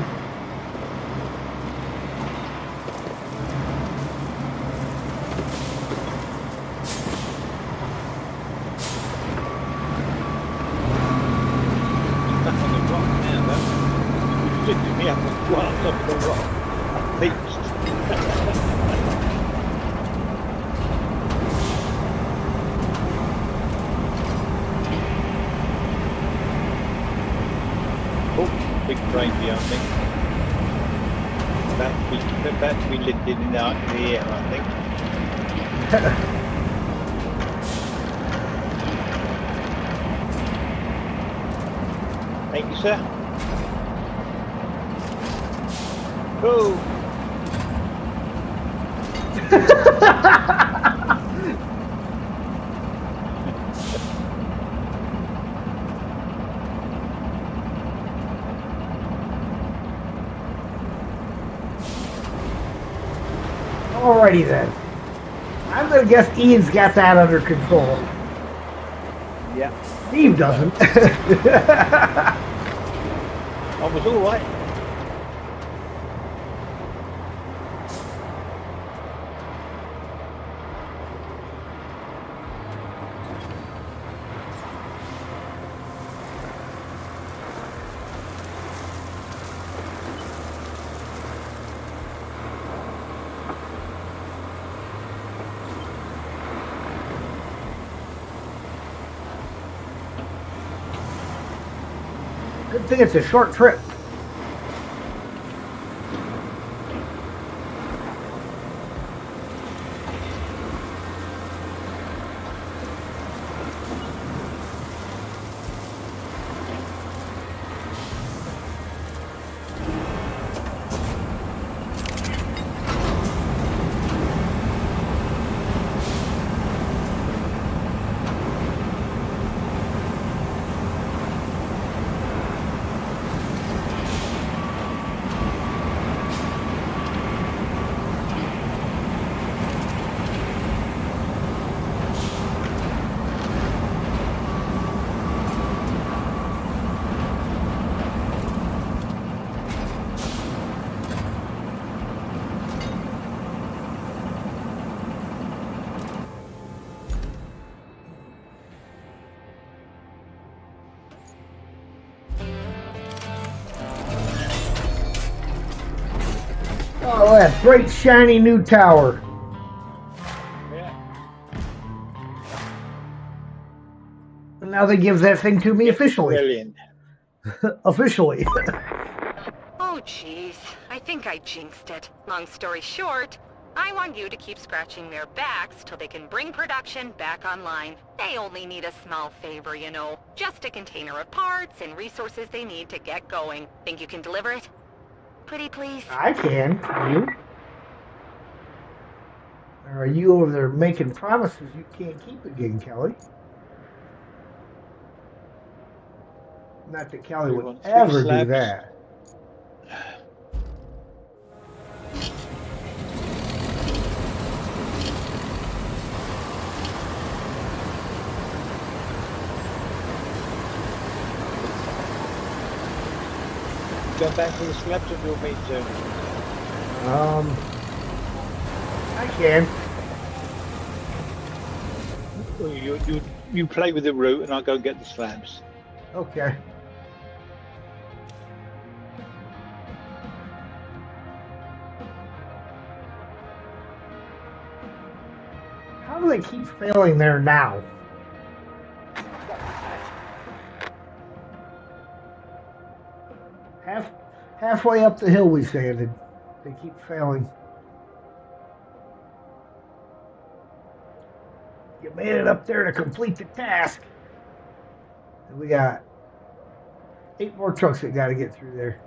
strangely, I think. About to be lifted in the air, I think. Thank you, sir. Oh! Alrighty then. I'm gonna guess Ian's got that under control. Yeah. Steve doesn't. I was all right. Good thing it's a short trip. Oh, that bright, shiny new tower. Yeah. And now they give that thing to me officially. Brilliant. Officially. Oh, jeez. I think I jinxed it. Long story short, I want you to keep scratching their backs till they can bring production back online. They only need a small favor, you know. Just a container of parts and resources they need to get going. Think you can deliver it? Pretty please? I can. You? Or are you over there making promises you can't keep again, Kelly? Not that Kelly We would want 3 ever do slabs. that. Go back to the slabs or do you want me to? I can. You play with the route and I'll go get the slabs. Okay. How do they keep failing there now? Halfway up the hill we sanded. They keep failing. You made it up there to complete the task. And we got 8 more trucks that got to get through there.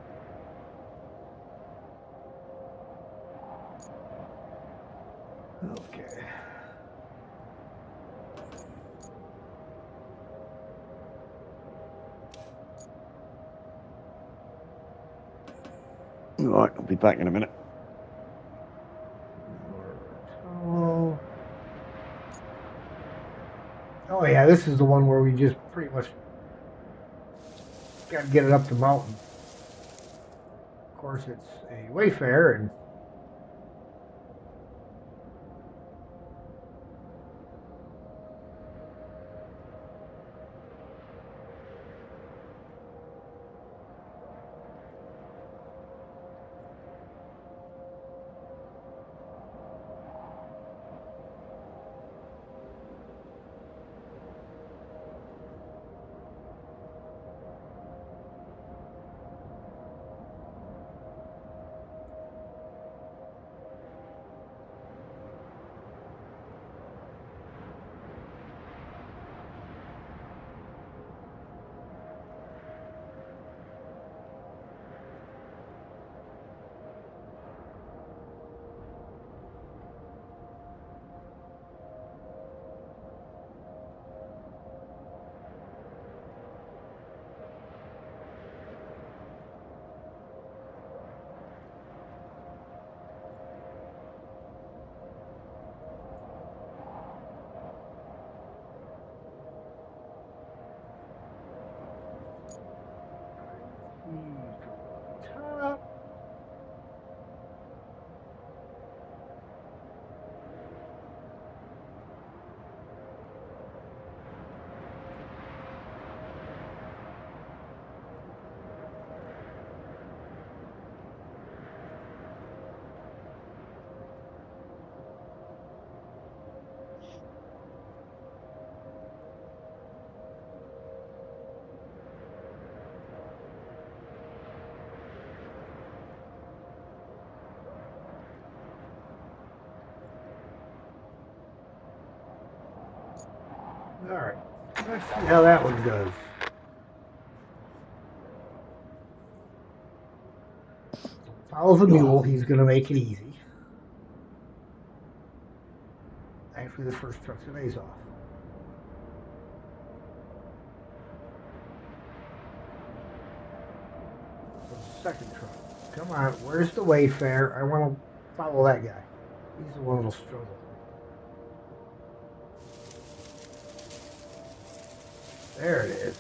Okay. All right, I'll be back in a minute. Oh yeah, this is the one where we just pretty much got to get it up the mountain. Of course, it's a Wayfair, and Alright, let's see how that one goes. Follow the mule, he's going to make it easy. Actually, the first truck's an ace off. So the second truck. Come on, where's the Wayfarer? I want to follow that guy. He's the one that'll struggle. There it is.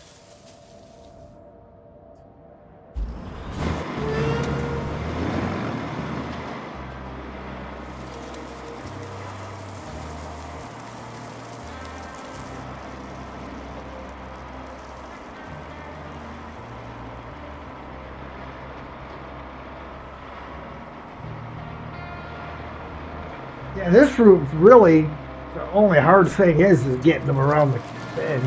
Yeah, this route's really, the only hard thing is getting them around the bend.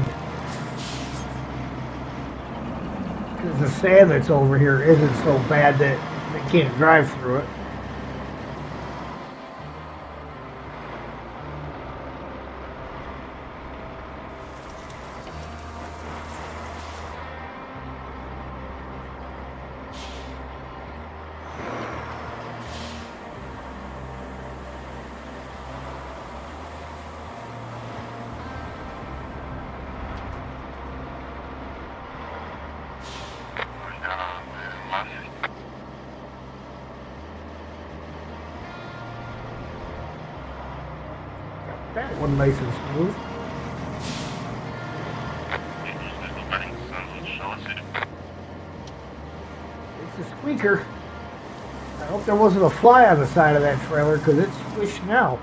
Because the sand that's over here isn't so bad that they can't drive through it. That one nice and smooth. It's a squeaker. I hope there wasn't a fly on the side of that trailer because it's squished now.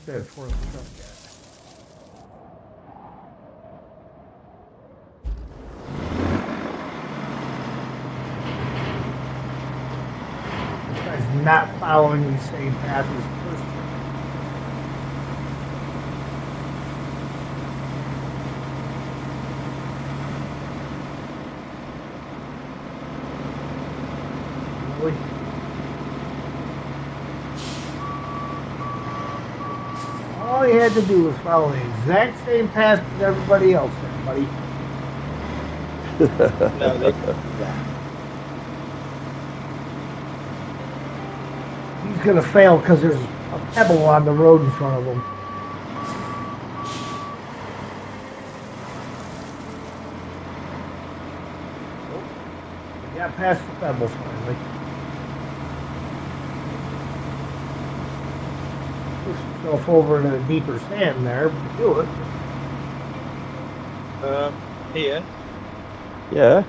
That fourth truck guy. This guy's not following the same path as the first truck. Really? All he had to do was follow the exact same path as everybody else did, buddy. No, they yeah. He's going to fail because there's a pebble on the road in front of him. He got past the pebble finally. Push himself over into the deeper sand there, but do it. Here. Yeah.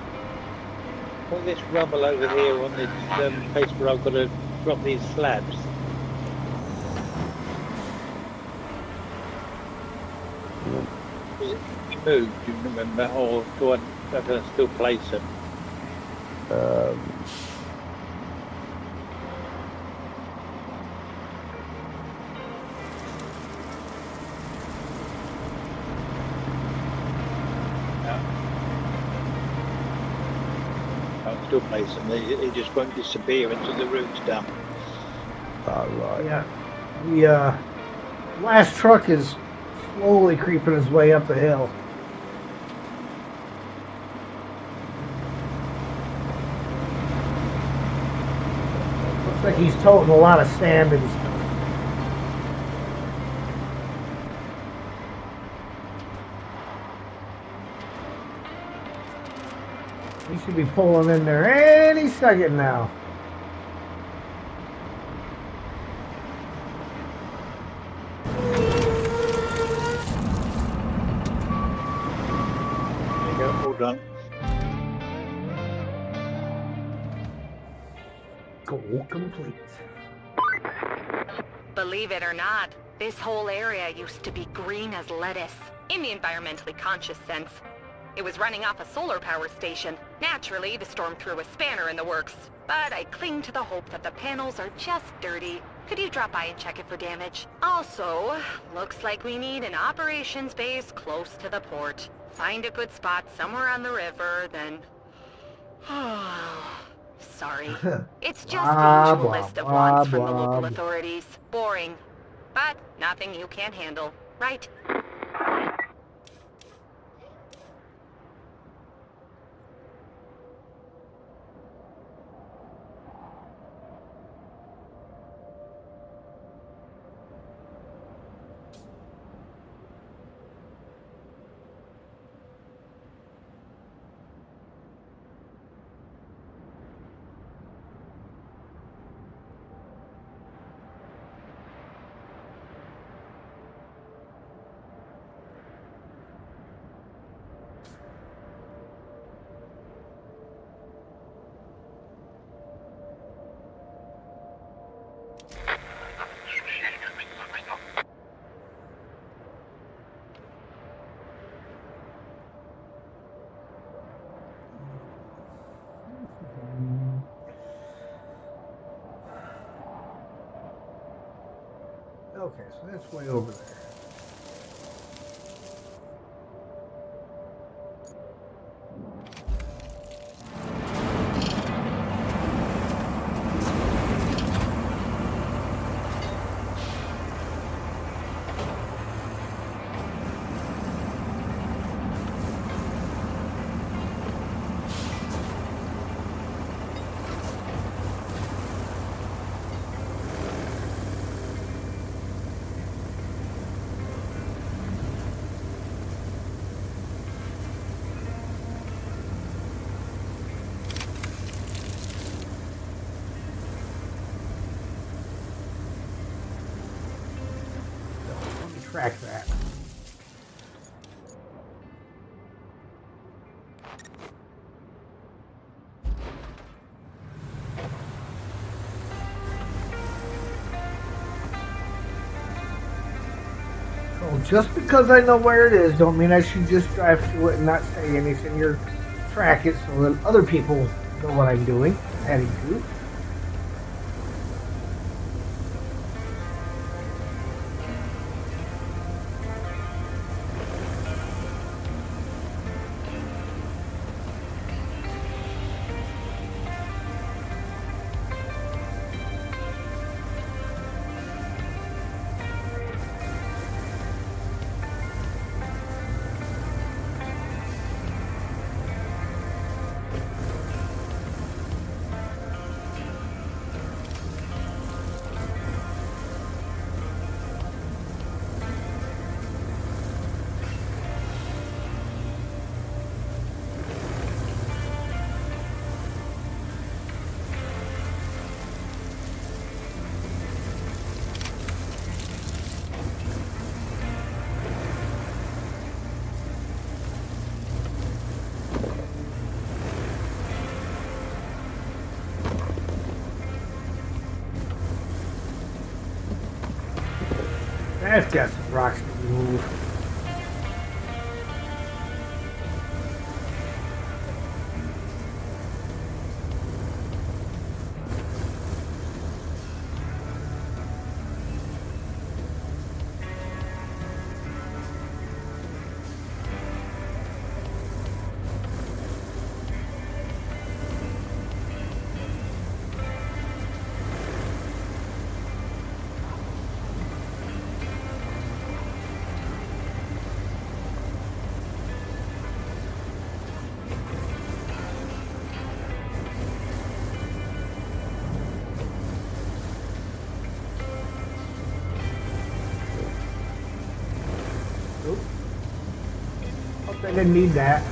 All this rubble over here on this place where I've got to drop these slabs. Was it moved, do you remember? Or do I have to still place them? I'll still place them. They just won't disappear until the route's done. Right. Yeah. The last truck is slowly creeping his way up the hill. Looks like he's toting a lot of sand and stuff. He should be pulling in there any second now. There you go, all done. Goal complete. Believe it or not, this whole area used to be green as lettuce, in the environmentally conscious sense. It was running off a solar power station. Naturally, the storm threw a spanner in the works. But I cling to the hope that the panels are just dirty. Could you drop by and check it for damage? Also, looks like we need an operations base close to the port. Find a good spot somewhere on the river, then... Sorry. It's just the usual list of wants from the local authorities. Boring. But nothing you can't handle, right? Okay, so that's way over there. Track that. So just because I know where it is, don't mean I should just drive through it and not say anything or track it so that other people know what I'm doing, heading to. That's got some rocks to move. I didn't need that.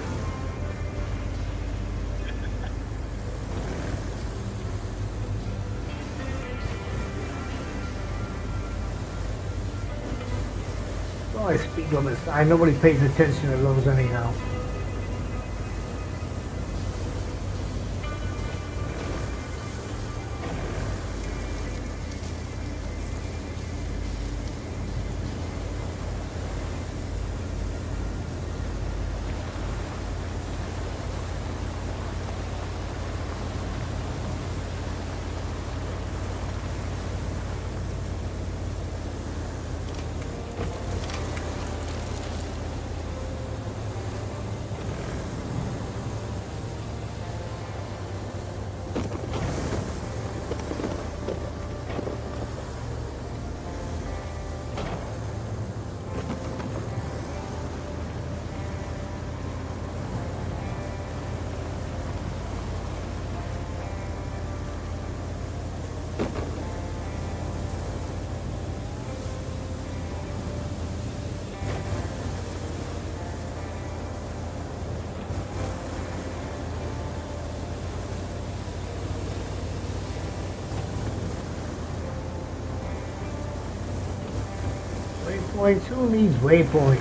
Well, I speed limit sign. Nobody pays attention to those anyhow. Waypoint 2 needs waypoint.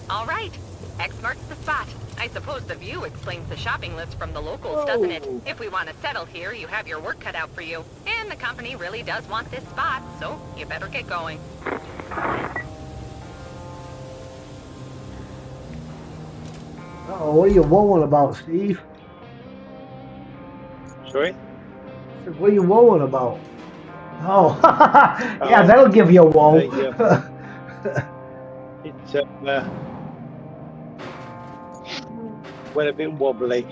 All right. X marks the spot. I suppose the view explains the shopping list from the locals, doesn't it? Whoa. If we want to settle here, you have your work cut out for you. And the company really does want this spot, so you better get going. Uh-oh, what are you wowing about, Steve? Sorry? I said, what are you wowing about? Oh, yeah, Oh, that'll give you a woe. It's went a bit wobbly.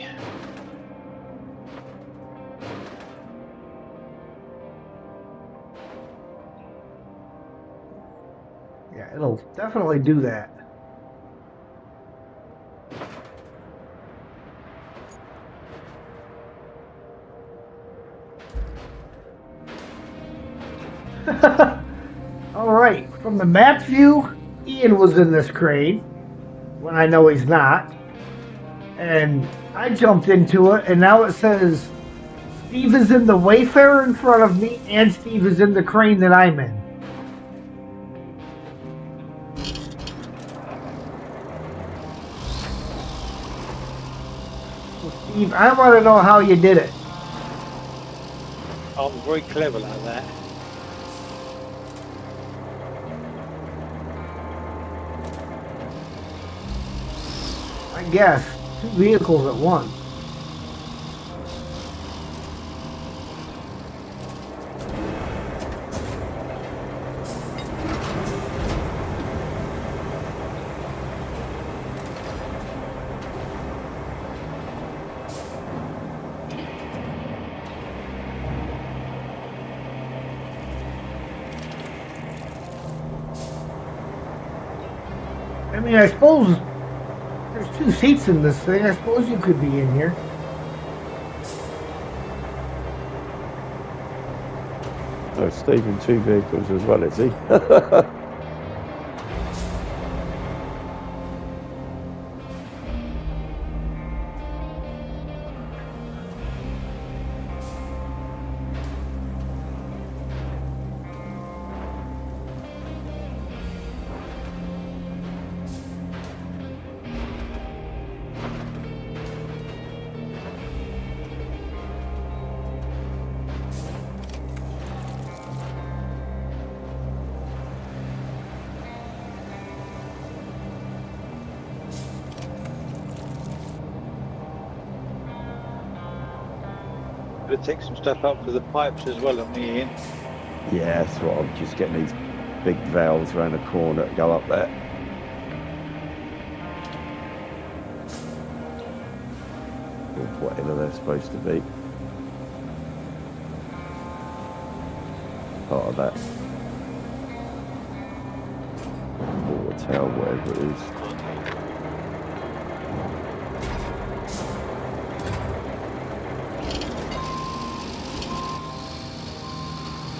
Yeah, it'll definitely do that. All right, from the map view, Ian was in this crane when I know he's not. And I jumped into it, and now it says Steve is in the Wayfarer in front of me, and Steve is in the crane that I'm in. So Steve, I want to know how you did it. I'm very clever like that. I guess 2 vehicles at once. I mean, I suppose there's 2 seats in this thing. I suppose you could be in here. Oh, Steve in 2 vehicles as well, is he? But take some stuff up for the pipes as well, aren't we, Ian? Yeah, that's what I'm just getting these big valves around the corner to go up there. Or whatever they're supposed to be. Part of that. Water tower, whatever it is.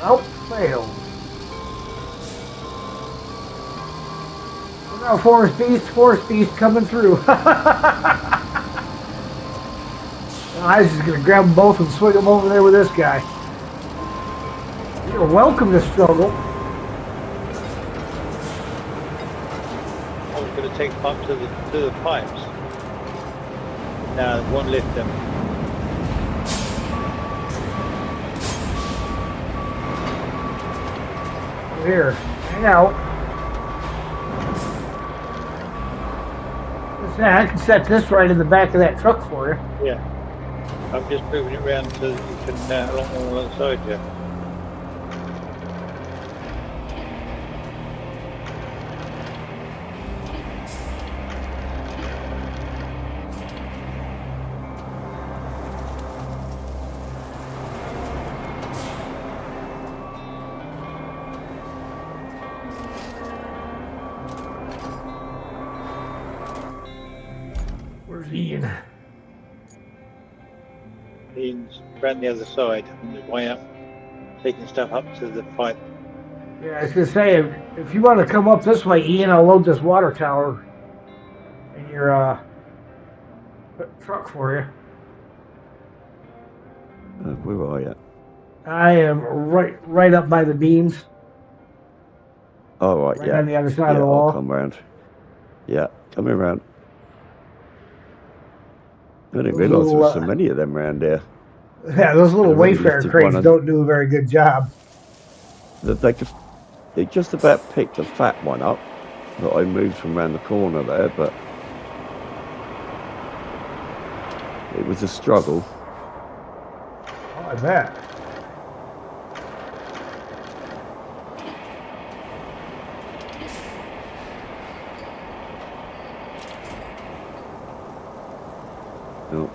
Nope, failed. Well, Oh, forest beast coming through. I was just gonna grab them both and swing them over there with this guy. You're welcome to struggle. I was going to take them up to the pipes. No, it won't lift them. Here, hang out. I can set this right in the back of that truck for you. Yeah. I'm just moving it around so that you can along the side here. Where's Ian? Ian's around the other side on his way up, taking stuff up to the pipe. Yeah, I was gonna say, if you want to come up this way, Ian, I'll load this water tower in your truck for you. Where are you? I am right up by the beams. Oh, right, Right yeah. on the other side Yeah, of the wall. I'll come round. Yeah, coming round. I didn't realise there were so many of them round here. Yeah, those little I've already Wayfarer lifted crates one don't do a very good job. They just about picked the fat one up that I moved from round the corner there, but it was a struggle. Oh, I bet. No.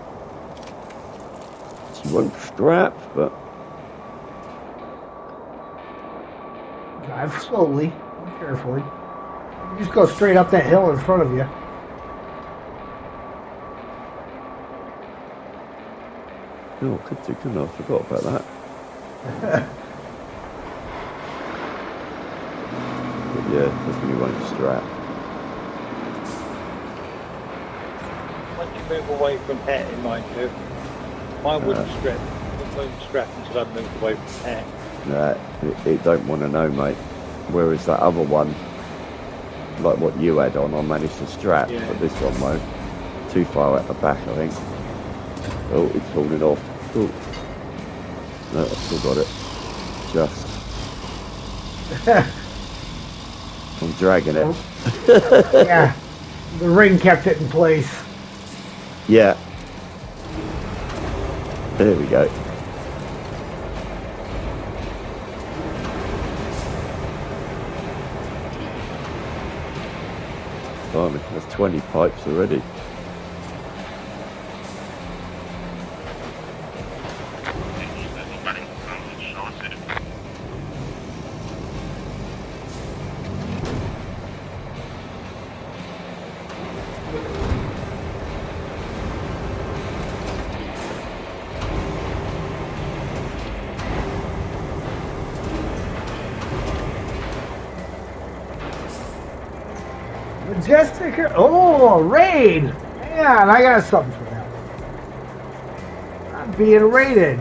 She wasn't strapped, but Drive slowly, carefully. You just go straight up that hill in front of you. no, couldn't I forgot about that. But yeah, definitely won't strap. Once you move away from Hat, in mind too, mine wouldn't strap. It won't strap until I move away from Hat. Nah, it don't want to know, mate. Whereas that other one, like what you had on, I managed to strap, Yeah. but this one won't. Too far at the back, I think. Oh, it's falling off. Oh. No, I've still got it. Just. I'm dragging it. Yeah, the ring kept it in place. Yeah. There we go. Blimey, that's 20 pipes already. Majestic. Oh, raid. Man, I got something for that. I'm being raided.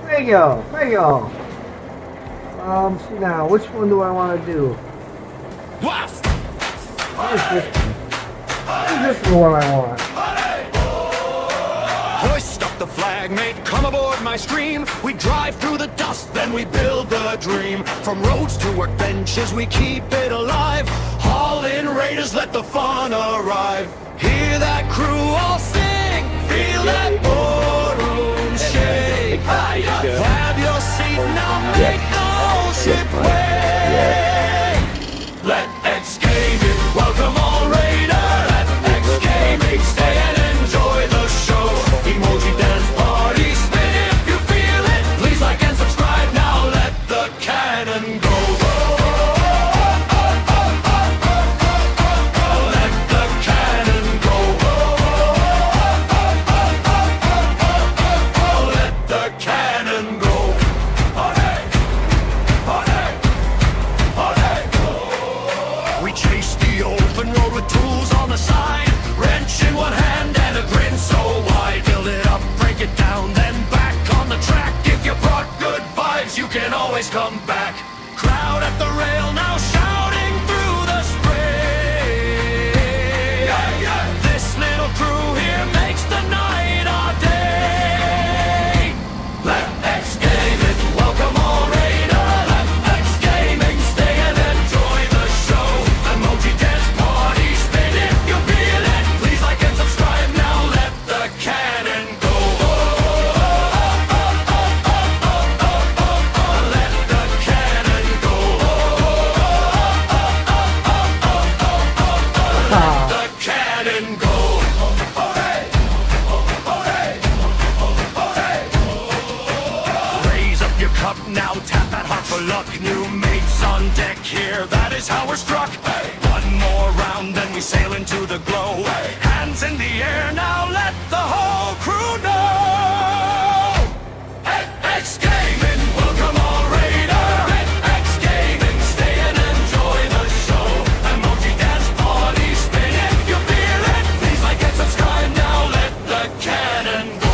Thank you. Thank you. See now, which one do I want to do? Blast! Where's this the one I want? Hoist up the flag, mate, come aboard my stream. We drive through the dust, then we build the dream. From roads to workbenches, we keep it alive. Haul in raiders, let the fun arrive. Hear that crew all sing, feel that boardroom shake. Grab your seat now, make the whole ship way. Let X came in, welcome all raider. Let X came in, stay and enjoy the show. Emoji dance party, spin if you feel it. Please like and subscribe now, let the cannon go. Let the cannon here, that is how we're struck. One more round, then we sail into the glow. Hands in the air, now let the whole crew know. X Gaming, welcome all Raider. X Gaming, stay and enjoy the show. Emoji dance party spin, if you feel it. Please like and subscribe now, let the cannon go.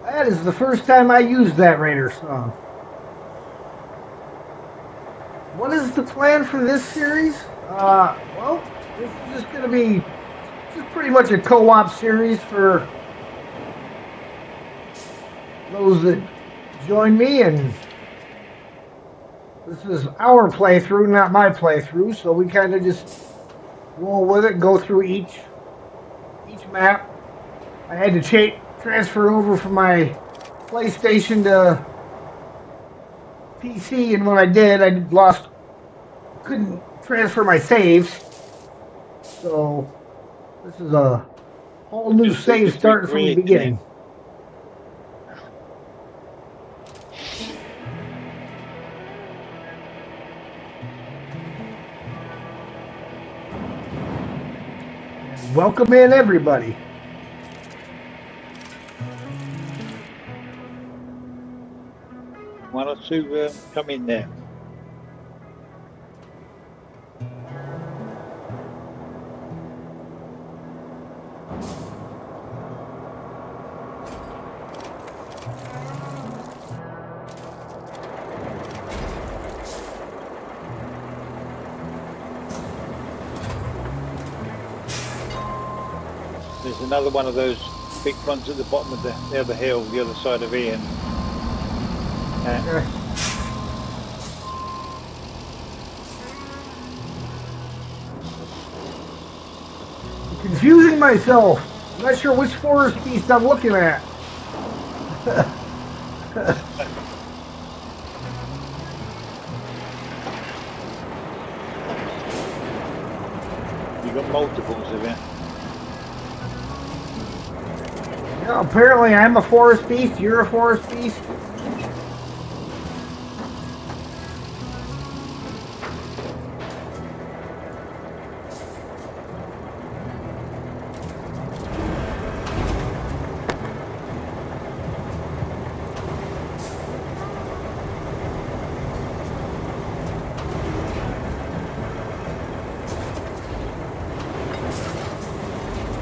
That is the first time I used that Raider song. What is the plan for this series? Well, this is just going to be just pretty much a co-op series for those that join me, and this is our playthrough, not my playthrough, so we kind of just roll with it, go through each map. I had to transfer over from my PlayStation to PC, and when I did, couldn't transfer my saves. So this is a whole new save starting from the beginning. Welcome in, everybody. One or two come in there. There's another one of those big ones at the bottom of the other hill, the other side of Ian. I'm confusing myself. I'm not sure which forest beast I'm looking at. You got multiples of it. Yeah, apparently I'm a forest beast, you're a forest beast.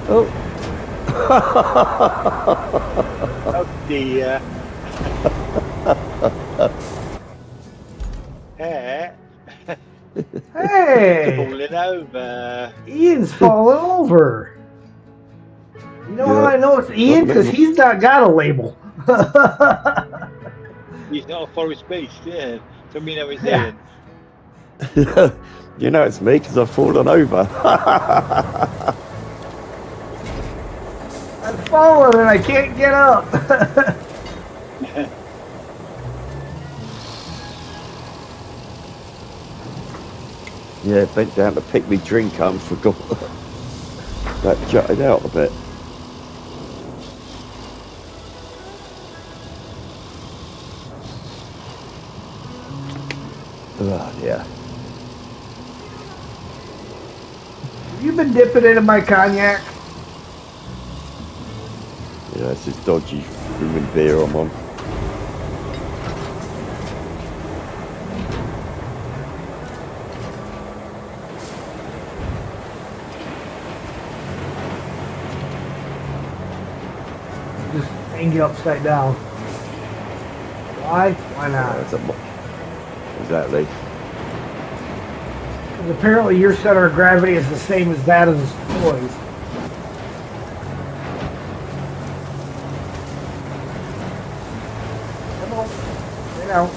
Oh. Oh dear. Hey. Hey! Falling over. Ian's falling over. You know how I know it's Ian? Because he's not got a label. He's not a forest beast, yeah. So we know he's Yeah. Ian. You know it's me because I've fallen over. I'm falling and I can't get up. Yeah, bent down to pick me drink up and forgot. That jutted out a bit. Oh, yeah. Have you been dipping into my cognac? Yeah, this is dodgy human beer I'm on. Just hang you upside down. Why? Why not? Exactly. Because apparently your center of gravity is the same as that of the toys. Well, you know.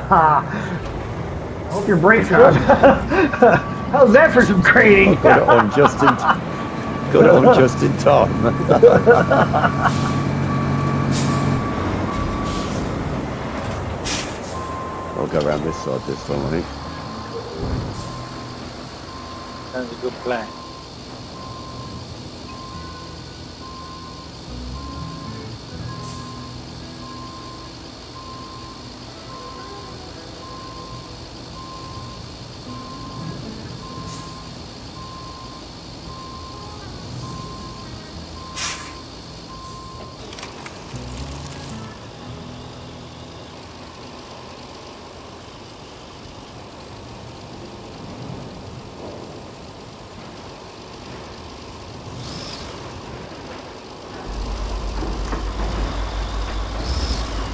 I hope your brakes are on. How's that for some craning? I got it on just in time. I'll go around this side this time, I think. Sounds a good plan.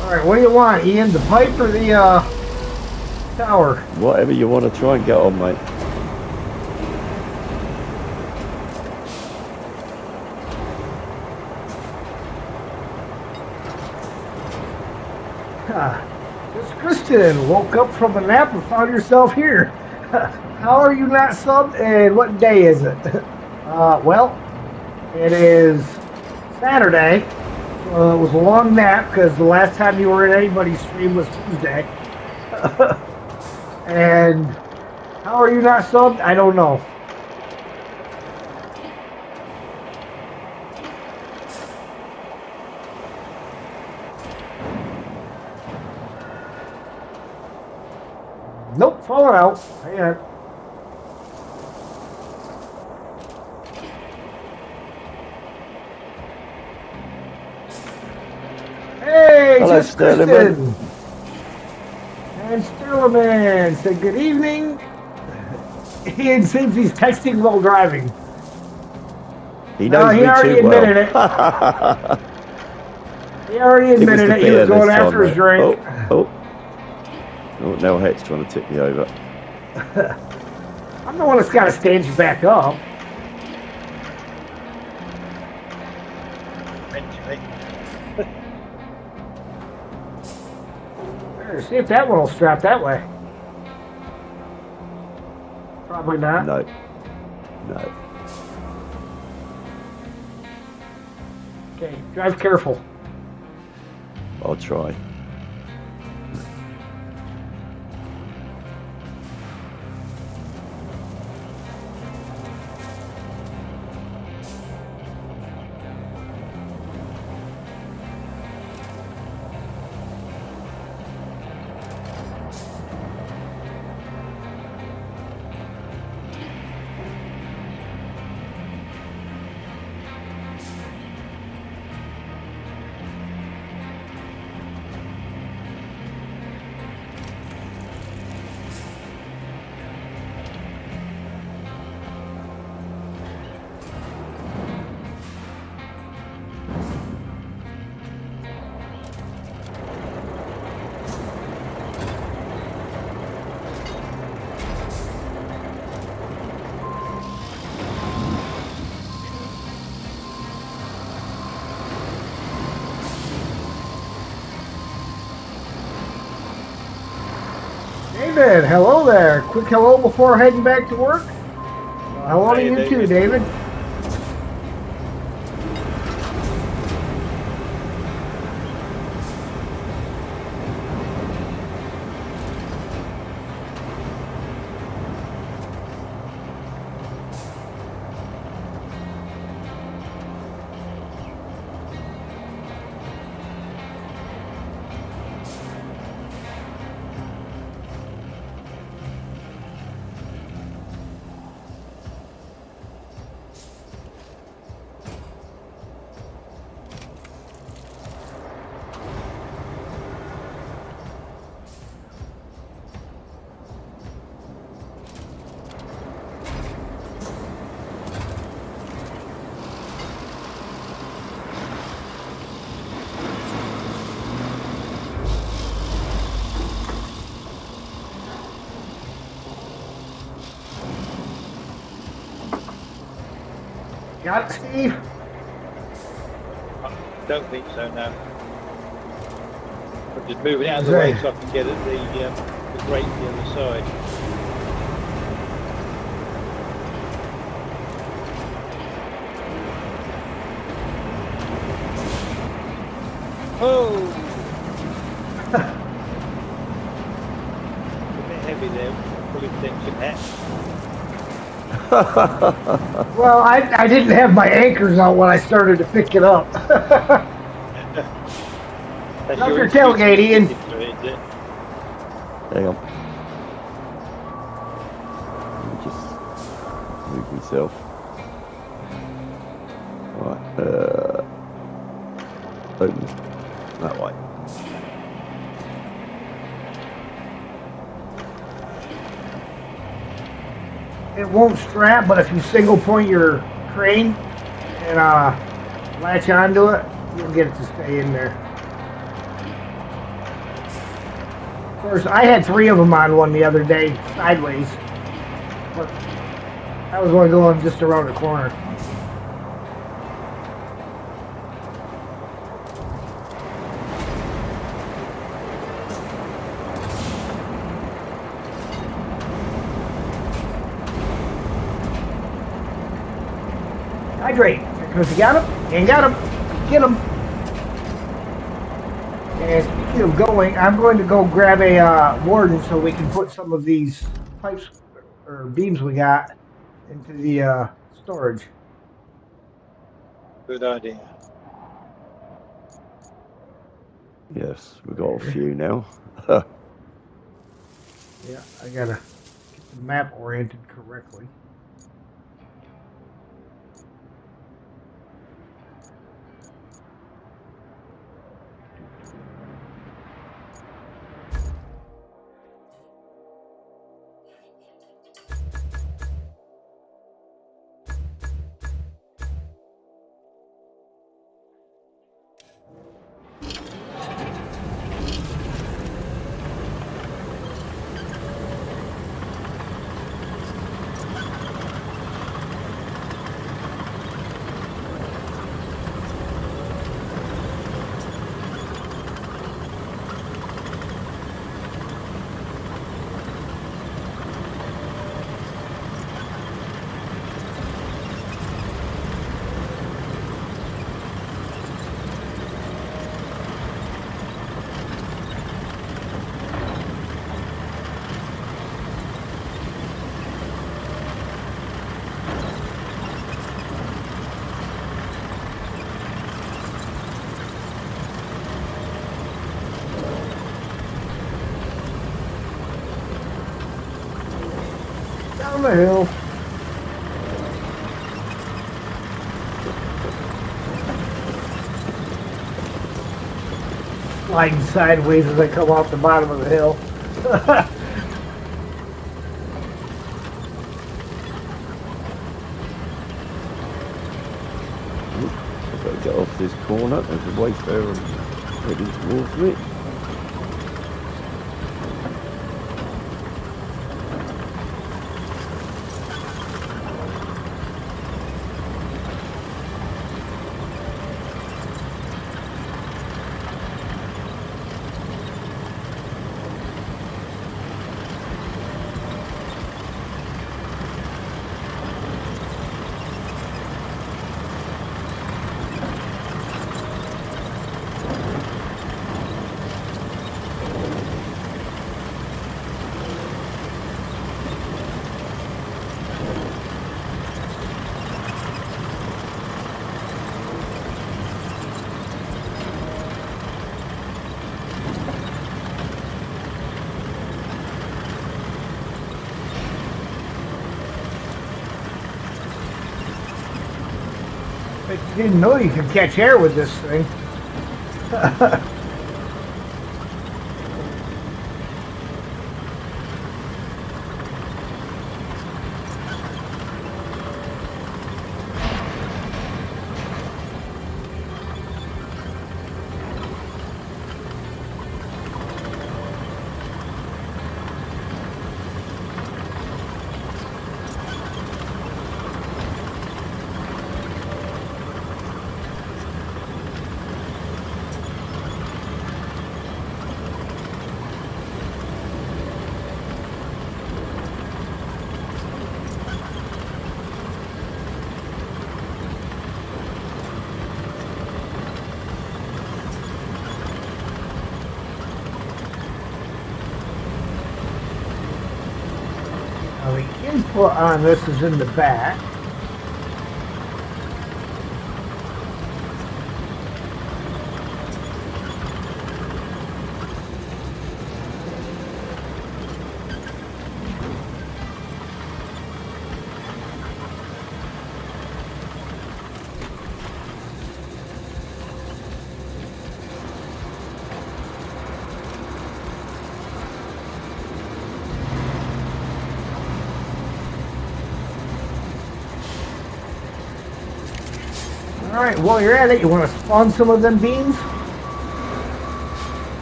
Alright, what do you want, Ian? The pipe or the tower? Whatever you want to try and get on, mate. Just Kristen woke up from a nap and found yourself here. How are you not subbed, and what day is it? Well, it is Saturday. It was a long nap because the last time you were in anybody's stream was Tuesday. And how are you not subbed? I don't know. Nope, falling out. Hang on. Hey, Hello, just Kristen. Sterling. And Sterling said good evening. He seems he's texting while driving. He knows he me already too well. admitted it. He already admitted it. He was going after his drink. Oh, now Heck's trying to tip me over. I'm the one that's got to stand you back up. Eventually. Better see if that one will strap that way. Probably not. No. Okay, drive careful. I'll try. David, hello there. Quick hello before heading back to work. Hello to Hey, you David. too, David. Got it, Steve? I don't think so now. I'm just moving out of the way so I can get at the grate the other side. Oh! A bit heavy there, full extension hat. Well, I didn't have my anchors out when I started to pick it up. That's Drop your excuse tailgate, for Ian. sticking to it, is it? Hang on. Let me just move myself. Right. Open that way. It won't strap, but if you single point your crane and latch onto it, you'll get it to stay in there. Of course, I had 3 of them on one the other day, sideways. But I was only going just around the corner. Hydrate. If you got him, you ain't got him. Get him. And speaking of going, I'm going to go grab a warden so we can put some of these pipes or beams we got into the storage. Good idea. Yes, we've got a few now. Yeah, I gotta get the map oriented correctly. Down the hill. Sliding sideways as I come off the bottom of the hill. I've got to get off this corner. There's a wayfarer heading towards me. But you didn't know you could catch air with this thing. put on this is in the back. Alright, while you're at it, you want to spawn some of them beans?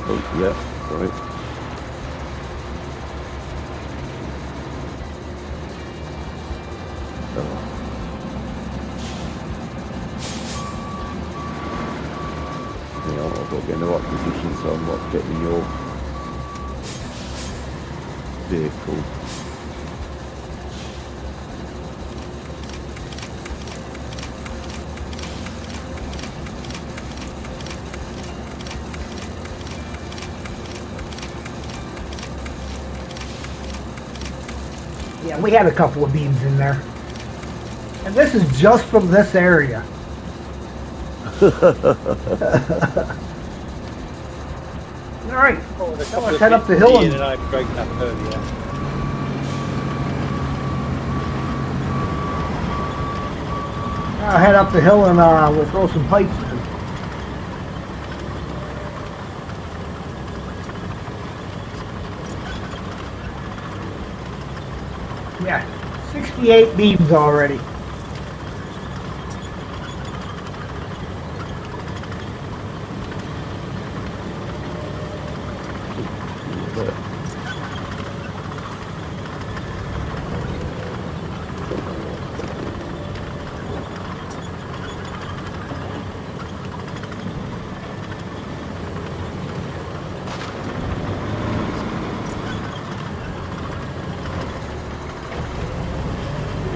Oh, yeah, right. Yeah, I've got to get in the right position so I'm not getting your vehicle. Yeah, we had a couple of beans in there. And this is just from this area. Alright, Oh, now let's head up the hill and I broke up earlier. now head up the hill and we'll throw some pipes in. Yeah, 68 beams already.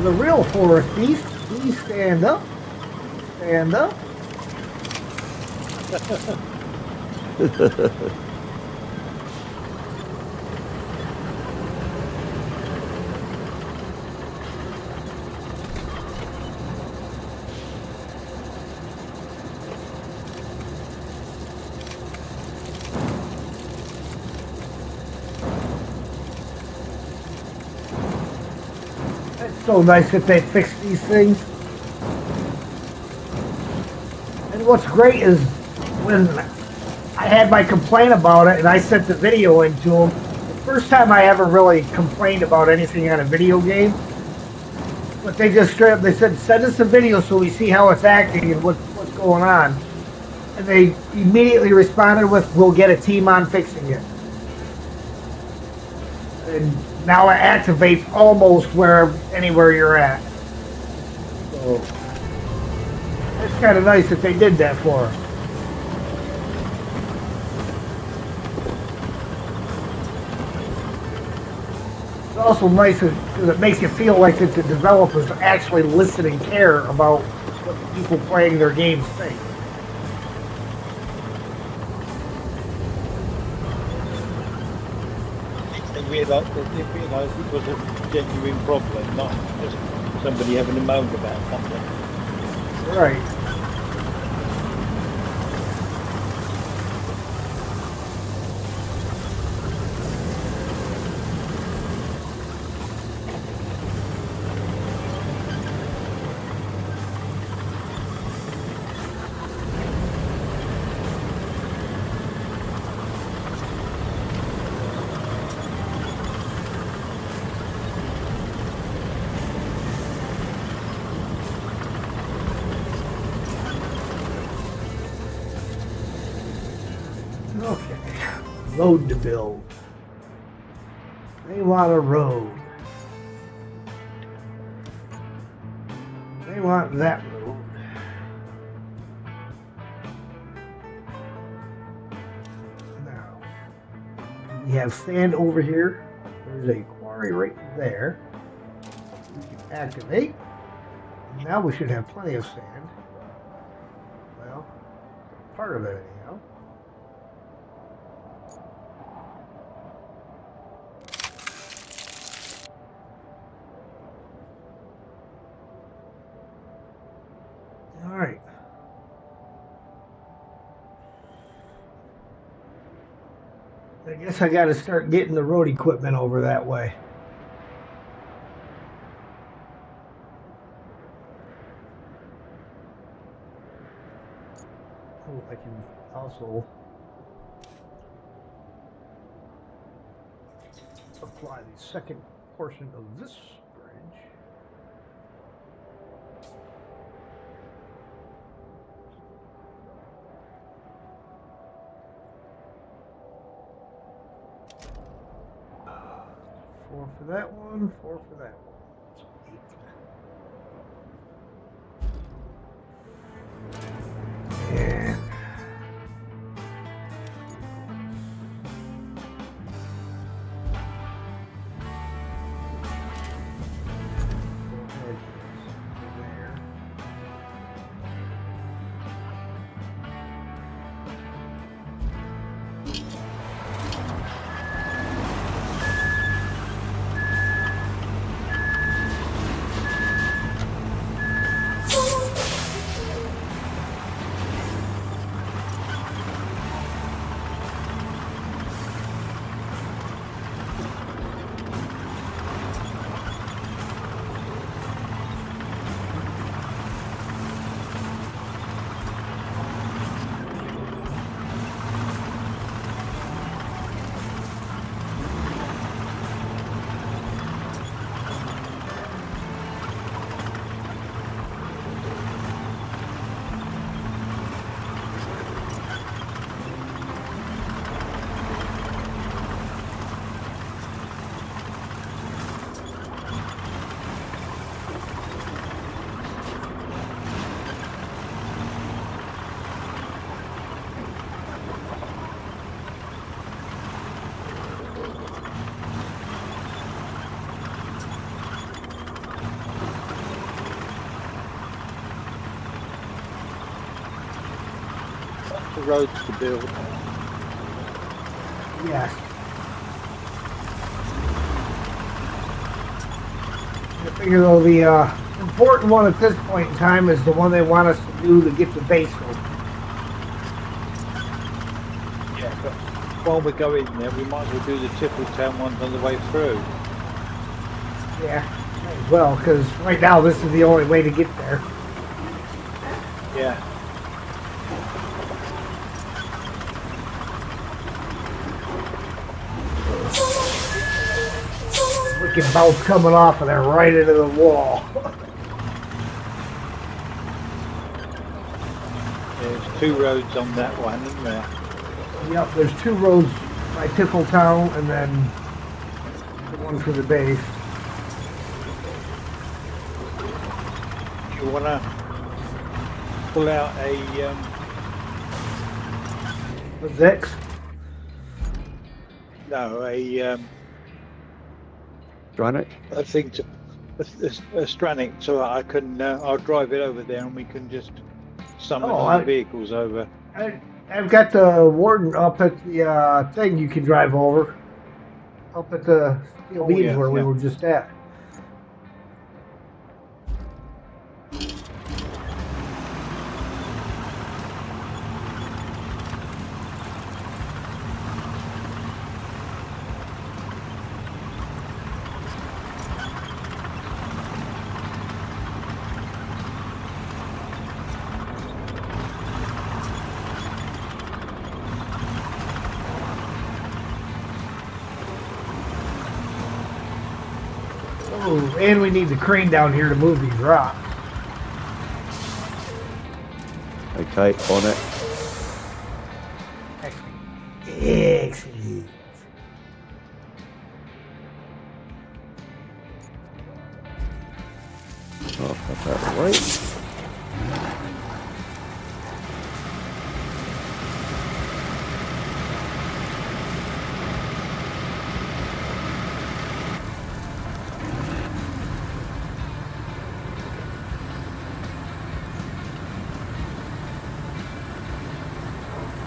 The real forest beast, please stand up. Stand up. It's so nice that they fixed these things. And what's great is when I had my complaint about it and I sent the video into them, the first time I ever really complained about anything on a video game, but they just straight up, they said, send us a video so we see how it's acting and what's going on. And they immediately responded with, we'll get a team on fixing it. And now it activates almost anywhere you're at. So it's kind of nice that they did that for us. It's also nice because it makes you feel like that the developers actually listen and care about what the people playing their games think. They realised it was a genuine problem, not just somebody having a moan about something. Right. Okay, road to build. They want a road. They want that road. Now, we have sand over here. There's a quarry right there. We can activate. Now we should have plenty of sand. Well, part of it anyhow. I guess I got to start getting the road equipment over that way. Oh, I can also apply the second portion of this bridge. Four for that one, four for that one. So 8. And there. The roads to build. Yes. I figure though the important one at this point in time is the one they want us to do to get the base open. Yeah, but while we're going there, we might as well do the Tippletown ones on the way through. Yeah, might as well, because right now this is the only way to get there. Yeah. Wicked bounce coming off of there right into the wall. There's 2 roads on that one, isn't there? Yep, there's 2 roads by Tippletown and then the one for the base. You wanna pull out a The Zix? no, Granite? a thing to a Stranic, so I can I'll drive it over there and we can just summon Oh, all the vehicles over. I've got the Warden up at the thing you can drive over. Up at the Steel Beams yeah, where we yeah. were just at. Oh, and we need the crane down here to move these rocks. Okay, on it. Excellent. Oh, got that right.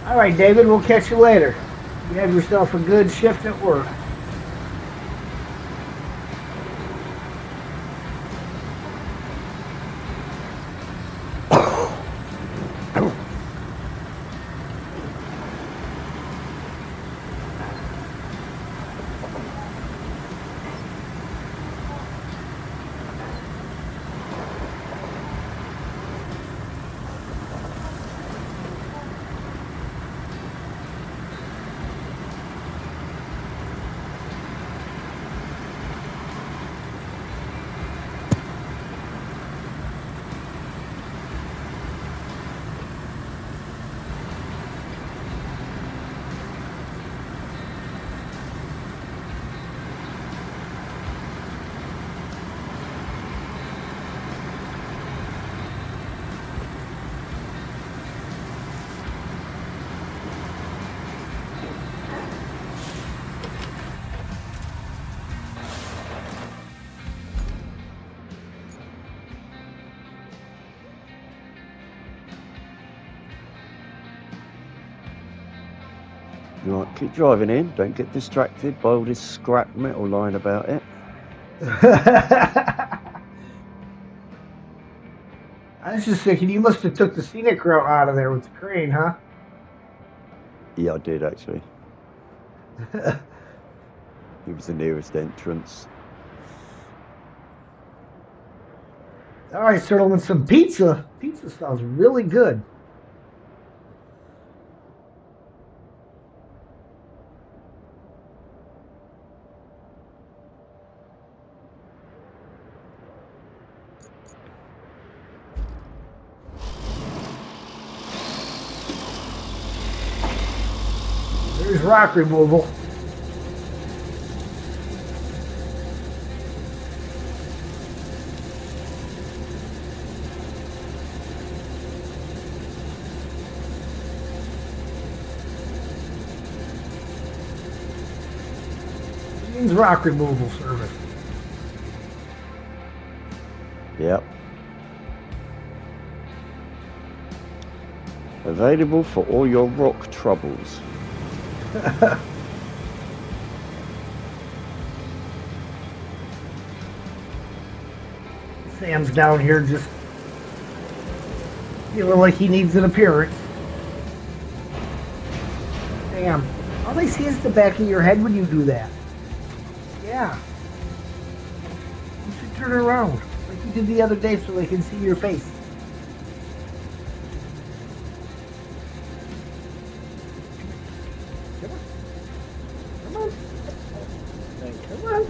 All right, David, we'll catch you later. You have yourself a good shift at work. Right, keep driving in. Don't get distracted by all this scrap metal lying about it. I was just thinking, you must have took the scenic route out of there with the crane, huh? Yeah, I did actually. It was the nearest entrance. All right, Sertleman, some pizza. Pizza sounds really good. There's rock removal. Means rock removal service. Yep. Available for all your rock troubles. Sam's down here just feeling like he needs an appearance. Sam, all they see is the back of your head when you do that. Yeah. You should turn around, like you did the other day so they can see your face. Come on. Come on. Come on.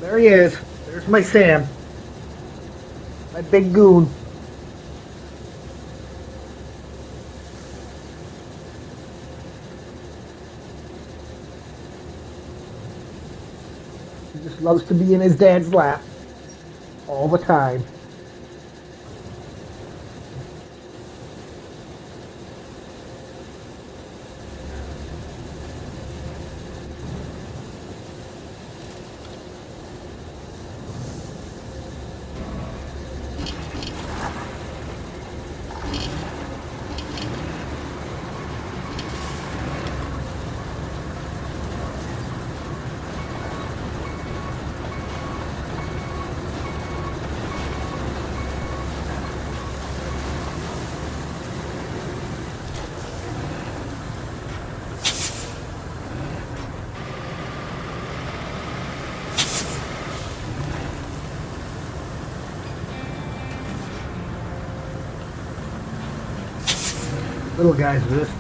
There he is. There's my Sam. My big goon. He just loves to be in his dad's lap. All the time. Little guys with this.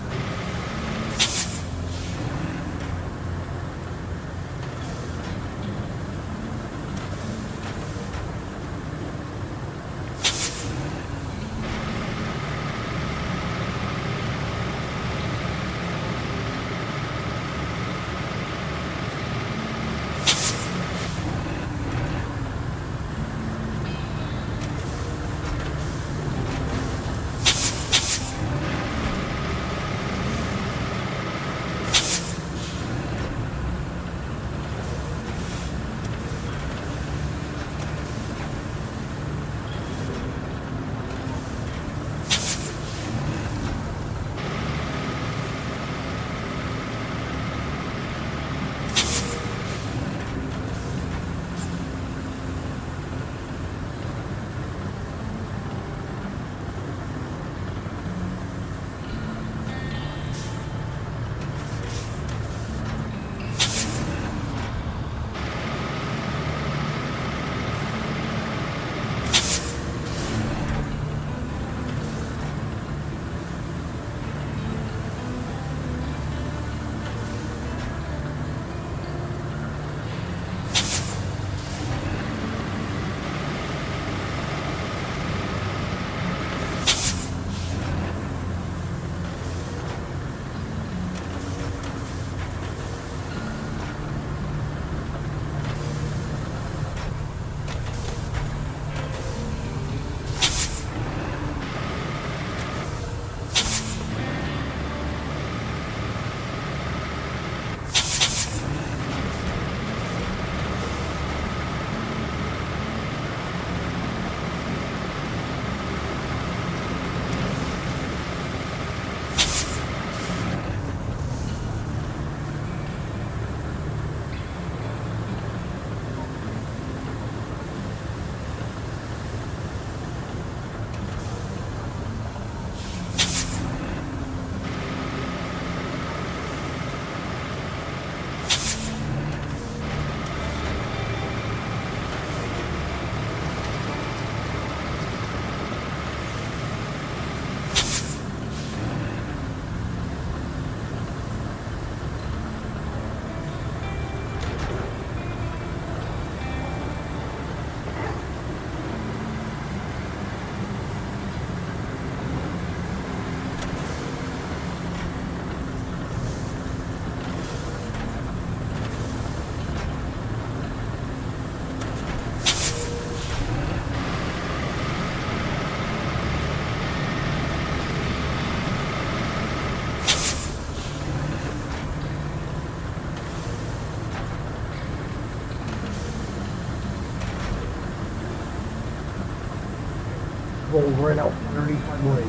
gold right out from underneath my blade.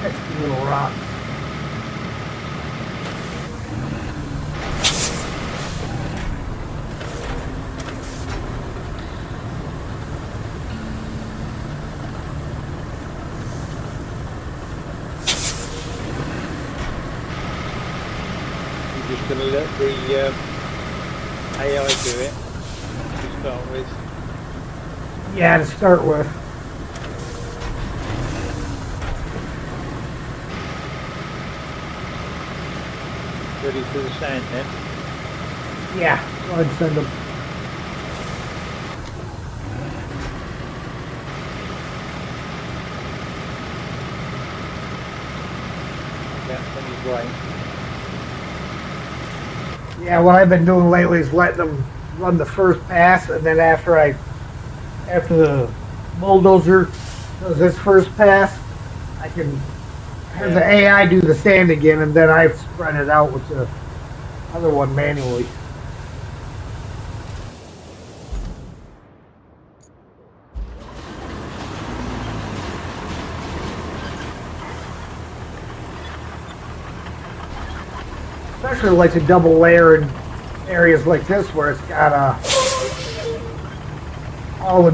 Pesky little rock. You're just going to let the AI do it to start with. Yeah, to start with. Ready for the sand then? Yeah, go ahead and send them. Yeah, on his way. Yeah, what I've been doing lately is letting them run the first pass, and then after the bulldozer does its first pass, I can have the AI do the sand again, and then I spread it out with the other one manually. Especially like the double layer in areas like this where it's got all the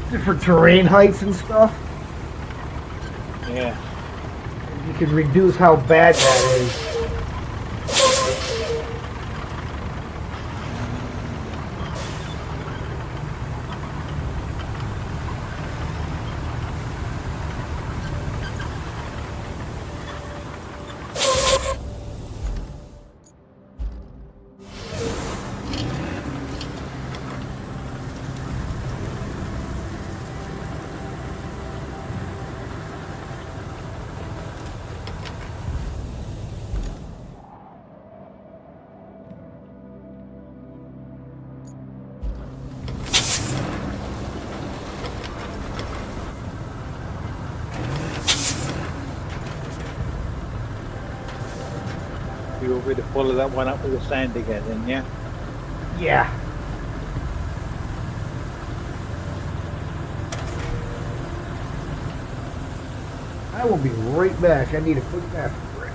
different terrain heights and stuff. Yeah. You can reduce how bad that is. You want me to follow that one up with the sand again then, yeah? Yeah. I will be right back. I need a quick bathroom break.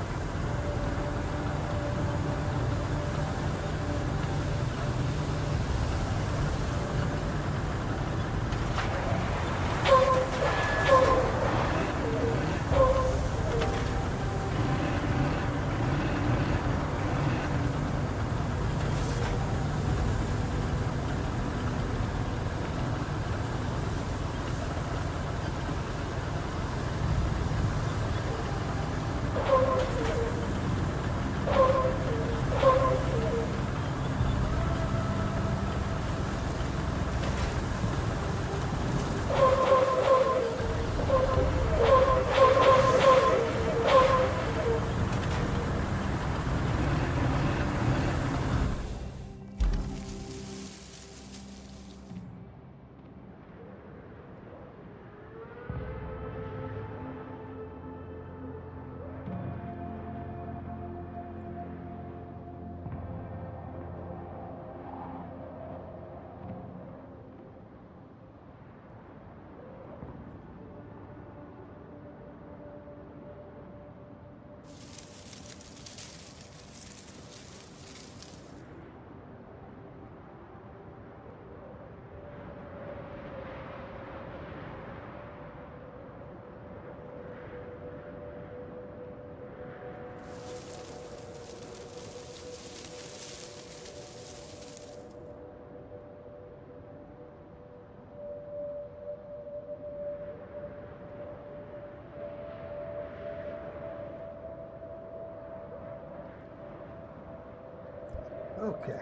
Okay.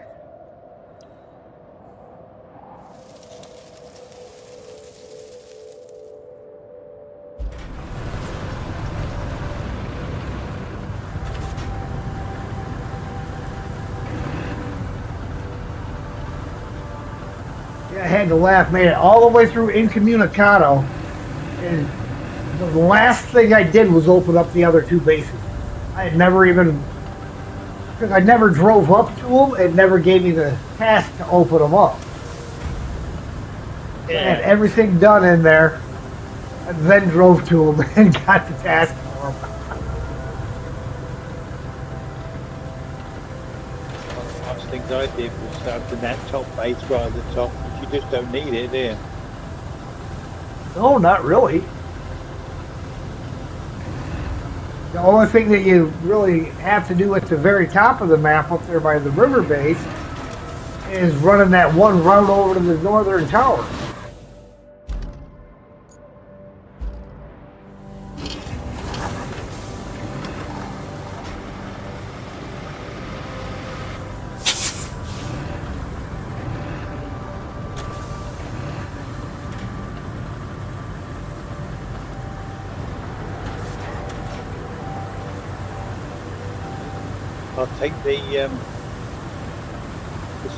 Yeah, I had to laugh. Made it all the way through Incommunicado, and the last thing I did was open up the other two bases. I had never even because I never drove up to them. It never gave me the task to open them up. I had everything done in there, and then drove to them and got the task for them. One of the last things I did was open that top base right at the top, but you just don't need it, do you? No, not really. The only thing that you really have to do at the very top of the map up there by the river base is running that one route over to the northern tower. I'll take the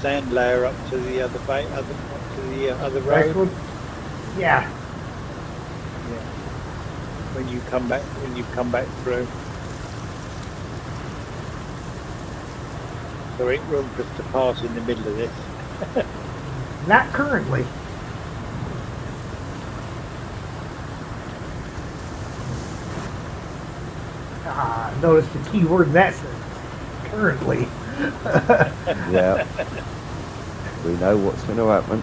sand layer up to the other bay, up to the other Next road. one? Yeah. Yeah. When you come back through. There ain't room for us to pass in the middle of this. Not currently. Notice the key word in that sentence. Currently. Yeah. We know what's going to happen.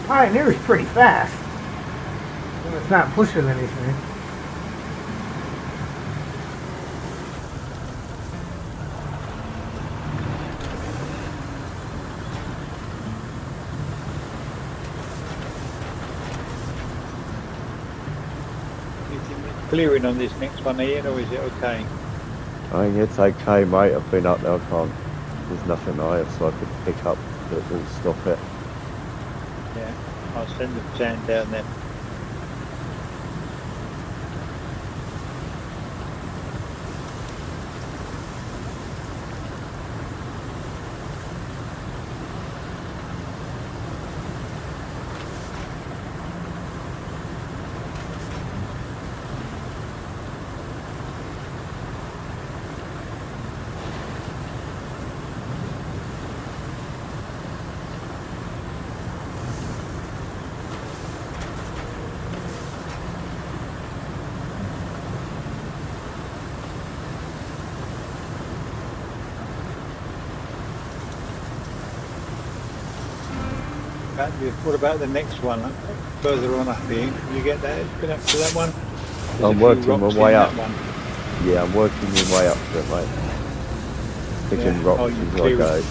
Pioneer's pretty fast. When it's not pushing anything. You think it's clearing on this next one, Ian, or is it okay? I think it's okay, mate. I've been up there. I can't. There's nothing higher, so I could pick up that will stop it. Yeah. I'll send the sand down there. What about the next one? Further on up here, can you get that? Get up to that one? There's I'm a few working rocks my way in up. that one. Yeah, I'm working my way up to it, mate. Picking Yeah. rocks Oh, you as I clear go. it.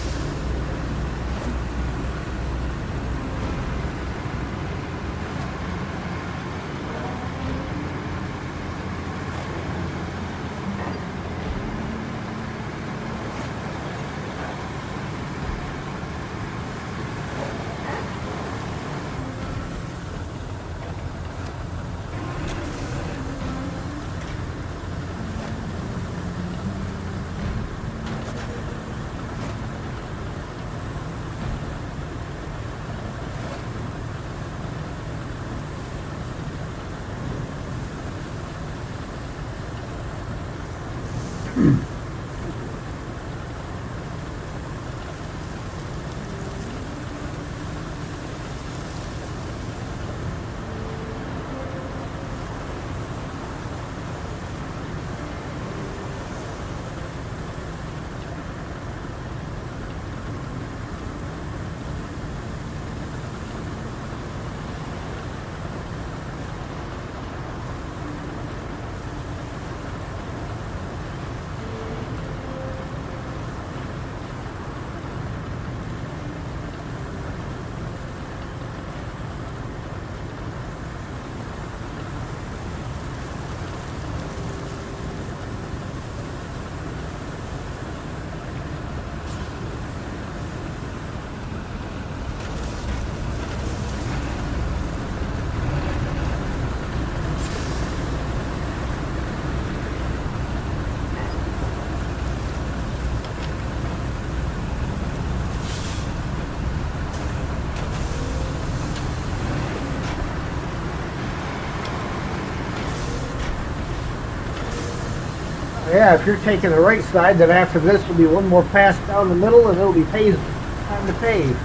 Yeah, if you're taking the right side, then after this will be one more pass down the middle, and it'll be time to pave.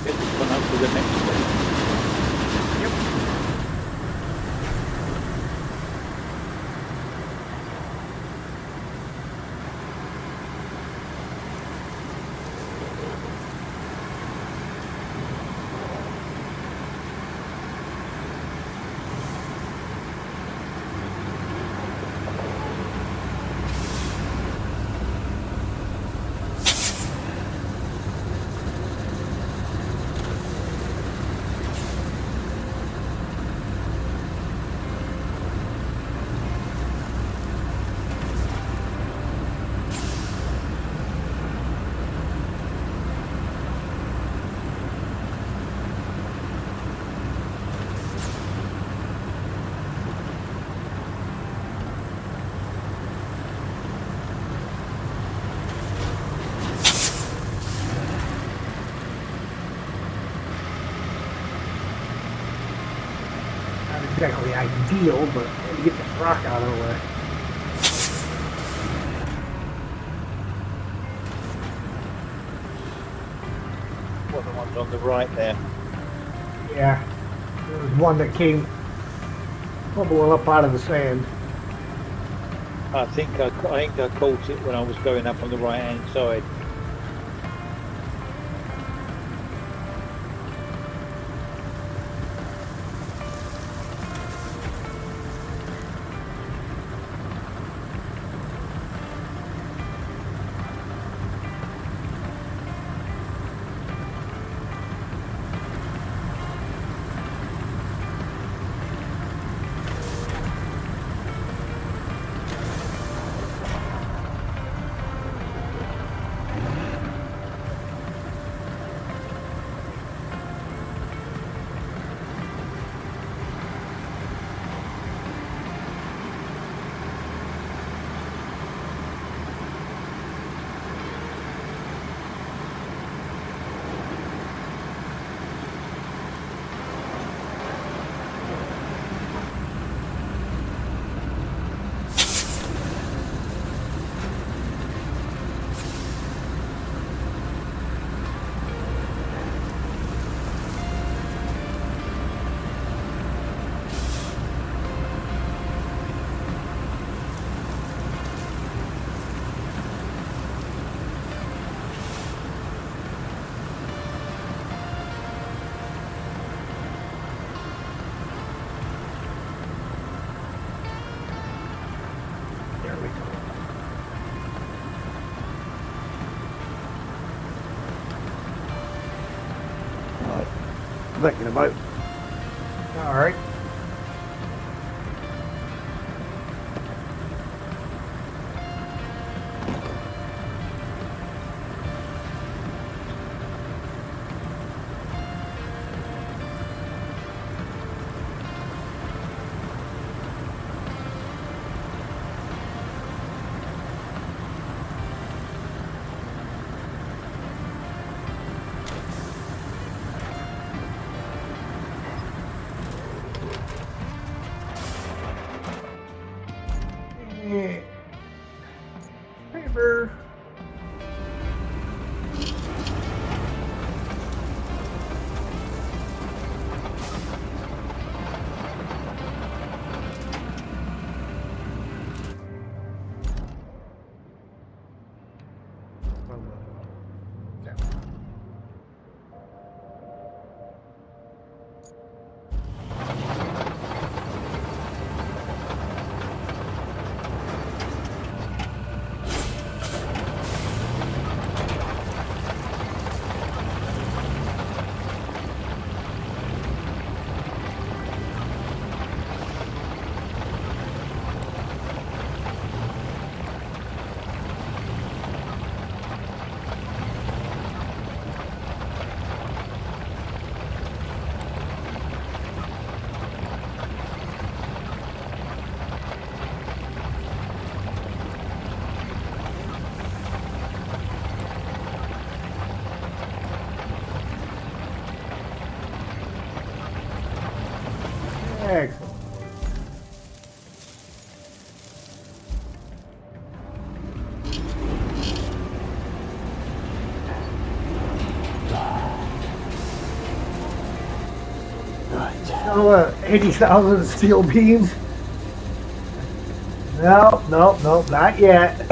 Get this one up to the next one. Not exactly ideal, but to get the rock out of the way. What, the ones on the right there? Yeah, there was one that came bubbling up out of the sand. I think I caught it when I was going up on the right hand side. There we go. Right. Back in the boat. All right. Excellent. So, 80,000 steel beams? No, no, no, not yet.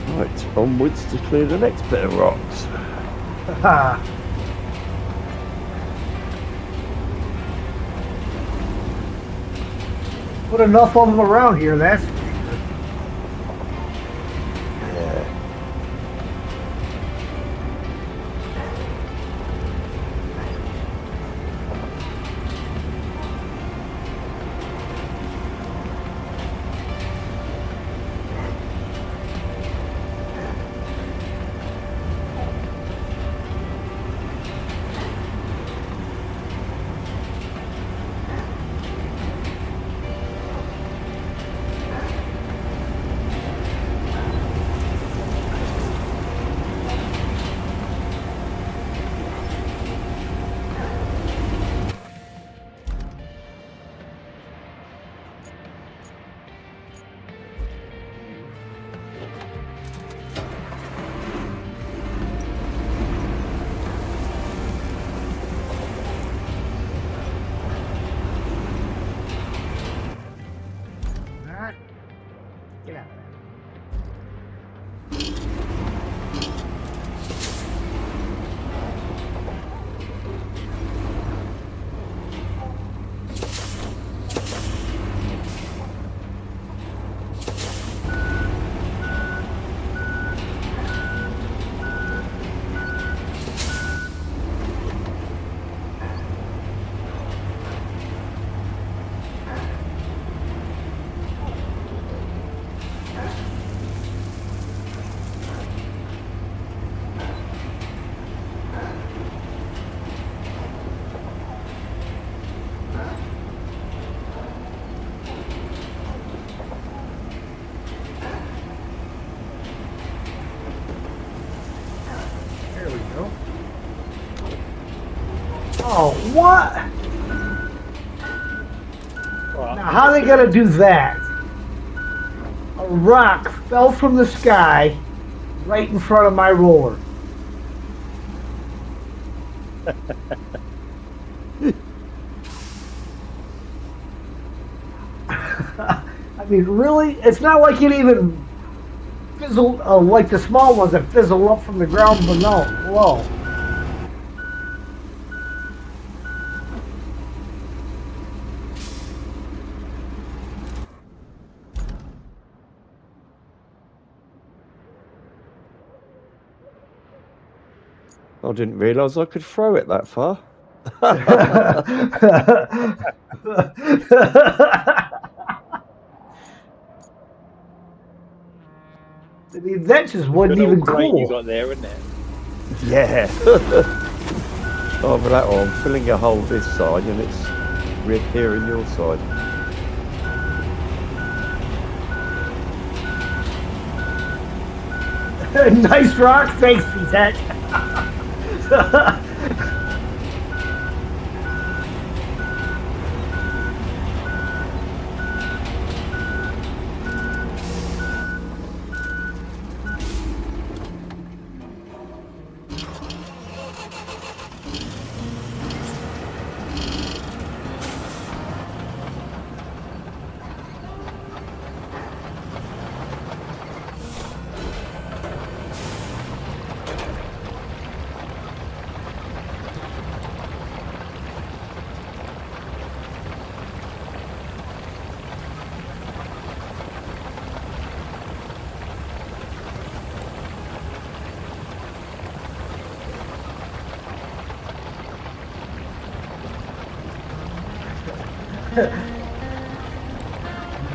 Right, onwards to clear the next bit of rocks. Put enough of them around here, that's for sure. Yeah. Alright. Get out of there. There we go. Oh, what? Well, Now, how they gonna do that? A rock fell from the sky right in front of my roller. I mean, really? It's not like it even fizzled, like the small ones that fizzle up from the ground below. I didn't realise I could throw it that far. I mean, that just wasn't good even old crane you cool. got there, isn't it? Yeah. Oh, but that one, I'm filling a hole this side and it's reappearing your side. Nice rock, thanks, P-Tech.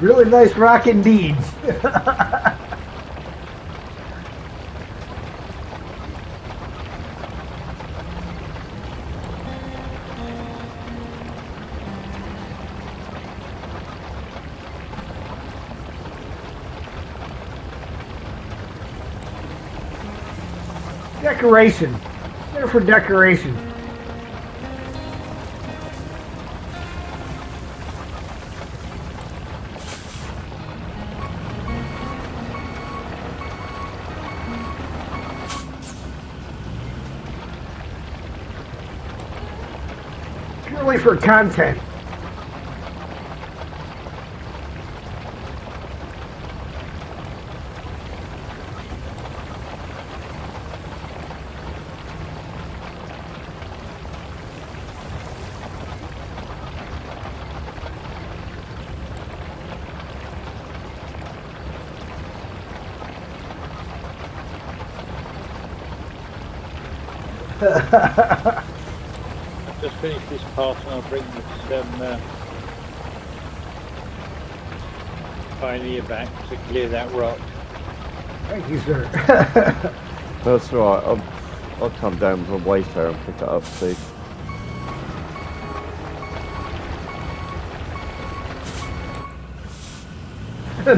Really nice rock indeed. Decoration. There for decoration. Purely for content. Just finish this part and I'll bring this pioneer back to clear that rock. Thank you, sir. That's all right. I'll come down from Wayfair and pick it up, Steve.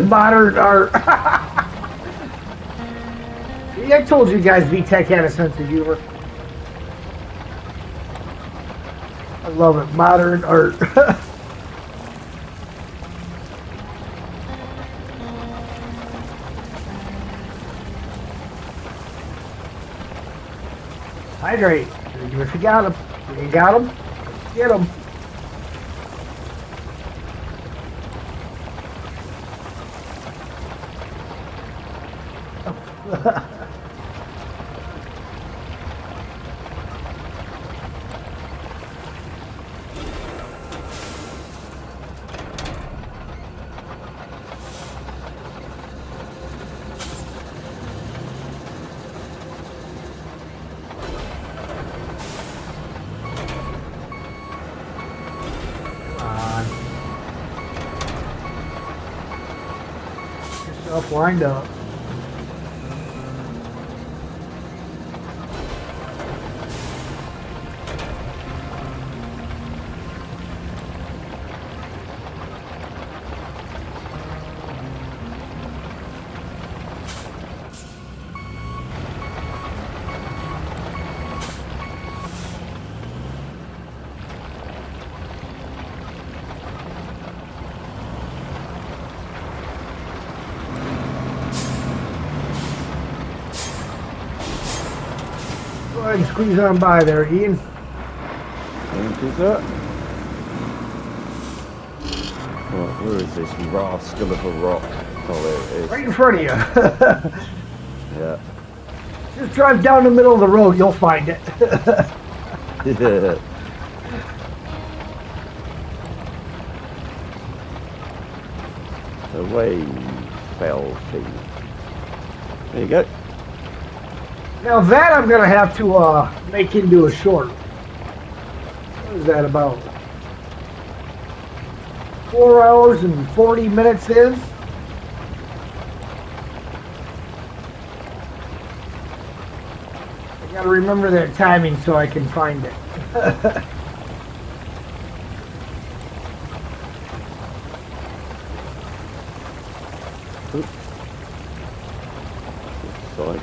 Modern art. See, I told you guys VTech had a sense of humor. I love it. Modern art. Hydrate. If you got them. If you got them, get them. Yourself lined up. Go ahead and squeeze on by there, Ian. Thank you, sir. Right, where is this rascal of a rock? Oh, there it is. Right in front of you. Yeah. Just drive down the middle of the road, you'll find it. Yeah. Away, fell feet. There you go. Now that I'm gonna have to make into a short. What is that about? 4 hours and 40 minutes is? I gotta remember that timing so I can find it. Oops. Sorry.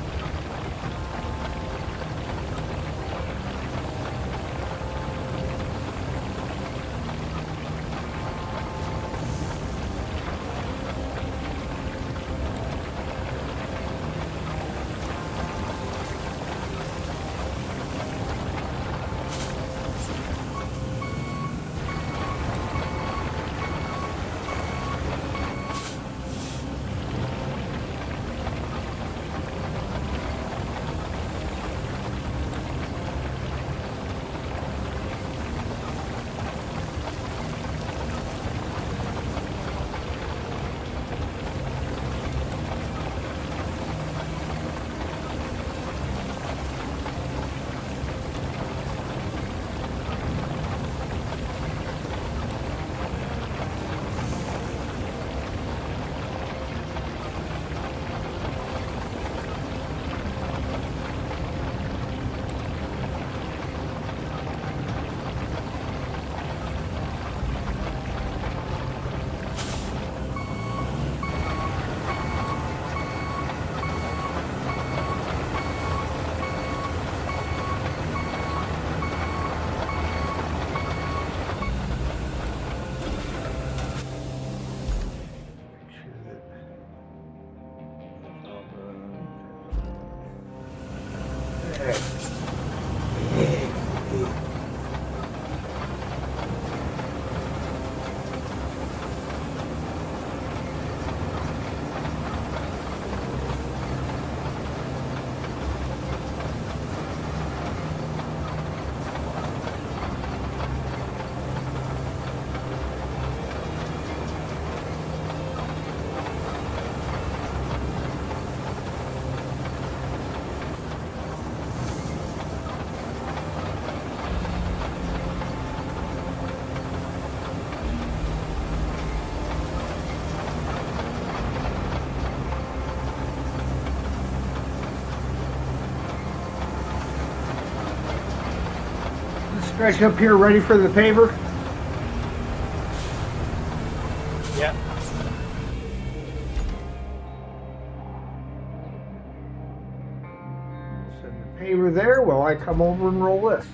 stretched up here, ready for the paver. Yeah. Send the paver there while I come over and roll this.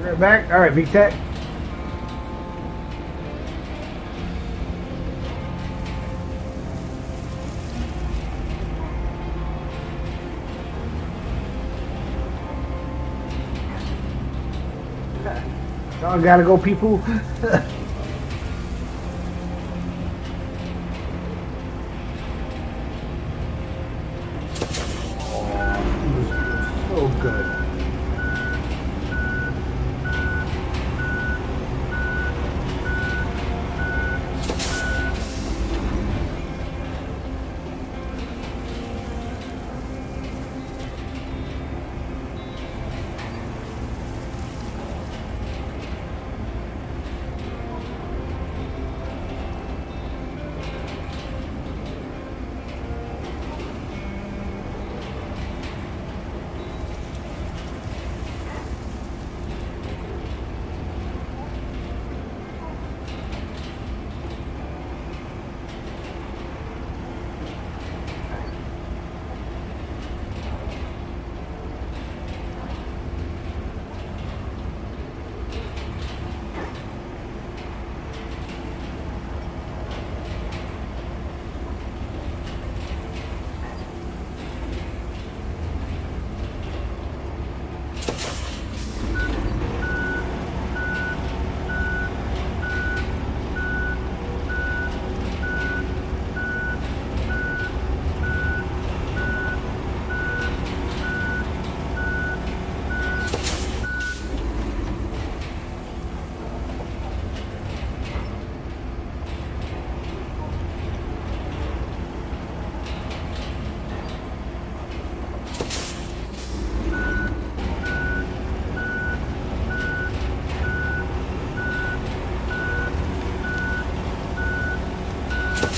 Right back. All right, Big Tech. Y'all gotta go, people. So good.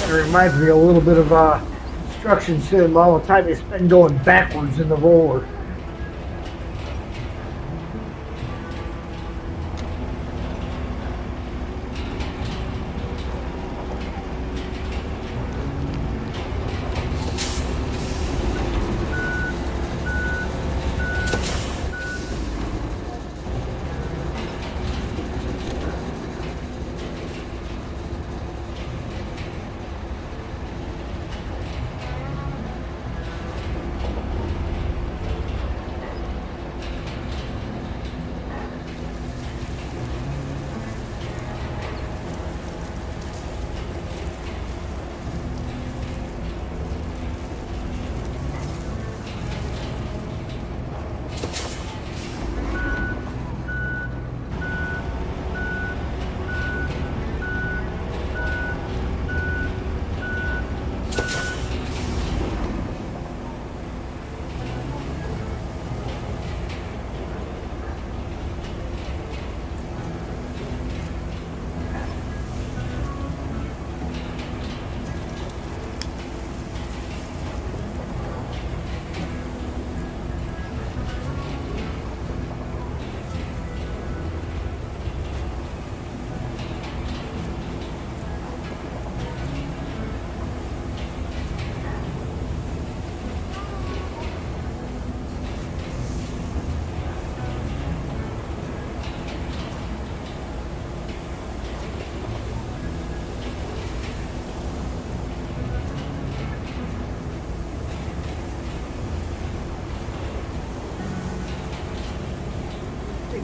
It reminds me a little bit of construction sim, all the time they spend going backwards in the roller.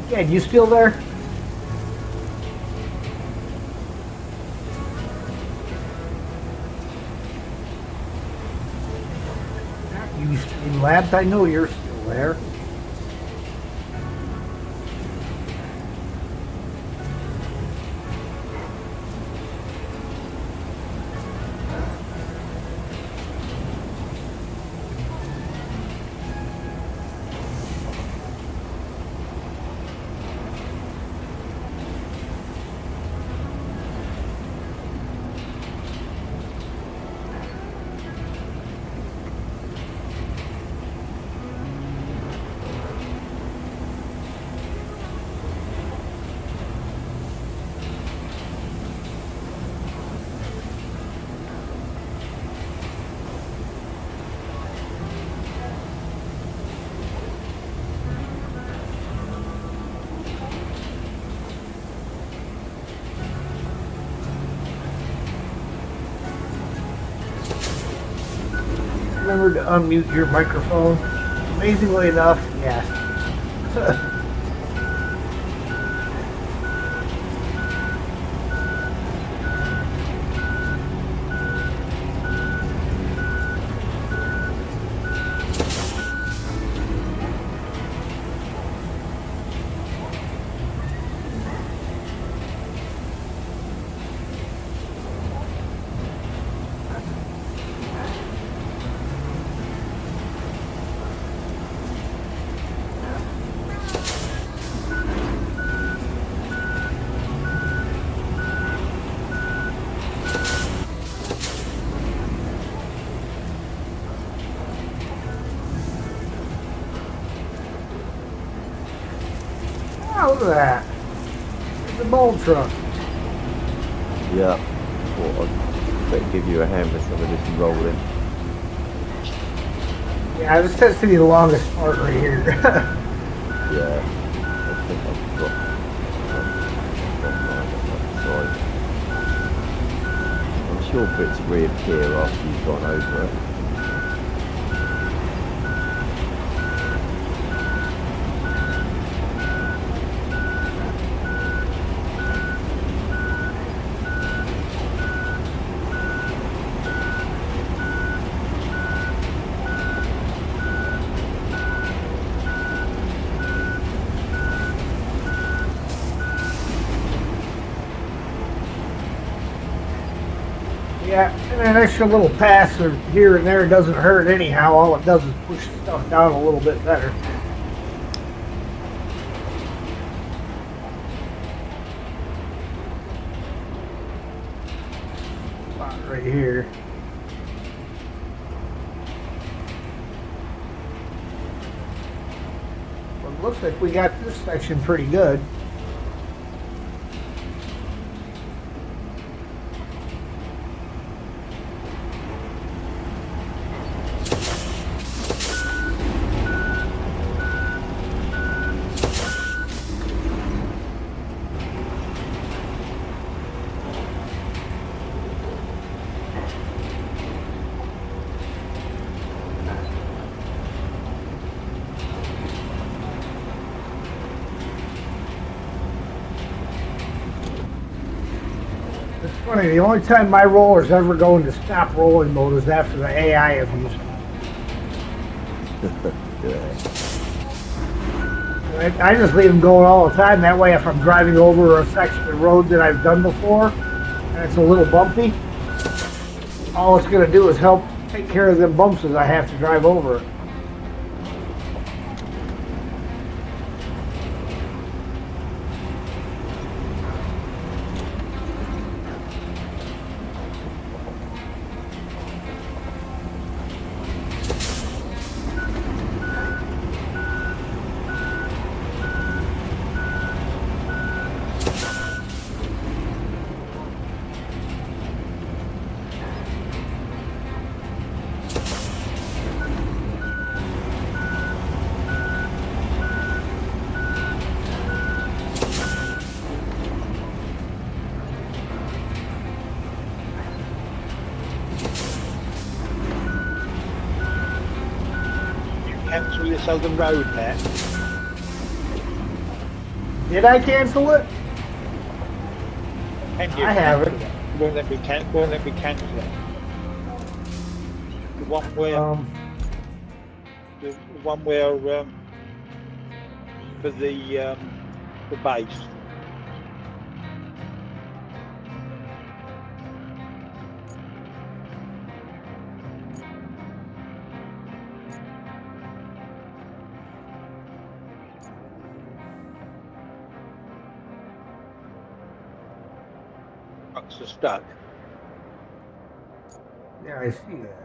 Ken, you still there? You Streamlabs, I know you're still there. Remember to unmute your microphone. Amazingly enough, yes. Oh, look at that. It's a bowl truck. Yeah. Thought I'd better give you a hand with some of this rolling. Yeah, this tends to be the longest part right here. Yeah. I think I've got mine on that side. I'm sure for it to reappear after you've gone over it. Yeah, and an extra little pass or here and there doesn't hurt anyhow. All it does is push stuff down a little bit better. Spot right here. Well, it looks like we got this section pretty good. It's funny, the only time my rollers ever go into stop rolling mode is after the AI abuse. I just leave them going all the time. That way, if I'm driving over a section of road that I've done before, and it's a little bumpy, all it's going to do is help take care of them bumps as I have to drive over it. Cancel your Southern Road there. Did I cancel it? And you I haven't. won't let me cancel it. The one where for the base. Trucks are stuck. Yeah, I see that.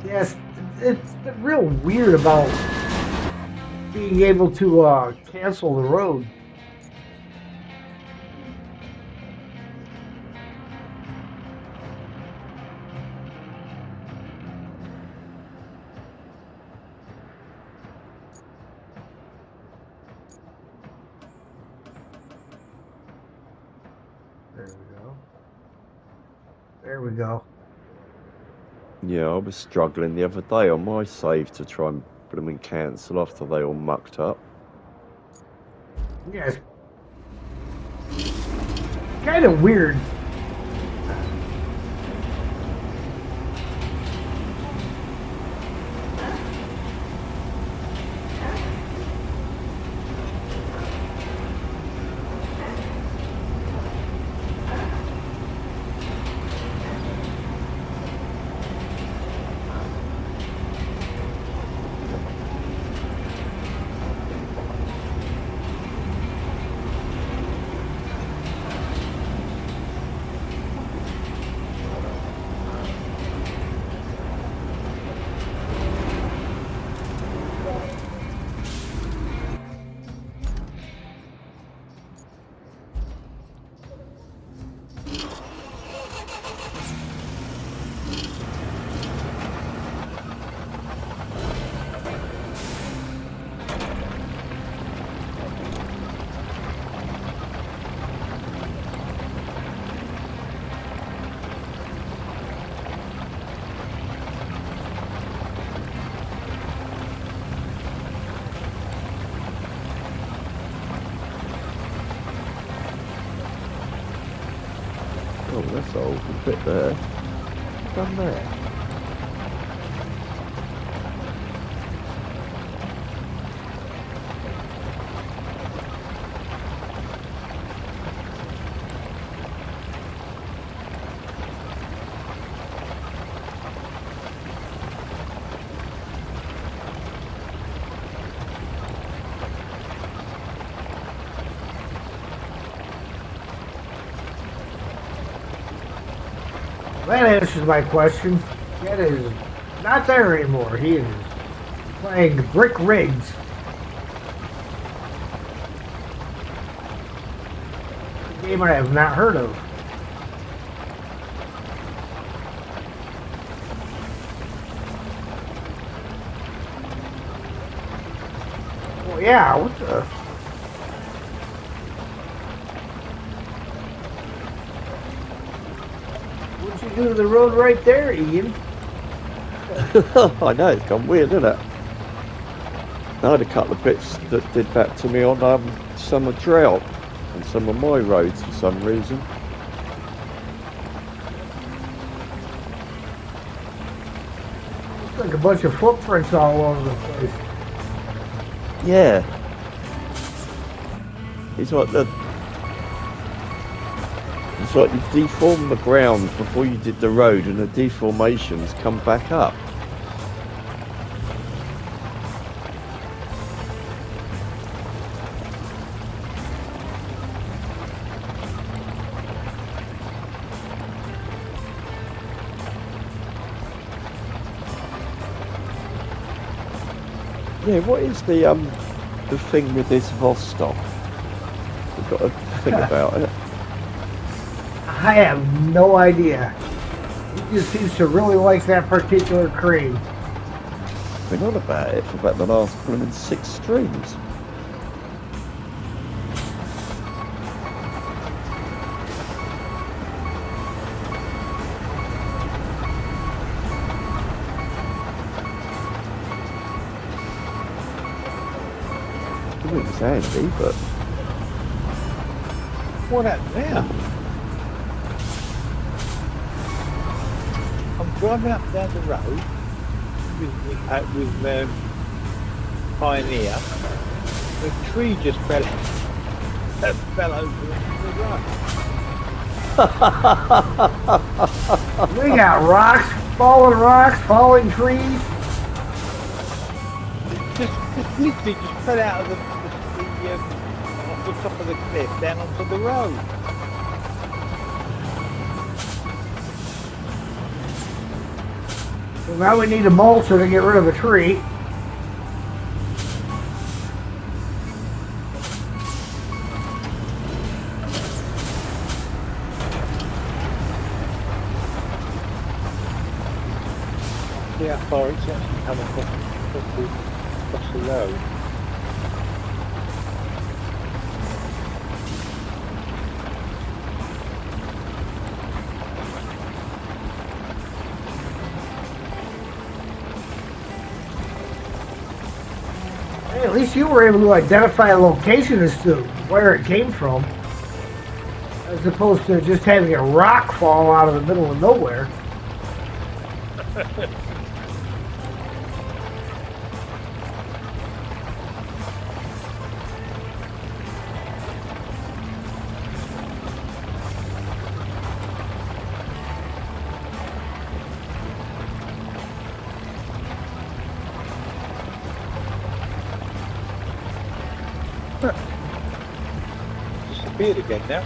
Yes, it's real weird about being able to cancel the road. There we go. There we go. Yeah, I was struggling the other day on my save to try and put them in cancel after they all mucked up. Yes. Kind of weird. Oh, that's all. A bit there. Done there. That answers my question. That is not there anymore. He is playing brick rigs. A game I have not heard of. Well, yeah, what the... What'd you do to the road right there, Ian? I know, it's gone weird, isn't it? I had a couple of bits that did that to me on summer drought and some of my roads for some reason. Looks like a bunch of footprints all over the place. Yeah. It's like you deform the ground before you did the road and the deformations come back up. Yeah, what is the thing with this Vostok? We've got to think about it. I have no idea. He just seems to really like that particular crane. Been on about it for about the last 6 streams. sandy, but What happened there? I'm driving up down the road with Pioneer. The tree just fell over the road. We got rocks, falling trees. Just literally just fell out of off the top of the cliff down onto the road. So now we need a mulcher to get rid of a tree. See how far it's actually come across the road. Hey, at least you were able to identify a location as to where it came from, as opposed to just having a rock fall out of the middle of nowhere. Disappeared again now.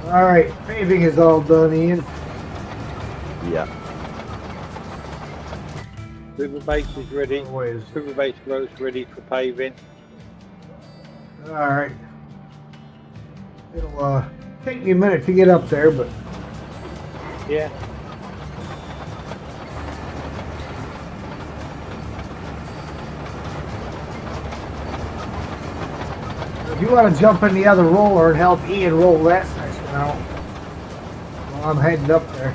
All right, paving is all done, Ian. yeah. River base is ready. Always. River base road's ready for paving. All right. It'll take me a minute to get up there, but Yeah. if you want to jump in the other roller and help Ian roll that section out, well, I'm heading up there.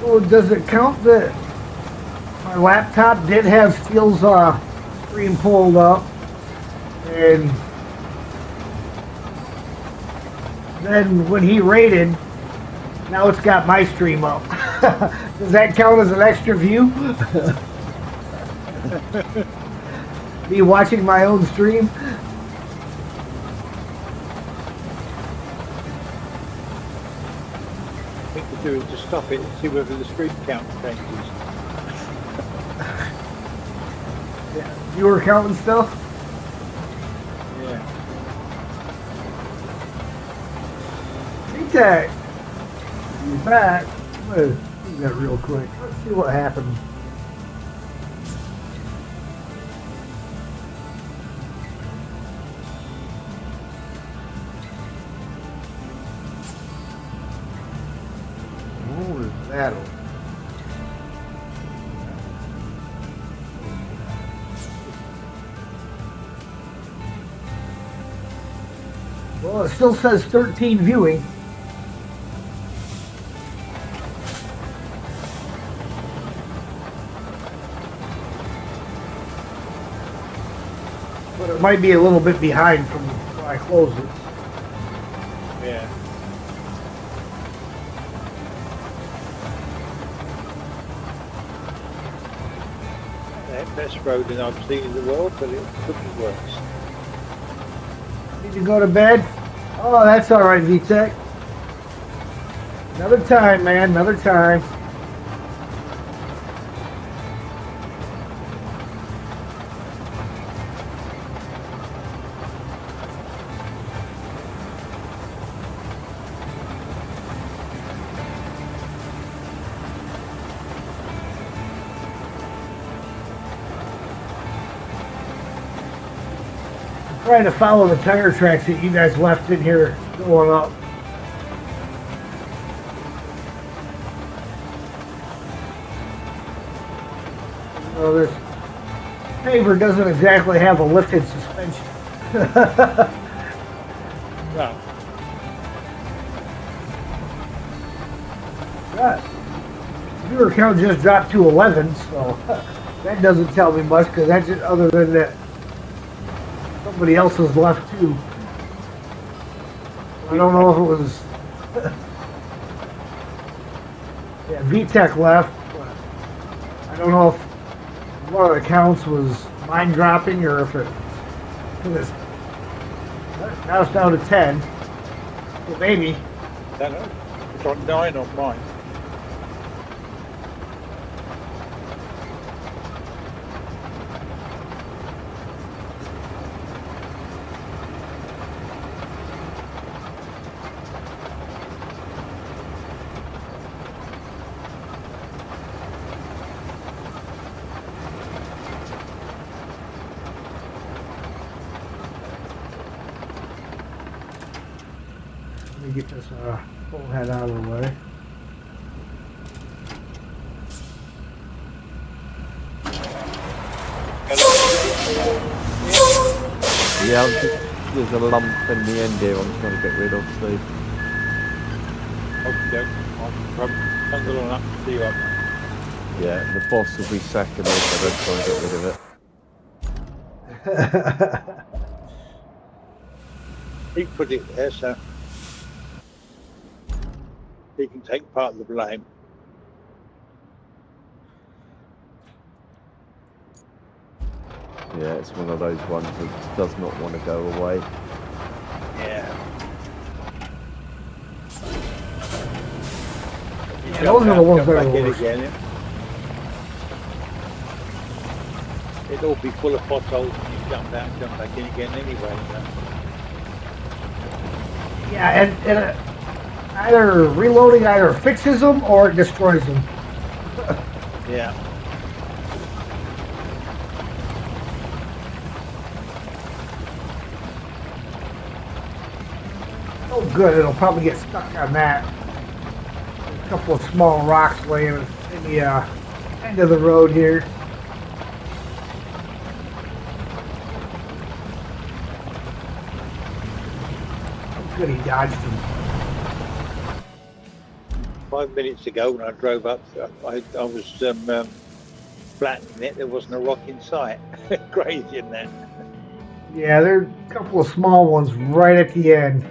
Well, does it count that my laptop did have Steel's stream pulled up, and then when he rated, now it's got my stream up. Does that count as an extra view? Me watching my own stream? Thing to do is to stop it and see whether the street count changes. Yeah. You were counting stuff? Yeah. Okay. You're back. I'm gonna do that real quick. Let's see what happened. that. Well, it still says 13 viewing. But it might be a little bit behind from when I closed it. Yeah. The best road that I've seen in the world, but it could be worse. Need to go to bed? Oh, that's all right, VTech. Another time, man. Another time. Trying to follow the tire tracks that you guys left in here going up. Well, this paver doesn't exactly have a lifted suspension. Well, viewer count just dropped to 11, so that doesn't tell me much because that's just other than that. Somebody else was left too. I don't know if it was. Yeah, VTech left. But I don't know if one of the counts was mine dropping or if it. Now it's down to 10. Well, maybe. I don't know. It's on 9 on mine. Let me get this full head out of the way. Yeah, there's a lump in the end here I'm trying to get rid of, Steve. Okay, I'll bundle on up to see you up. Yeah, the boss will be sacking me if I don't try and get rid of it. He put it there, so he can take part of the blame. Yeah, it's one of those ones that does not want to go away. Yeah. Those are the ones that are back in worse. again. It'll all be full of potholes when you jump out and jump back in again anyway. So. Yeah, and either reloading either fixes them or it destroys them. Yeah. Oh, good. It'll probably get stuck on that. A couple of small rocks laying in the end of the road here. Oh, good, he dodged him. 5 minutes ago when I drove up, I was flattening it. There wasn't a rock in sight. Crazy, isn't that? Yeah, there are a couple of small ones right at the end.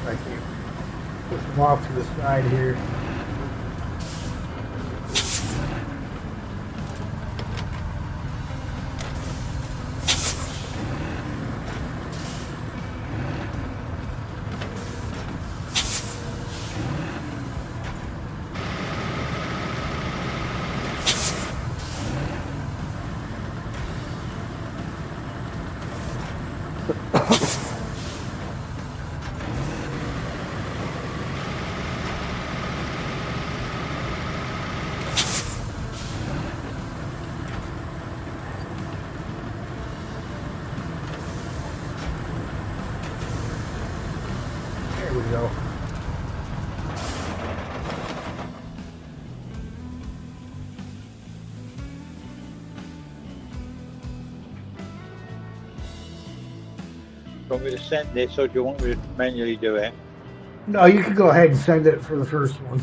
I can push them off to the side here. we go. Do you want me to send this, or do you want me to manually do it? No, you can go ahead and send it for the first one.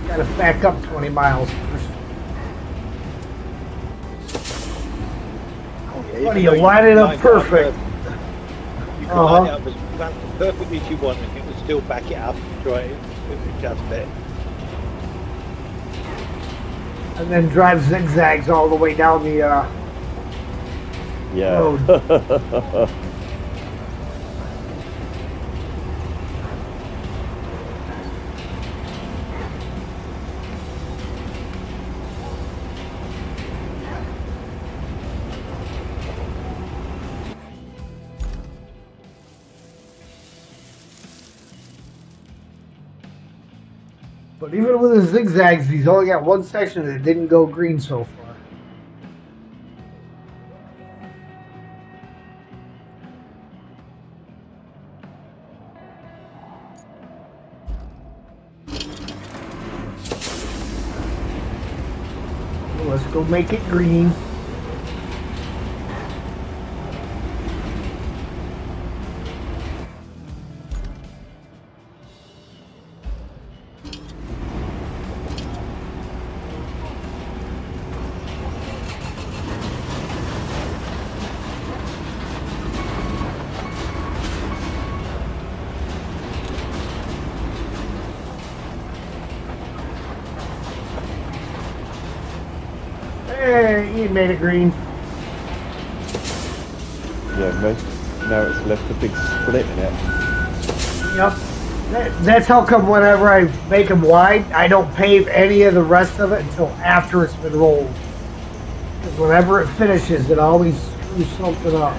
Gotta back up 20 miles first. Funny, you line it up perfect. You can line it up as perfectly as you want, and you can still back it up and try it just there. And then drive zigzags all the way down the Yeah. road. But even with the zigzags, he's only got one section that didn't go green so far. So let's go make it green. Hey, you made it green. Yeah, now it's left a big split in it. Yep. That's how come whenever I make them wide, I don't pave any of the rest of it until after it's been rolled. Because whenever it finishes, it always screws something up.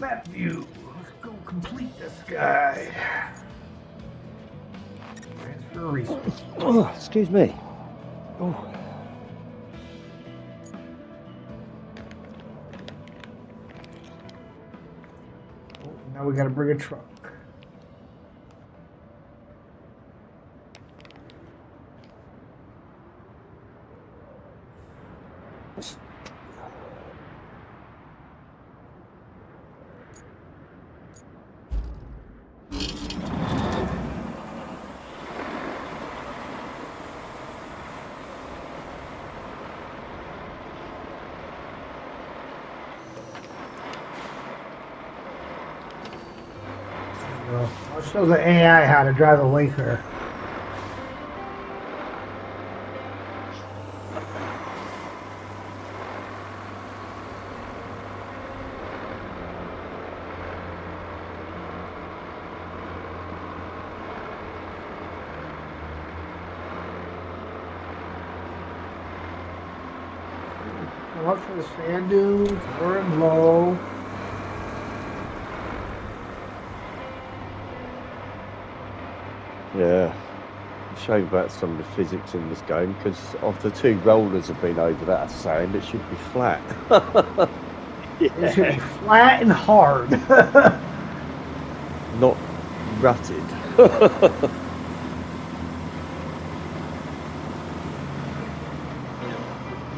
Map view. Let's go complete this guy. Transfer resources. Oh, excuse me. Oh. Oh, now we gotta bring a truck. I'll show the AI how to drive a Wayfarer. Come up for the sand dunes, we're in low. Yeah. Shame about some of the physics in this game, because of the two rollers have been over that sand, it should be flat. It should be flat and hard. Not rutted.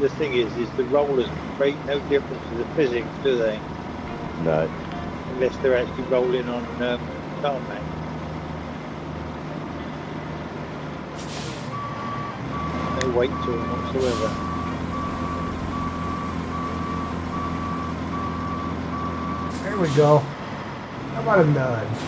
The thing is the rollers make no difference to the physics, do they? No. Unless they're actually rolling on tarmac. No weight to them whatsoever. There we go. How about a nudge?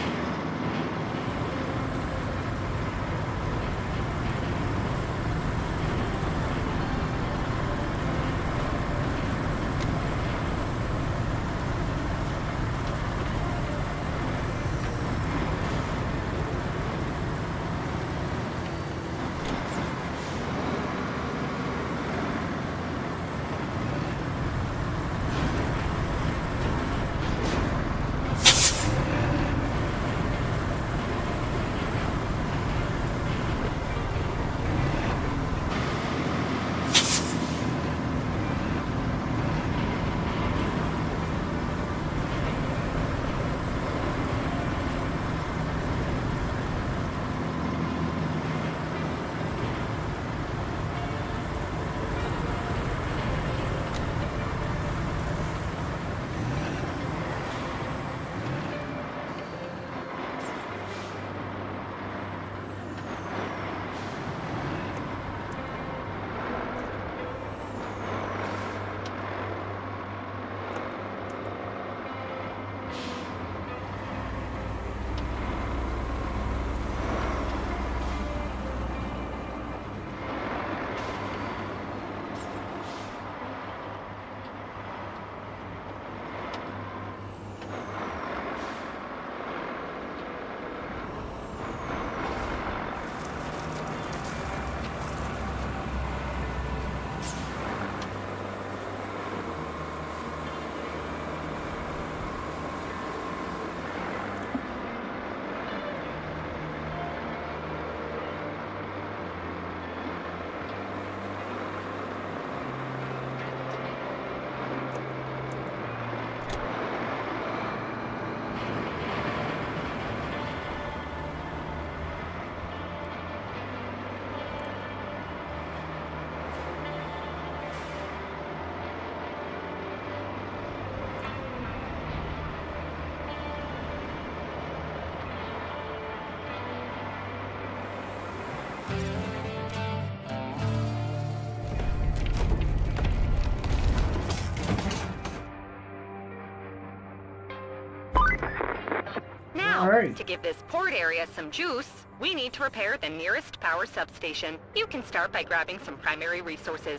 Now, All right. to give this port area some juice, we need to repair the nearest power substation. You can start by grabbing some primary resources.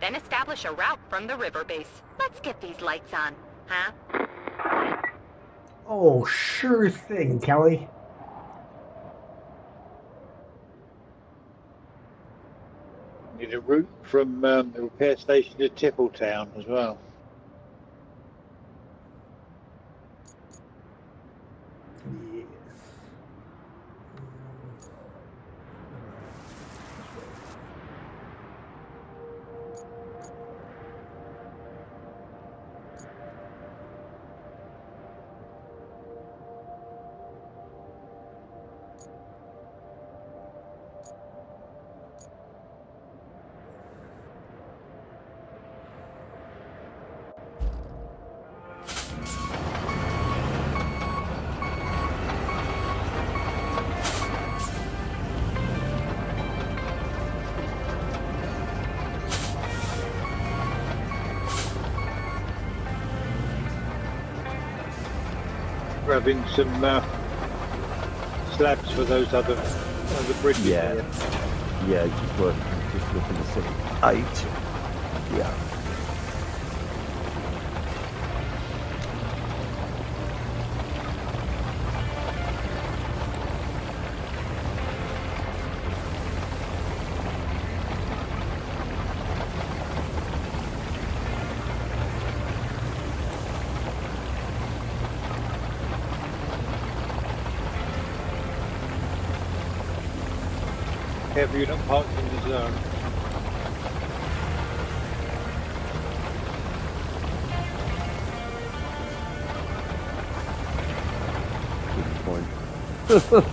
Then establish a route from the river base. Let's get these lights on, huh? Oh, sure thing, Kelly. Need a route from the repair station to Tippletown as well. Yes. Grabbing some slabs for those other bridges. Yeah. there. Yeah, just looking to see. 8. Yeah. Careful you're not parked in the zone. Good point.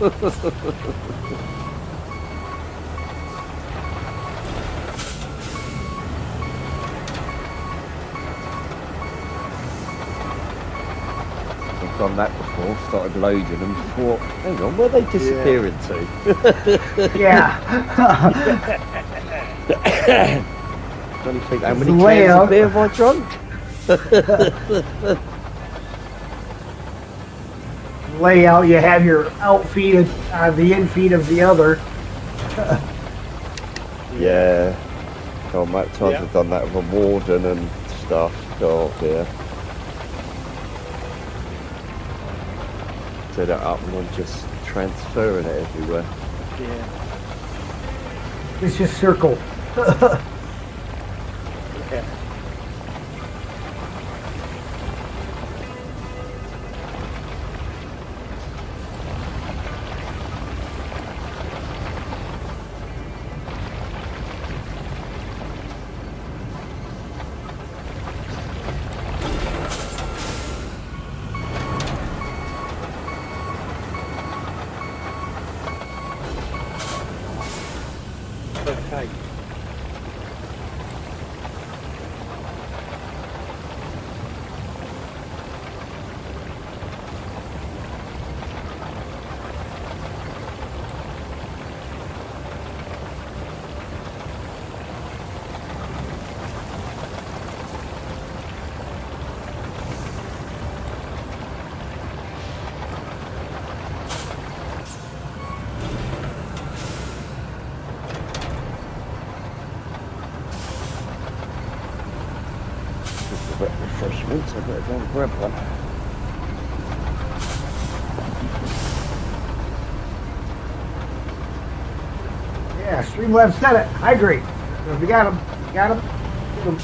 I've done that before, started loading them, thought, hang on, where are they disappearing to? Yeah. Don't you think, how many The cans layout. of beer have I drunk? Layout, you have your out feet, the in feet of the other. Yeah. Oh, mate, times Yeah. I've done that with a warden and stuff. Oh dear. Set it up and I'm just transferring it everywhere. Yeah. It's just circle. Yeah. Okay. Just a bit of refreshments, I better go and grab one. Yeah, Streamlabs said it. Hydrate. So if you got them, you got them. Get 'em.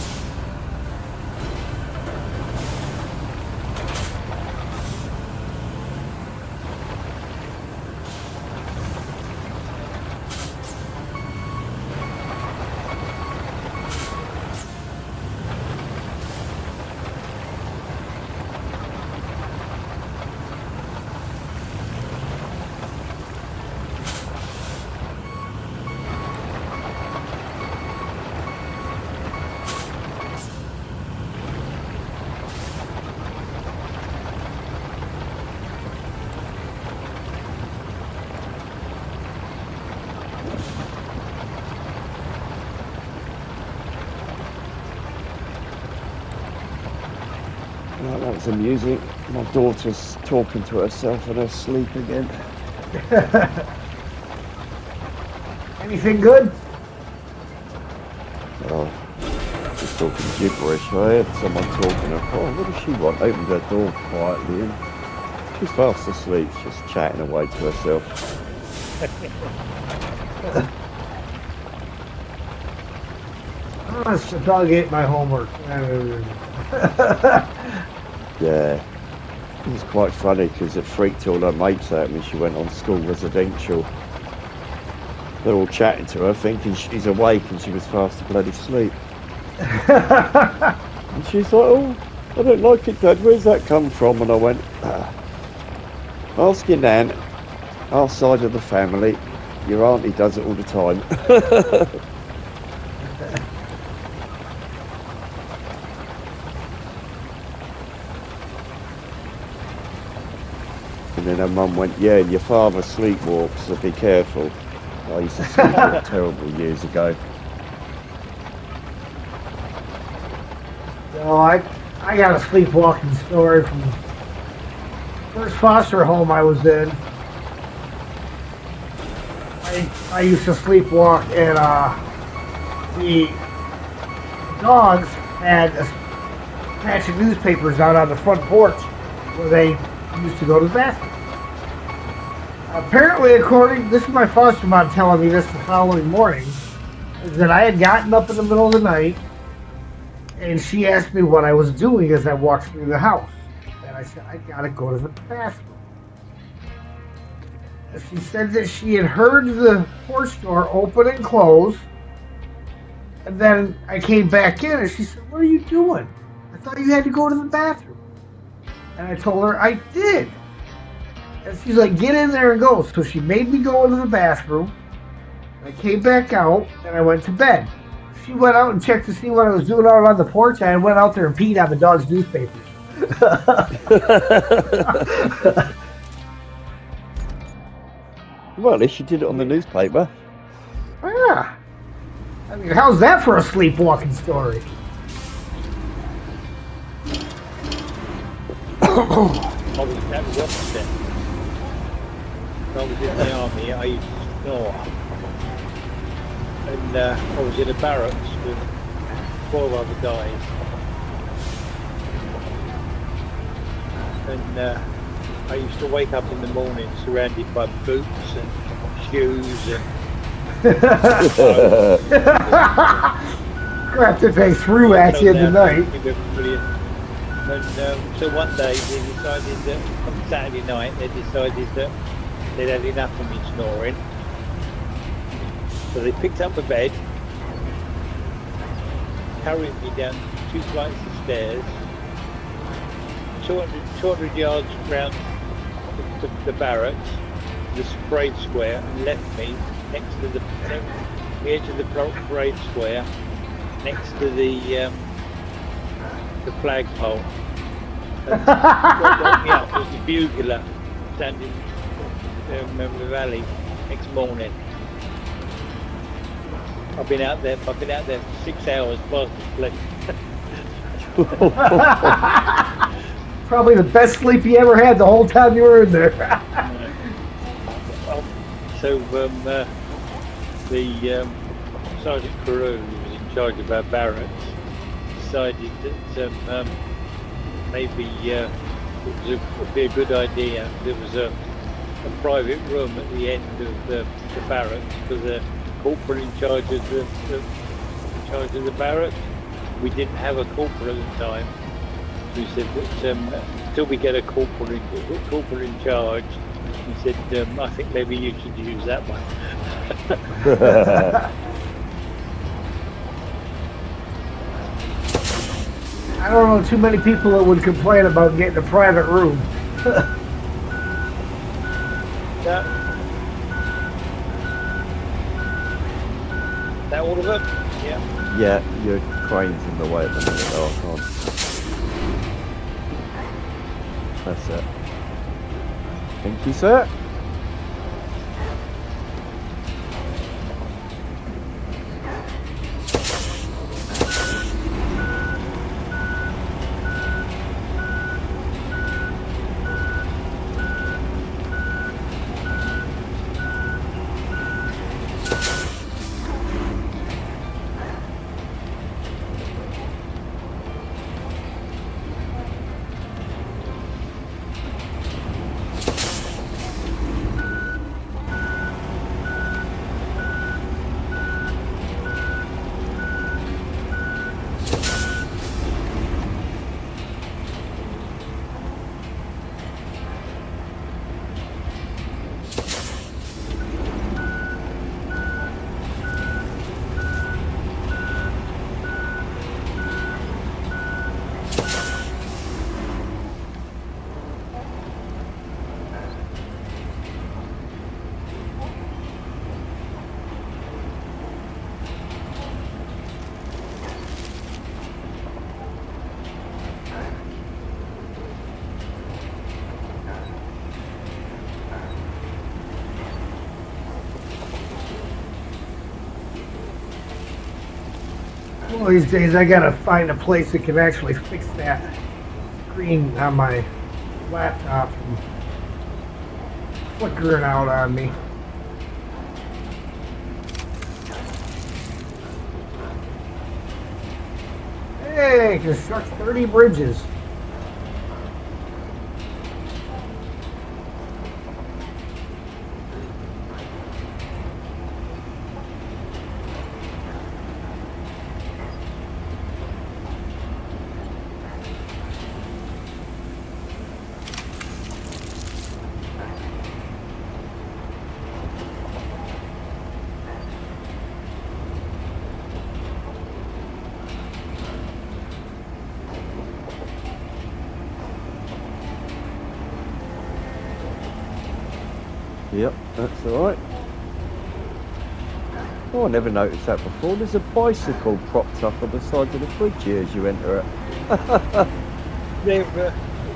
Well, that was amusing. My daughter's talking to herself in her sleep again. Anything good? Oh, just talking gibberish. I heard someone talking. I thought, oh, what does she want? Opened her door quietly and she's fast asleep, just chatting away to herself. Oh, the dog ate my homework. Yeah. It was quite funny because it freaked all her mates out when she went on school residential. They're all chatting to her thinking she's awake and she was fast bloody asleep. And she's like, oh, I don't like it, Dad. Where's that come from? And I went, ask your nan, our side of the family. Your auntie does it all the time. And then her mum went, yeah, your father sleepwalks, so be careful. I used to sleepwalk terrible years ago. So I got a sleepwalking story from the first foster home I was in. I used to sleepwalk, and the dogs had a patch of newspapers out on the front porch where they used to go to the bathroom. Apparently, this is my foster mom telling me this the following morning, is that I had gotten up in the middle of the night, and she asked me what I was doing as I walked through the house. And I said, I gotta go to the bathroom. And she said that she had heard the porch door open and close, and then I came back in, and she said, what are you doing? I thought you had to go to the bathroom. And I told her I did. And she's like, get in there and go. So she made me go into the bathroom. I came back out, and I went to bed. She went out and checked to see what I was doing out on the porch. I went out there and peed on the dog's newspapers. Well, at least you did it on the newspaper. Yeah. I mean, how's that for a sleepwalking story? I was exactly the opposite. When I was in the army, I used to snore. And I was in a barracks with 4 other guys. And I used to wake up in the morning surrounded by boots and shoes and crap that they threw at you in the night. And so one day they decided that on Saturday night they decided that they'd had enough of me snoring. So they picked up a bed, carried me down 2 flights of stairs, 200 yards round the barracks, the parade square, and left me next to the edge of the parade square, next to the flagpole. And what woke me up was the bugler standing in the valley next morning. I've been out there for 6 hours fast asleep. Probably the best sleep you ever had the whole time you were in there. So the Sergeant Carew, who was in charge of our barracks, decided that maybe it would be a good idea. There was a private room at the end of the barracks for the corporal in charge of the barracks. We didn't have a corporal at the time. We said that until we get a corporal in charge, he said, I think maybe you should use that one. I don't know too many people that would complain about getting a private room. That all of it? Yeah. Yeah, your crane's in the way at the minute. Oh, God. That's it. Thank you, sir. One of these days I gotta find a place that can actually fix that screen on my laptop from flickering out on me. Hey, construct 30 bridges. Yep, that's alright. Oh, I never noticed that before. There's a bicycle propped up on the side of the bridge here as you enter it.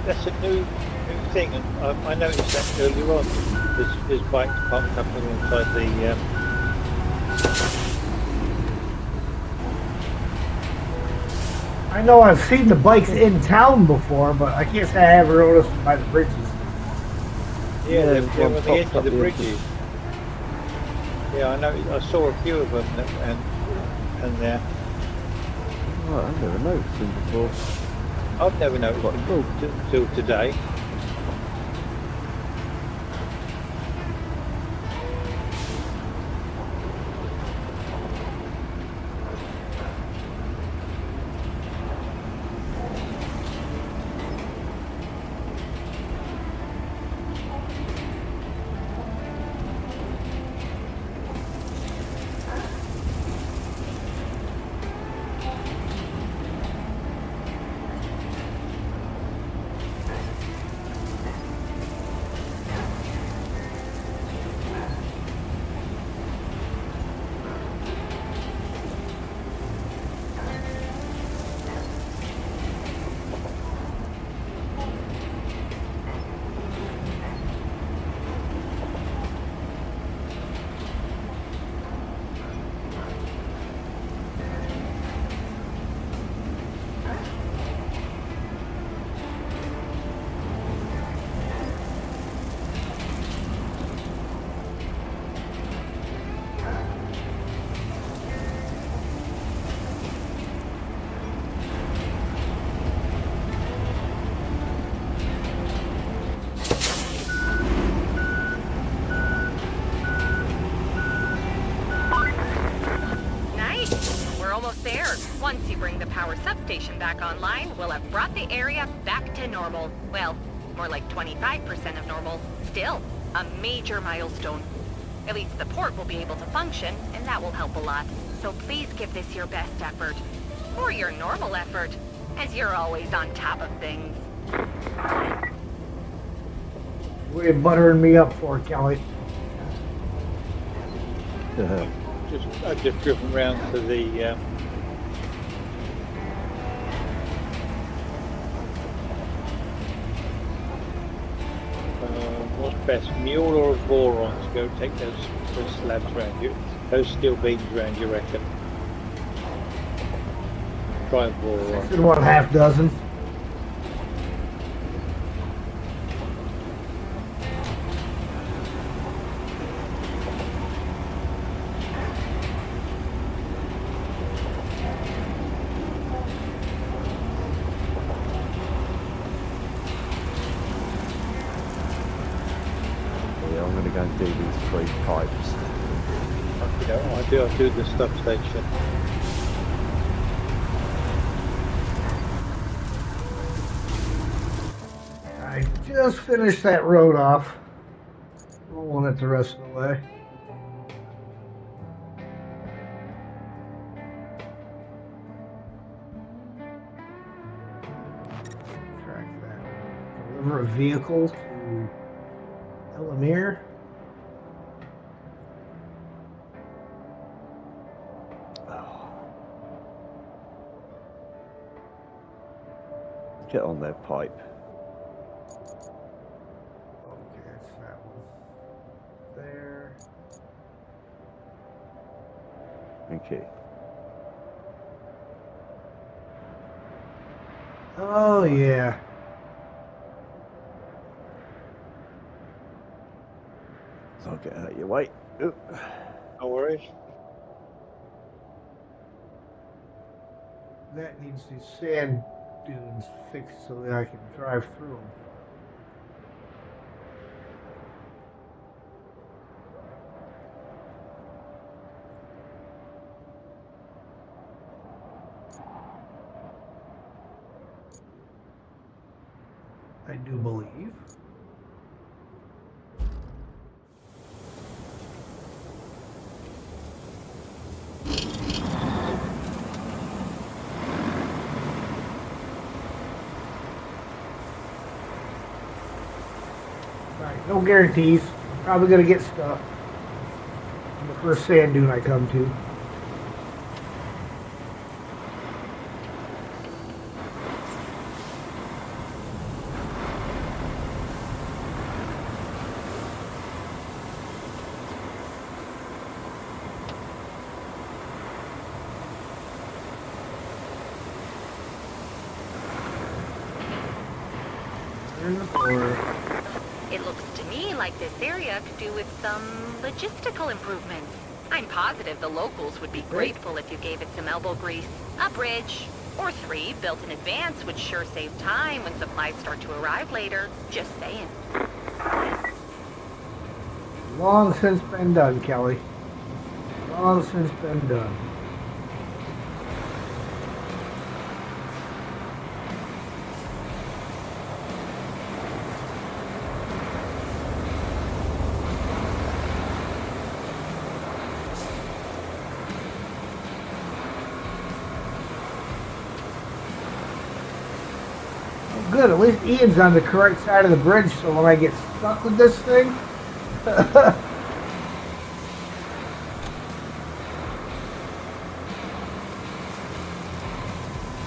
That's a new thing, and I noticed that earlier on. There's bikes parked up alongside the. I know I've seen the bikes in town before, but I can't say I ever noticed them by the bridges. Yeah, they're there's on one the edge popped of the up the bridges. Yeah, I know. I saw a few of them, and there. Right, I've never noticed them before. I've never noticed Quite them cool. till today. Once you bring the power substation back online, we'll have brought the area back to normal. Well, more like 25% of normal. Still, a major milestone. At least the port will be able to function, and that will help a lot. So please give this your best effort. Or your normal effort, as you're always on top of things. What are you buttering me up for, Kelly? I've just driven round to the what's best, mule or a boron to go take those slabs round you, those steel beams round, you reckon? Try a boron. Good 1/2 dozen. I'm going to go and do these 3 pipes. You know, I do the substation. I just finished that road off. Rolling it the rest of the way. Track that. Deliver a vehicle to Elamir. Get on their pipe. Okay, it's that one. There. Okay. Oh, yeah. So I'll get out of your way. Ooh. No worries. That needs these sand dunes fixed so that I can drive through them. I do believe. Alright, no guarantees. Probably gonna get stuck on the first sand dune I come to. Turn the corner. It looks to me like this area could do with some logistical improvements. I'm positive the locals would be grateful if you gave it some elbow grease. A bridge, or 3, built in advance would sure save time when supplies start to arrive later. Just saying. Long since been done, Kelly. Long since been done. Good, at least Ian's on the correct side of the bridge, so when I get stuck with this thing,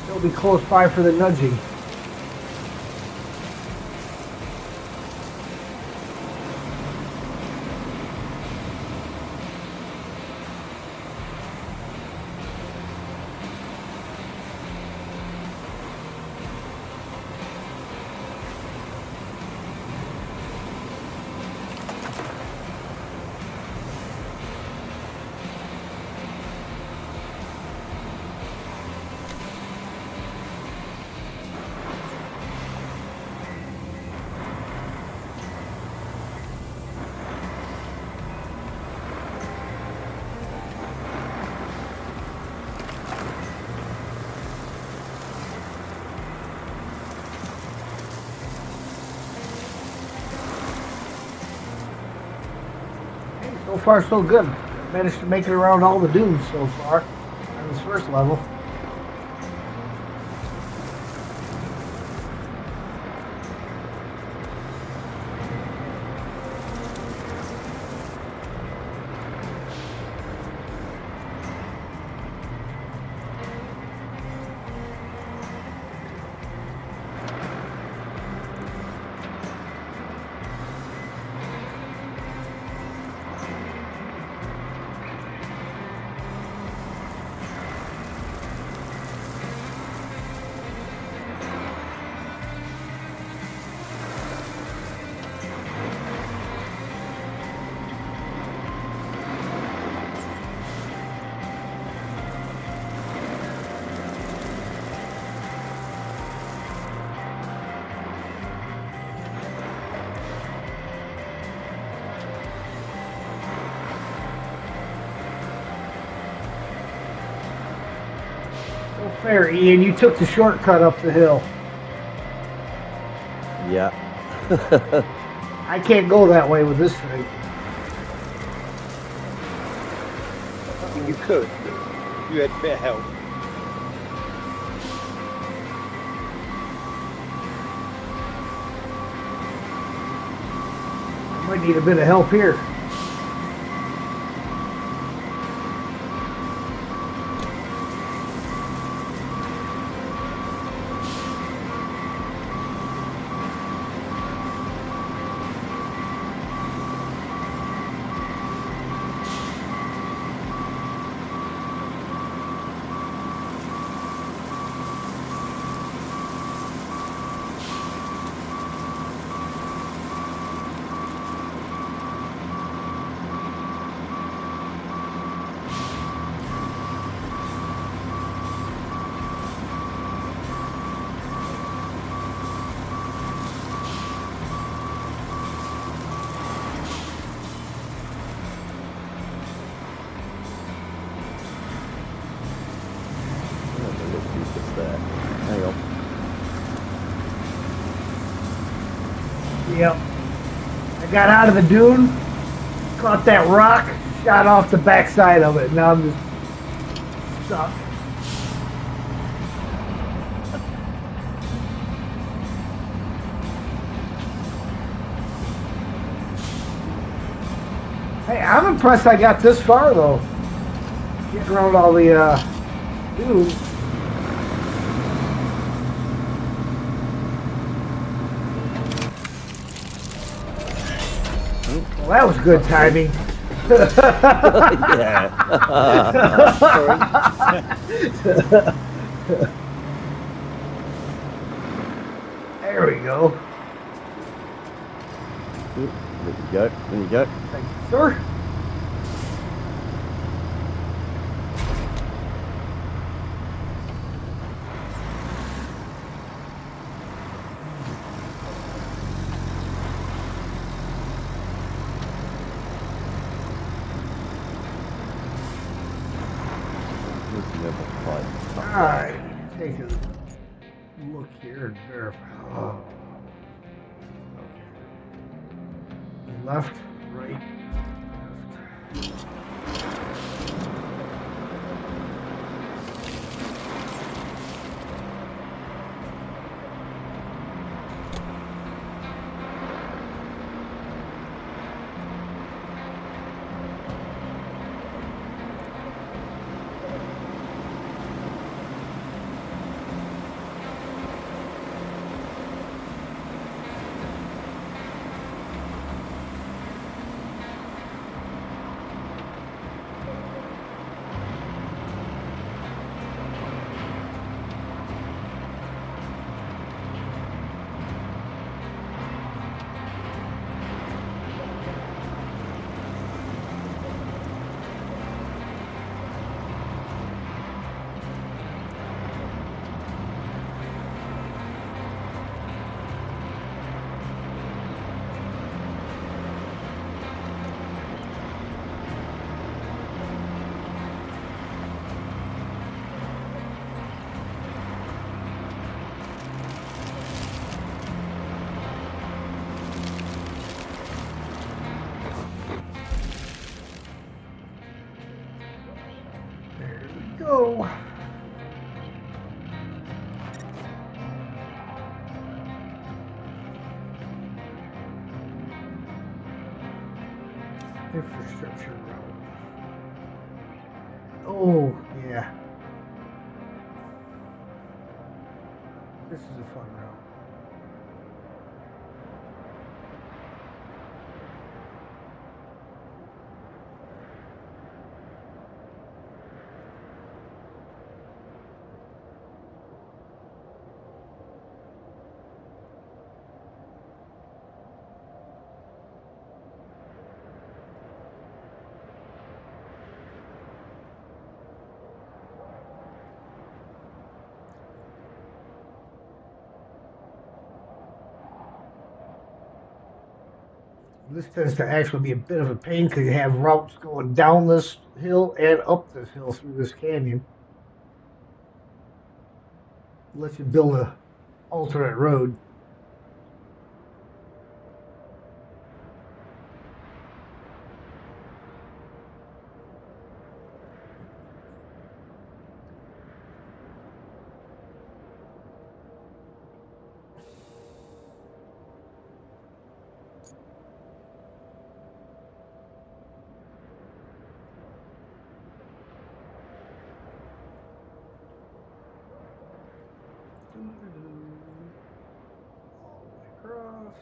he'll be close by for the nudging. So far, so good. Managed to make it around all the dunes so far on this first level. So fair, Ian. You took the shortcut up the hill. Yeah. I can't go that way with this thing. You could. You had better help. I might need a bit of help here. Yep. I got out of the dune, caught that rock, shot off the backside of it, and now I'm just stuck. Hey, I'm impressed I got this far though. Getting around all the dunes. Well, that was good timing. Yeah. There we go. There you go. There you go. Thank you, sir. Alright, take a look here and verify. Oh. Okay. Left, right, left. There we go. Infrastructure road. Oh, yeah. This is a fun route. This tends to actually be a bit of a pain because you have routes going down this hill and up this hill through this canyon. Lets you build a alternate road. All the way across.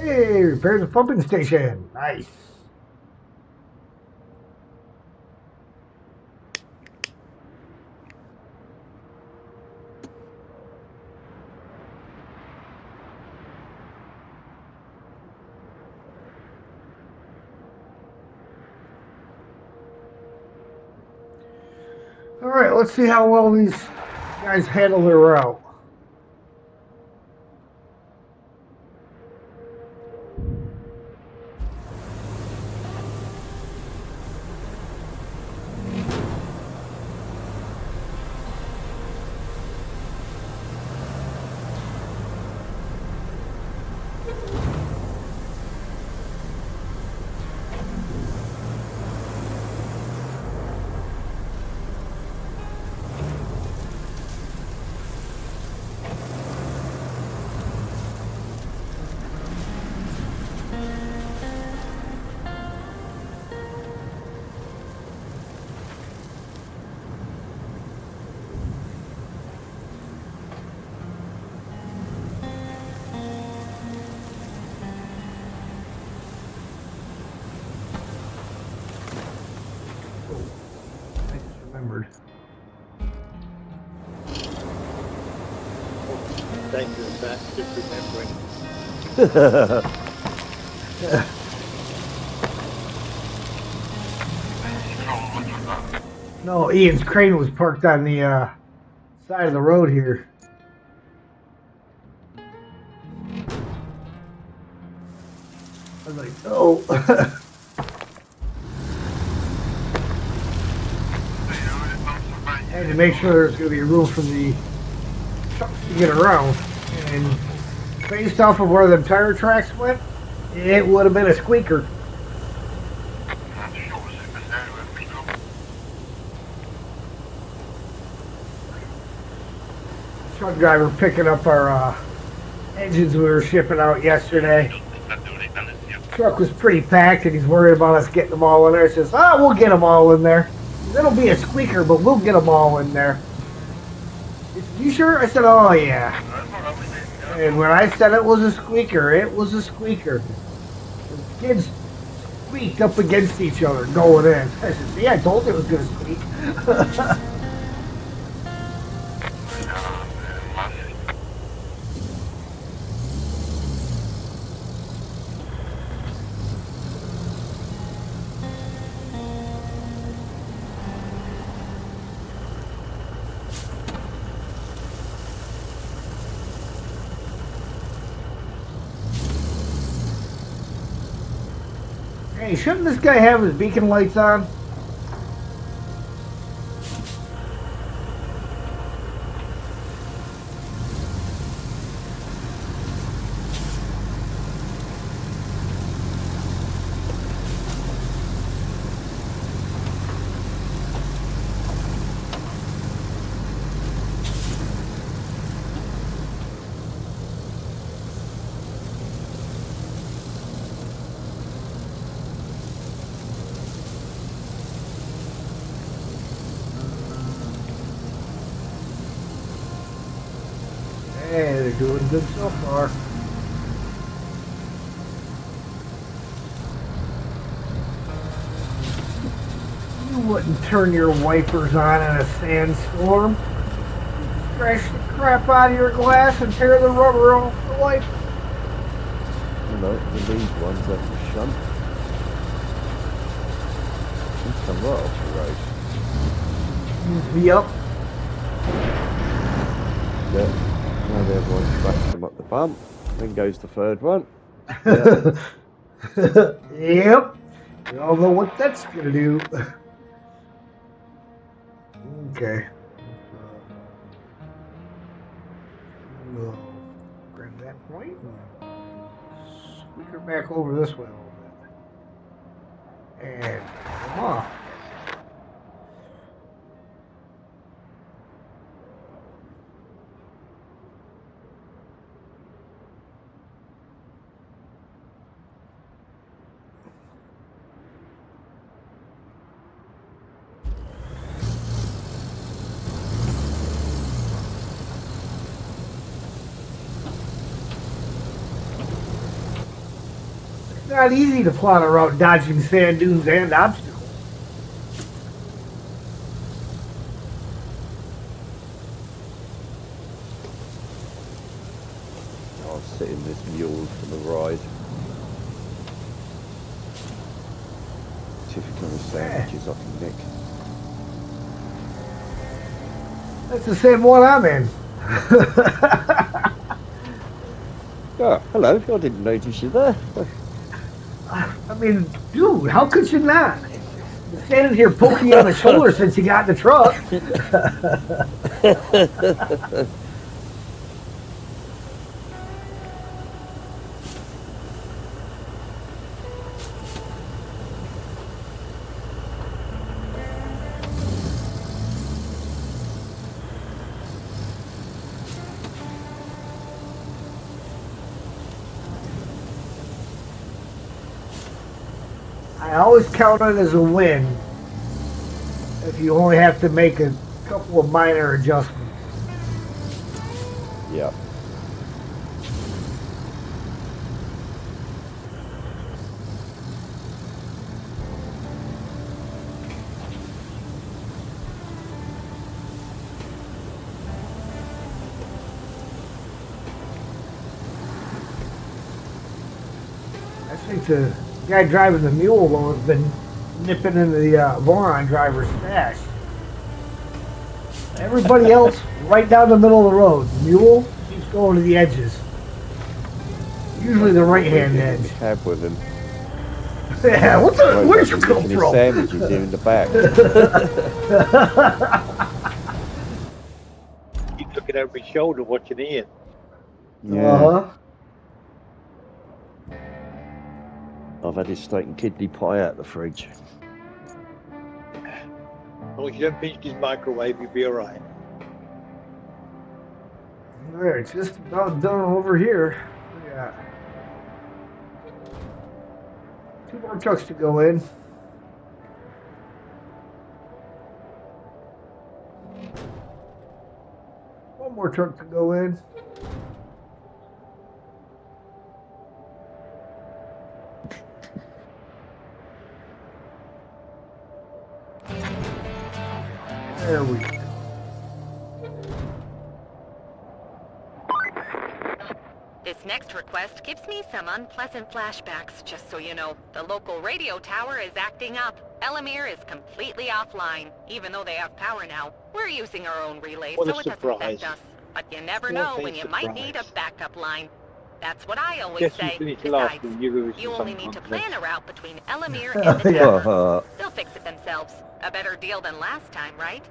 Hey, repair the pumping station. Nice. All right, let's see how well these guys handle their route. I just remembered. Dangerous that, just remembering. No, Ian's crane was parked on the side of the road here. I was like, oh. I had to make sure there's going to be room for the trucks to get around. And based off of where the tire tracks went, it would have been a squeaker. Truck driver picking up our engines we were shipping out yesterday. Truck was pretty packed and he's worried about us getting them all in there. He says, we'll get them all in there. It'll be a squeaker, but we'll get them all in there. He said, you sure? I said, oh yeah. And when I said it was a squeaker, it was a squeaker. The kids squeaked up against each other going in. I said, see, I told you it was going to squeak. Hey, shouldn't this guy have his beacon lights on? Hey, they're doing good so far. You wouldn't turn your wipers on in a sandstorm. Scratch the crap out of your glass and tear the rubber off the wiper. You know, the lead ones have the shunt. These come right off the road. Yep. Yeah. Now the other one cracks them up the bump. Then goes the third one. Yeah. Yep. We all know what that's gonna do. Okay. We'll grab that point and squeak her back over this way a little bit. And come off. not easy to plot a route dodging sand dunes and obstacles. I'll sit in this mule for the ride. Typical sandwiches I can nick. That's the same one I'm in. Oh, hello. I didn't notice you there. I mean, dude, how could you not? Been standing here poking you on the shoulder since you got in the truck. I always count it as a win if you only have to make a couple of minor adjustments. Yeah. I think the guy driving the mule though has been nipping into the Voron driver's stash. Everybody else right down the middle of the road. The mule keeps going to the edges. Usually the right hand edge. Cab with him. Yeah, where'd you come His from? sandwiches here in the back. He's looking over his shoulder watching Ian. Yeah. Uh-huh. I've had his steak and kidney pie out of the fridge. As long as you don't finish his microwave, you'll be alright. There, it's just about done over here. Yeah. 2 more trucks to go in. One more truck to go in. There we go. This next request gives me some unpleasant flashbacks, just so you know. The local radio tower is acting up. Elamir is completely offline, even though they have power now. We're using our own relay, What a so it doesn't surprise. affect us. But you never What know a when you might need a surprise. backup line. That's what I always Guess you say. finished last Besides, when you lose you some only need to confidence. plan a route between Elamir and the Yeah. tower. They'll fix it themselves. A better deal than last time, right?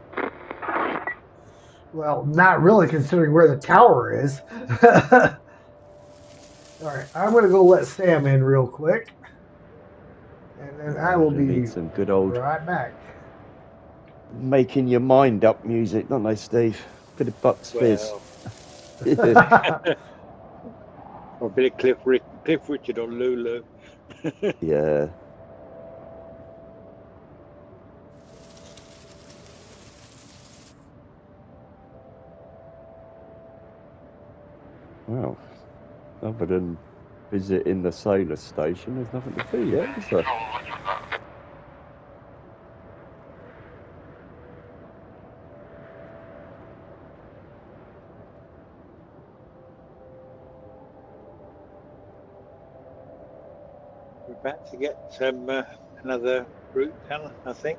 Well, not really considering where the tower is. Alright, I'm going to go let Sam in real quick. And then I will They be need some good old right back. making your mind up music, don't they, Steve? Bit of Bucks Fizz. Well, or a bit of Cliff Richard or Lulu. Yeah. Well, other than visiting the solar station, there's nothing to do yet, is there? We're about to get another route down, I think.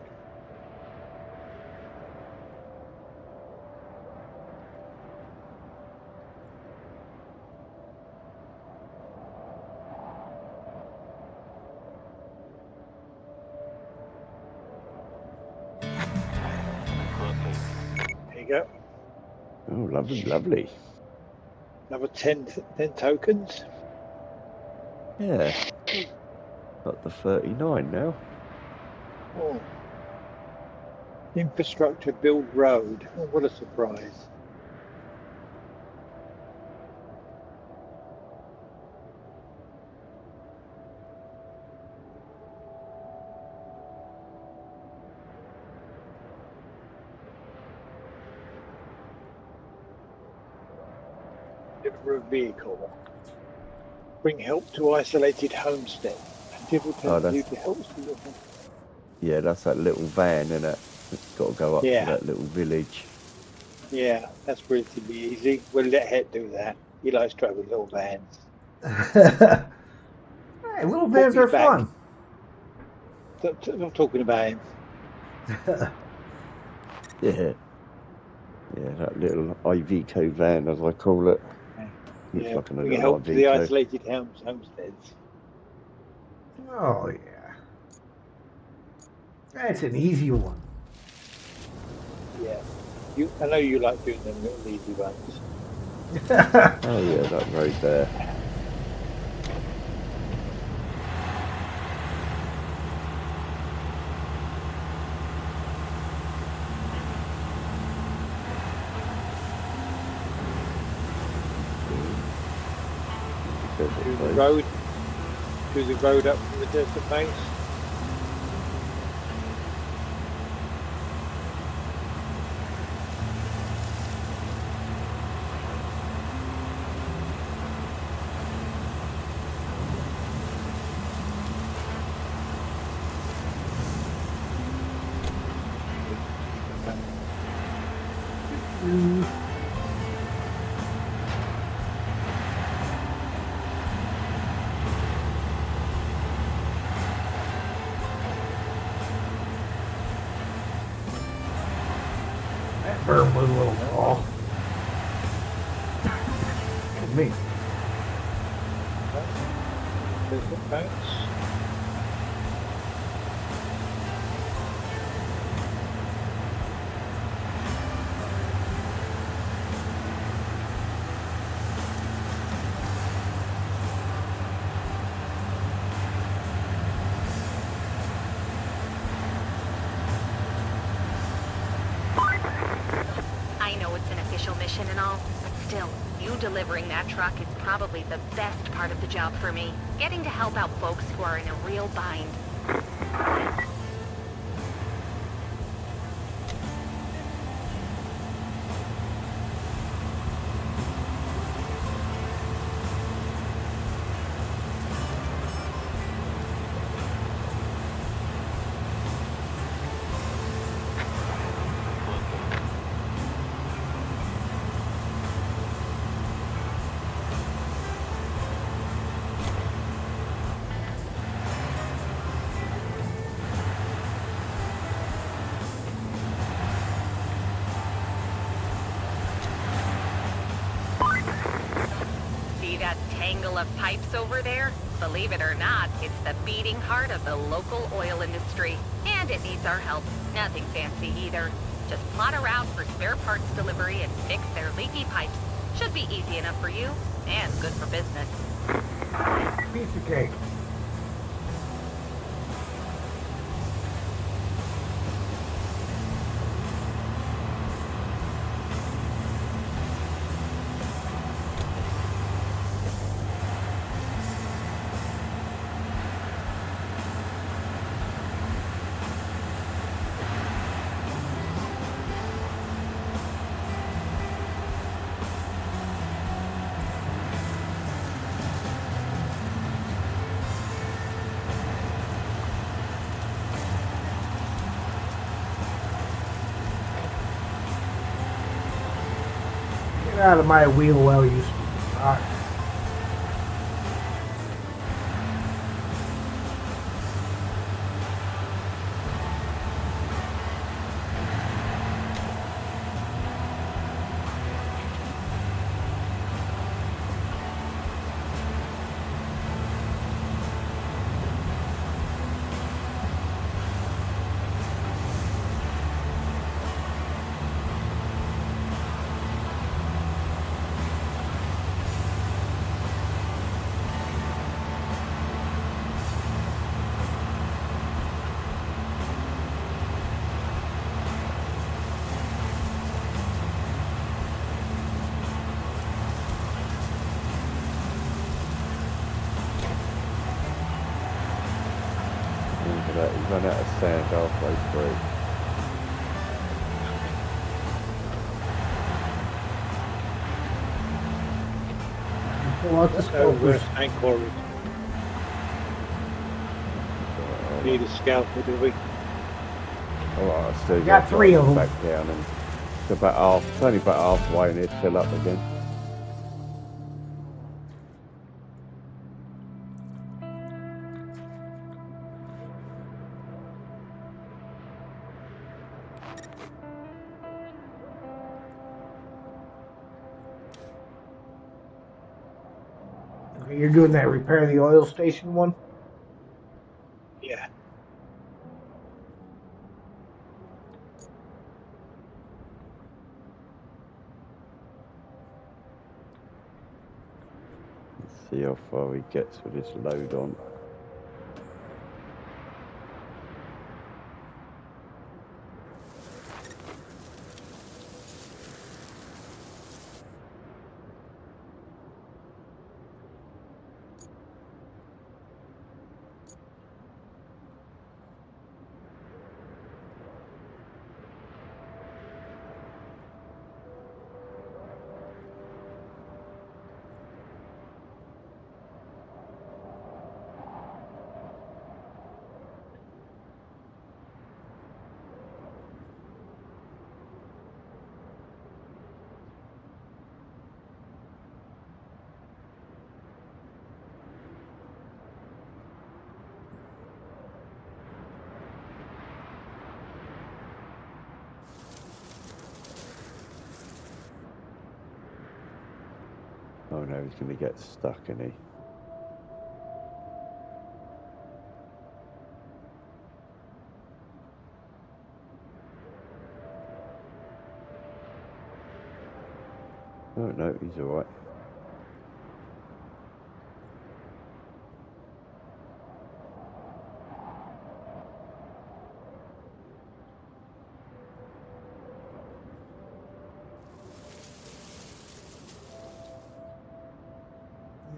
There you go. Oh, lovely, lovely. Another 10 tokens. Yeah. Got the 39 now. Oh. Infrastructure build road. Oh, what a surprise. Deliver a vehicle. Bring help to isolated homestead. Oh, that's it helps with your... yeah, that's that little van, isn't it? It's got to go up to Yeah, that little village. yeah, that's relatively easy. We'll let Het do that. He likes driving little vans. Hey, little vans are He's back. fun. I'm talking about him. Yeah, yeah, that little Iveco van, as I call it. Looks Yeah, like a bring little help to the Iveco. isolated homesteads. Oh, yeah. That's an easy one. Yeah, I know you like doing them little easy ones. Oh yeah, that road there. Do the road up from the desert base. That berm was a little tall. For me. Desert base. I know it's an official mission and all, but still, you delivering that truck is probably the best part of the job for me. Getting to help out folks who are in a real bind. See that tangle of pipes over there? Believe it or not, it's the beating heart of the local oil industry. And it needs our help. Nothing fancy either. Just plot a route for spare parts delivery and fix their leaky pipes. Should be easy enough for you, and good for business. Piece of cake. Get out of my wheel well, you stupid cock. That he's run out of sand halfway through. Pull out the So scopers. and quarry. need a scalper, do we? Alright, I still Got 3 of them. back down and it's it's only about halfway and it'll fill up again. Okay, you're doing that repair the oil station one? Yeah. Let's see how far he gets with his load on. Oh no, he's going to get stuck, isn't he? Oh no, he's alright.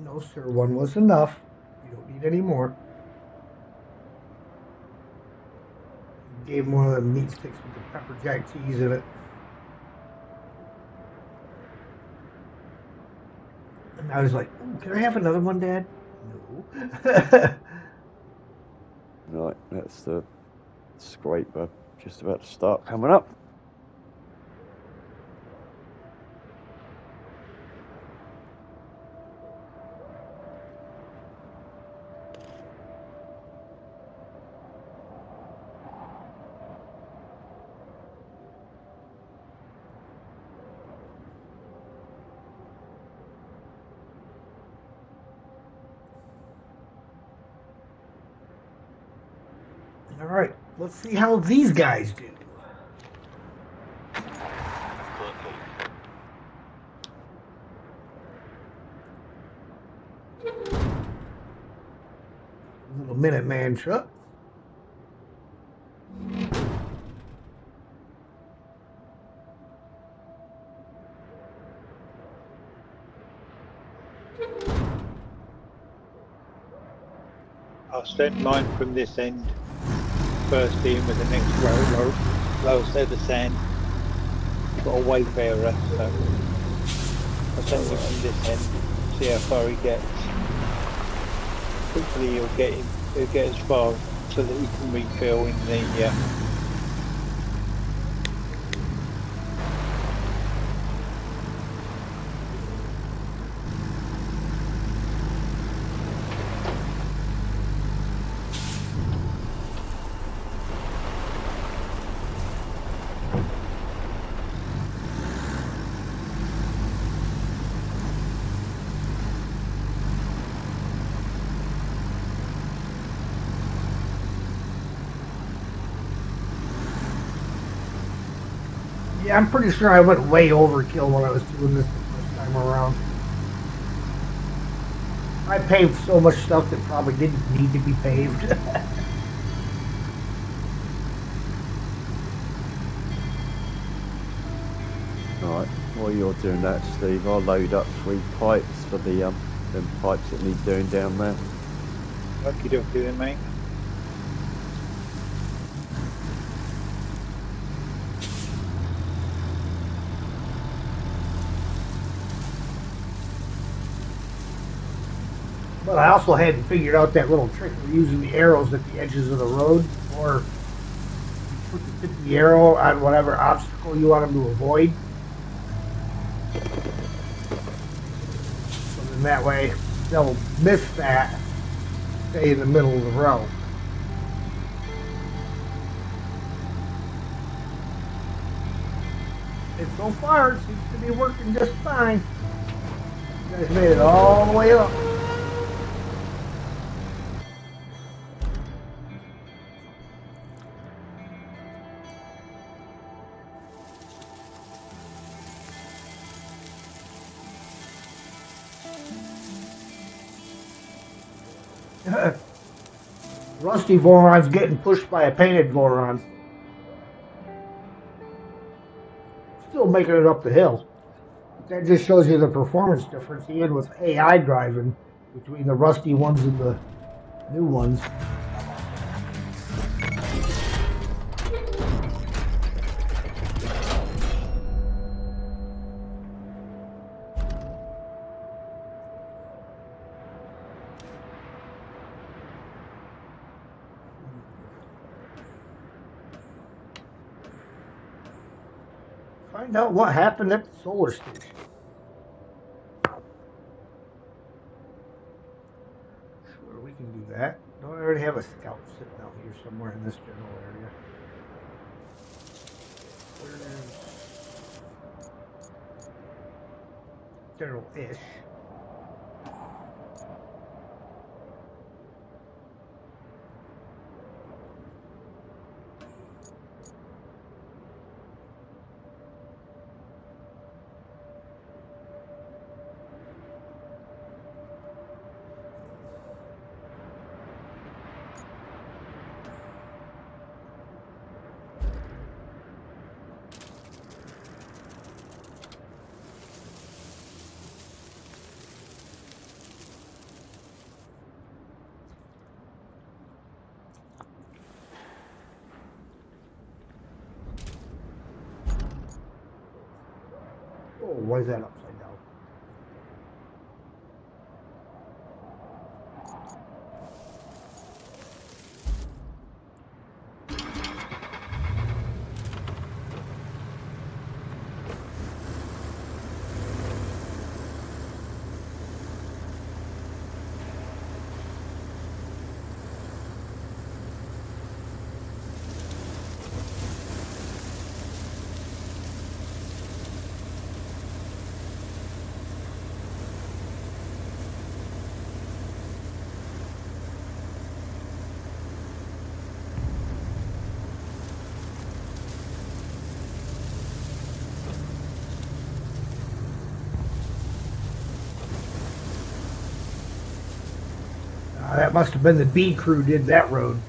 No, sir. One was enough. You don't need any more. Gave him one of the meat sticks with the pepper jack cheese in it. And I was like, "Ooh, can I have another one, Dad?" No. Right, that's the scraper just about to start coming up. All right, let's see how these guys do. Little Minuteman truck. I'll send mine from this end first in with the next row set of sand. Got a wayfarer, so I'll send him from this end, see how far he gets. Hopefully he'll get as far so that he can refill in the Yeah, I'm pretty sure I went way overkill when I was doing this the first time around. I paved so much stuff that probably didn't need to be paved. Alright, while you're doing that, Steve, I'll load up 3 pipes for the them pipes that need doing down there. okie dokie then, mate. But I also hadn't figured out that little trick of using the arrows at the edges of the road, or put the tip of the arrow on whatever obstacle you want them to avoid. So then that way they'll miss that, stay in the middle of the road. And so far, it seems to be working just fine. You guys made it all the way up. Rusty Voron's getting pushed by a painted Voron. Still making it up the hill. That just shows you the performance difference, even with AI driving, between the rusty ones and the new ones. Find out what happened at the solar station. Sure, we can do that. Don't I already have a scout sitting out here somewhere in this general area? Where's general-ish? Oh, why is that upside down? That must have been the B crew did that road.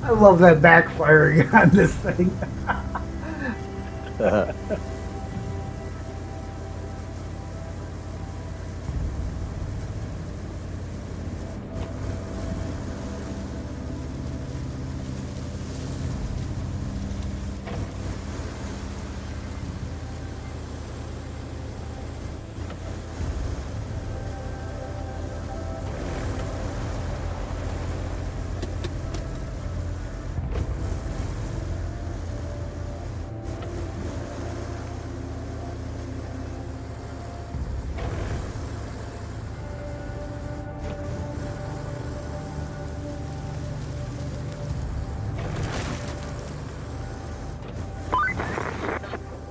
I love that backfiring on this thing.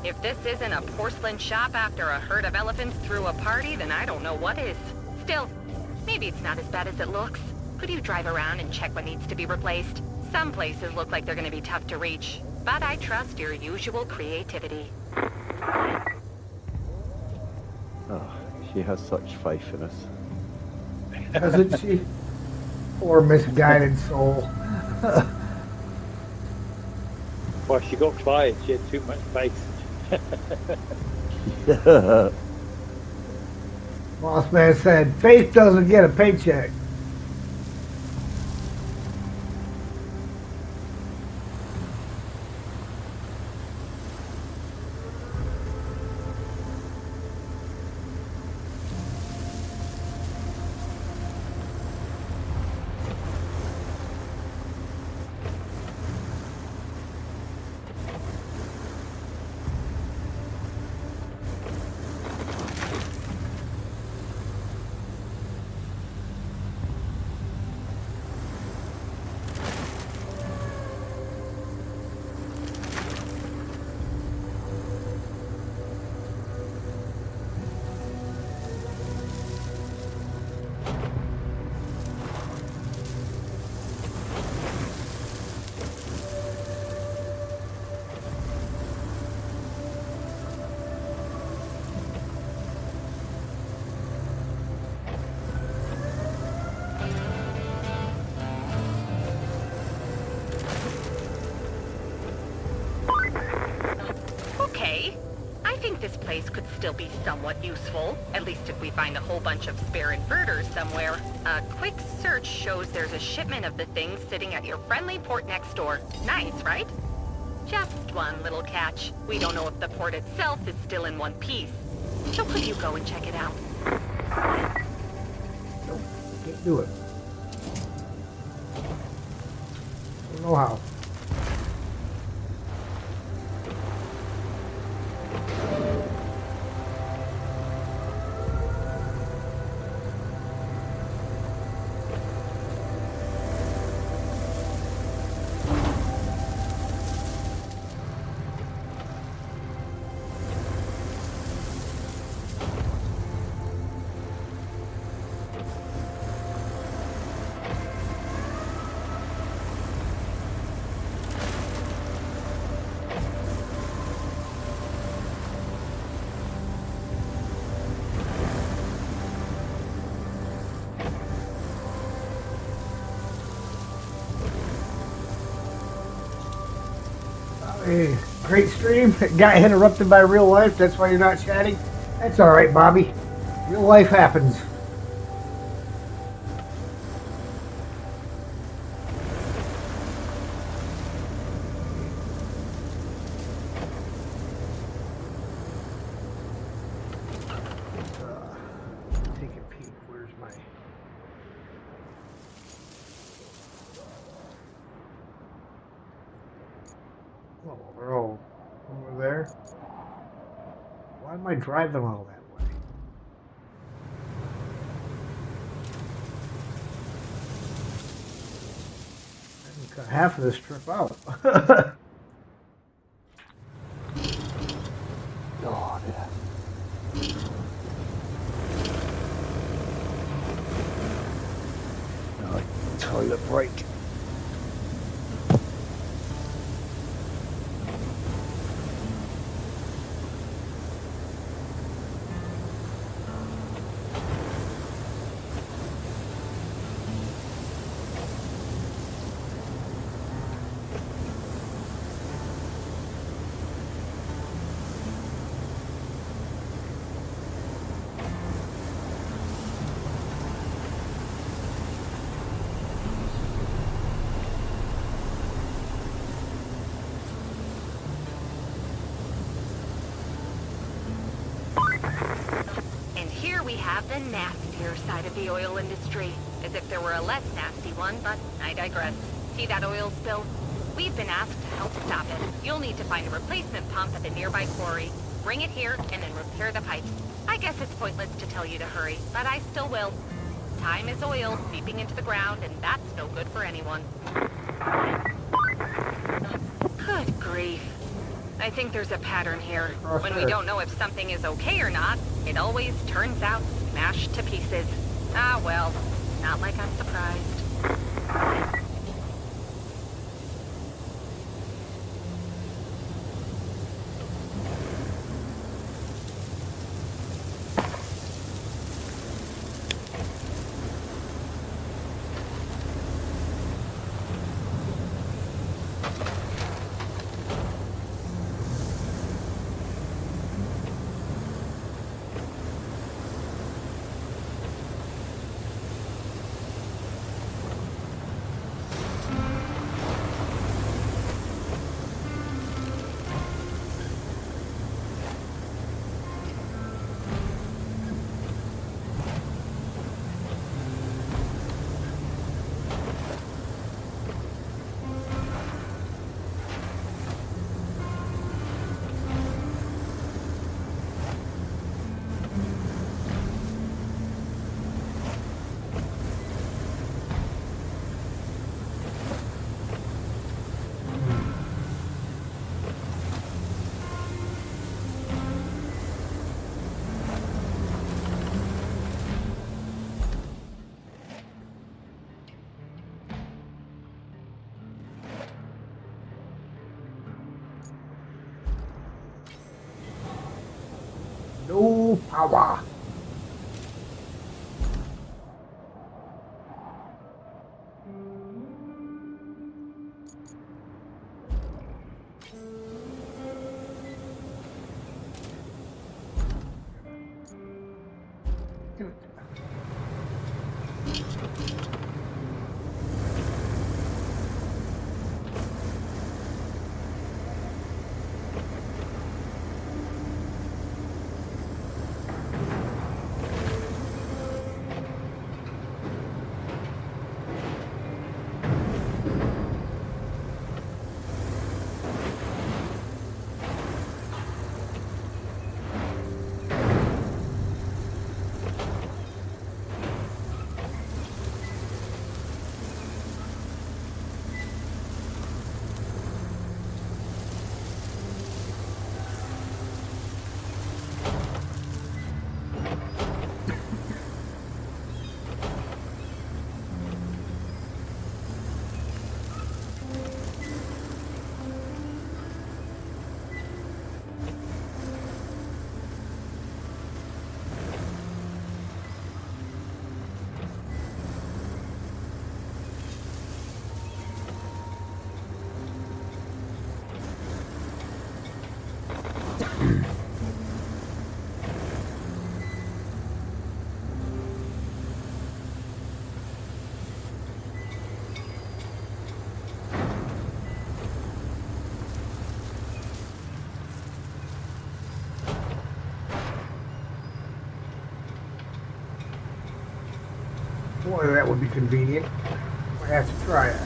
If this isn't a porcelain shop after a herd of elephants threw a party, then I don't know what is. Still, maybe it's not as bad as it looks. Could you drive around and check what needs to be replaced? Some places look like they're going to be tough to reach, but I trust your usual creativity. Oh, she has such faith in us. Doesn't she? Poor misguided soul. Well, she got fired. She had too much faith. Boss man said, faith doesn't get a paycheck. Okay. I think this place could still be somewhat useful, at least if we find a whole bunch of spare inverters somewhere. A quick search shows there's a shipment of the things sitting at your friendly port next door. Nice, right? Just one little catch. We don't know if the port itself is still in one piece. So could you go and check it out? Nope, can't do it. Don't know how. Hey, great stream. Got interrupted by real life. That's why you're not chatting. That's all right, Bobby. Real life happens. Take a peek. Where's my... Oh, they're all over there. Why am I driving all that way? I haven't got half of this trip out. Oh, yeah. Right, toilet break. And here we have the nastier side of the oil industry. As if there were a less nasty one, but I digress. See that oil spill? We've been asked to help stop it. You'll need to find a replacement pump at the nearby quarry. Bring it here, and then repair the pipes. I guess it's pointless to tell you to hurry, but I still will. Time is oil seeping into the ground, and that's no good for anyone. Good grief. I think there's a pattern here. When we don't know if something is okay or not, it always turns out smashed to pieces. Ah, well, not like I'm surprised. full power. Boy, that would be convenient. I have to try it.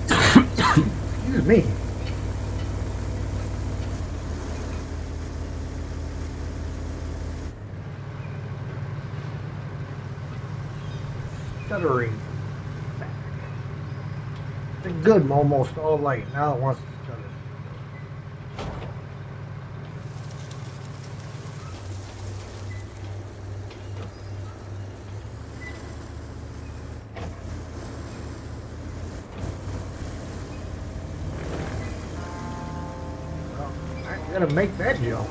Excuse me. Stuttering. Been good almost all night. Now it wants to stutter. Well, I ain't gonna make that jump.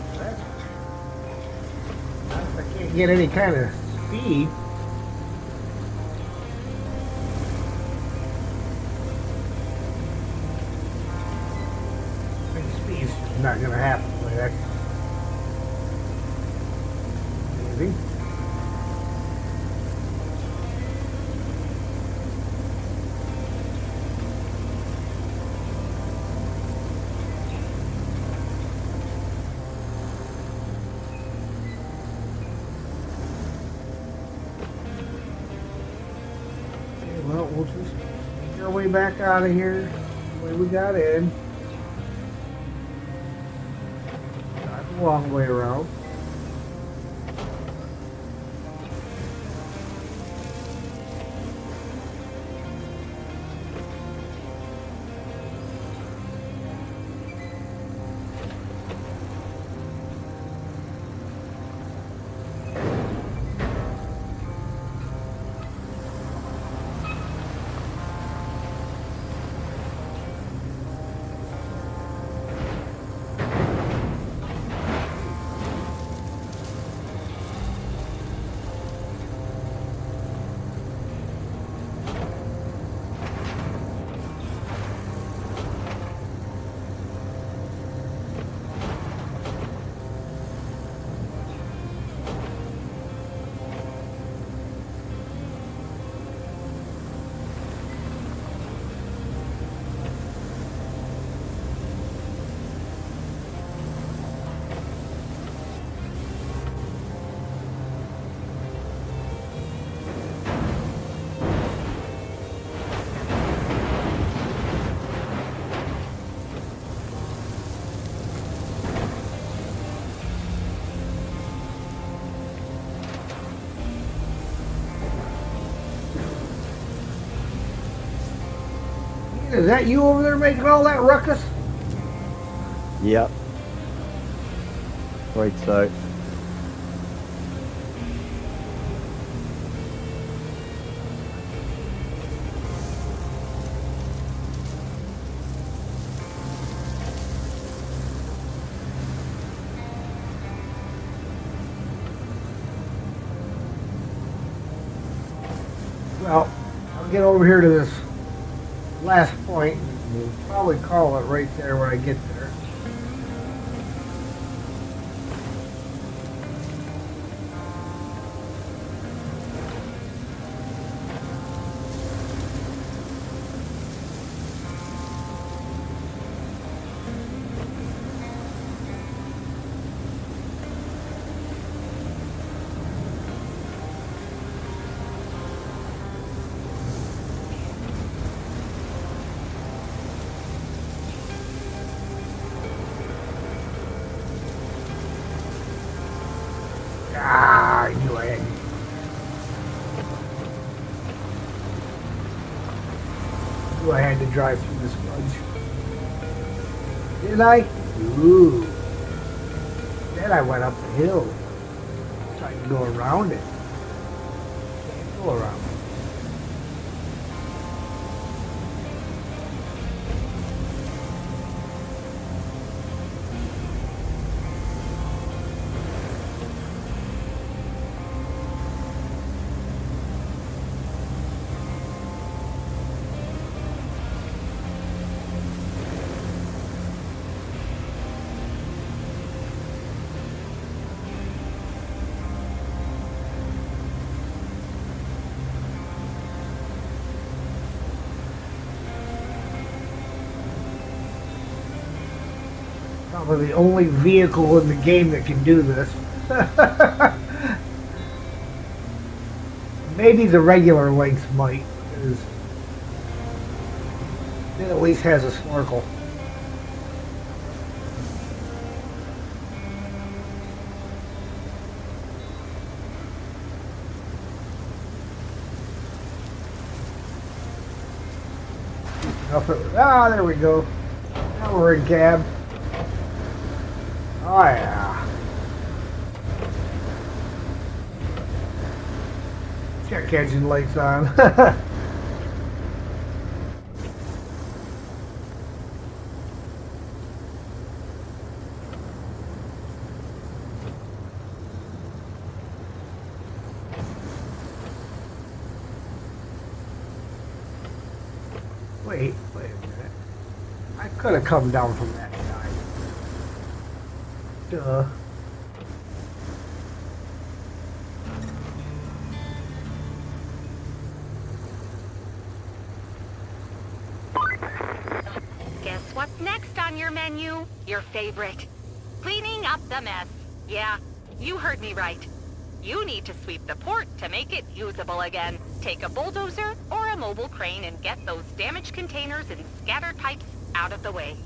I can't get any kind of speed. Not gonna happen, but that maybe. Okay, well, we'll just make our way back out of here the way we got in. Long way around. Is that you over there making all that ruckus? Yep. Right, so. Well, I'll get over here to this last point, and we'll probably call it right there when I get there. Ah, I knew I had. Knew I had to drive through this fudge. Did I? Ooh. Then I went up the hill. Tried to go around it. Can't go around it. Probably the only vehicle in the game that can do this. Maybe the regular Lynx might, because it at least has a snorkel. Ah, there we go. Now we're in cab. Oh yeah. Check engine lights on. Wait a minute. I could have come down from that side. Duh. Guess what's next on your menu? Your favorite. Cleaning up the mess. Yeah, you heard me right. You need to sweep the port to make it usable again. Take a bulldozer or a mobile crane and get those damaged containers and scattered pipes out of the way.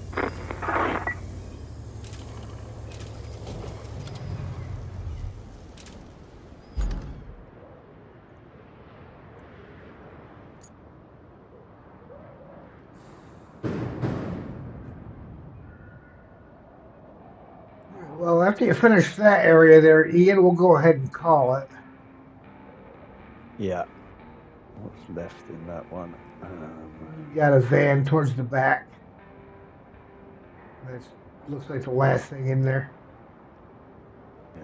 Well, after you finish that area there, Ian, we'll go ahead and call it. Yeah. What's left in that one? You got a van towards the back. That looks like the last thing in there. Yeah.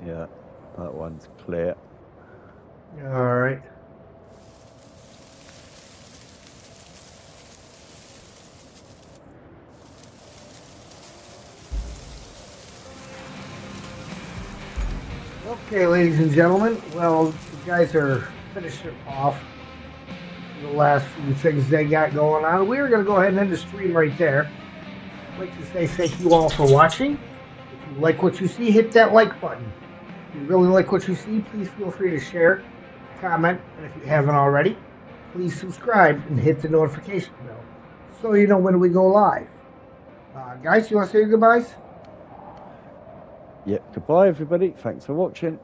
Yeah, that one's clear. All right. Okay, ladies and gentlemen. Well, the guys are finishing off the last few things they got going on. We are going to go ahead and end the stream right there. I'd like to say thank you all for watching. If you like what you see, hit that like button. If you really like what you see, please feel free to share, comment, and if you haven't already, please subscribe and hit the notification bell so you know when we go live. Guys, you want to say your goodbyes? Yep, goodbye everybody. Thanks for watching.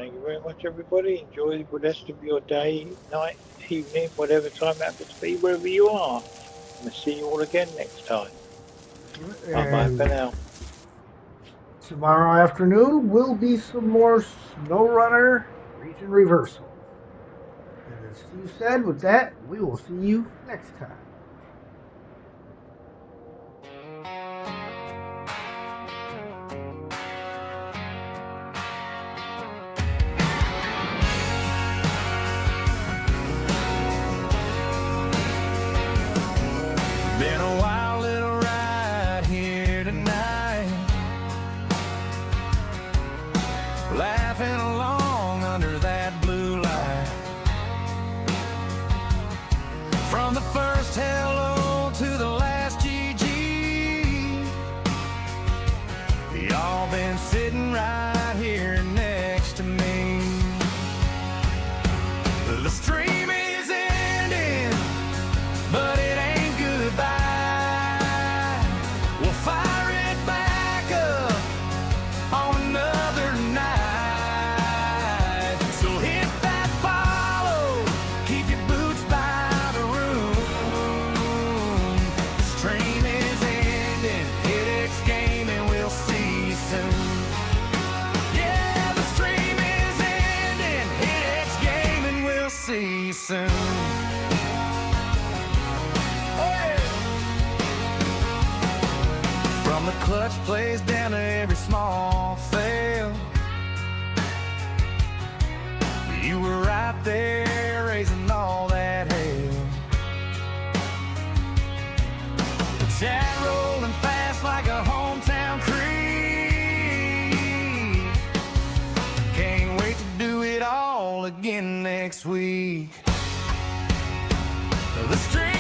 Thank you very much, everybody. Enjoy the rest of your day, night, evening, whatever time it happens to be, wherever you are. And we'll see you all again next time. Bye-bye And for now. tomorrow afternoon will be some more SnowRunner region reversal. And as Steve said, with that, we will see you next time. Been a wild little ride here tonight, laughing along under that blue light. From the first hello to the last GG, y'all been sitting right here next to me. The stream is ending, but it ain't goodbye. We'll fire it back up on another night. So hit that follow, keep your boots by the room. This train is ending, hit X game and we'll see you soon. Yeah, the stream is ending, hit X game and we'll see you soon. From the clutch plays down to every small fail, you were right there raising all that hell. The chat rolling fast like a hometown creek. Can't wait to do it all again next week. The stream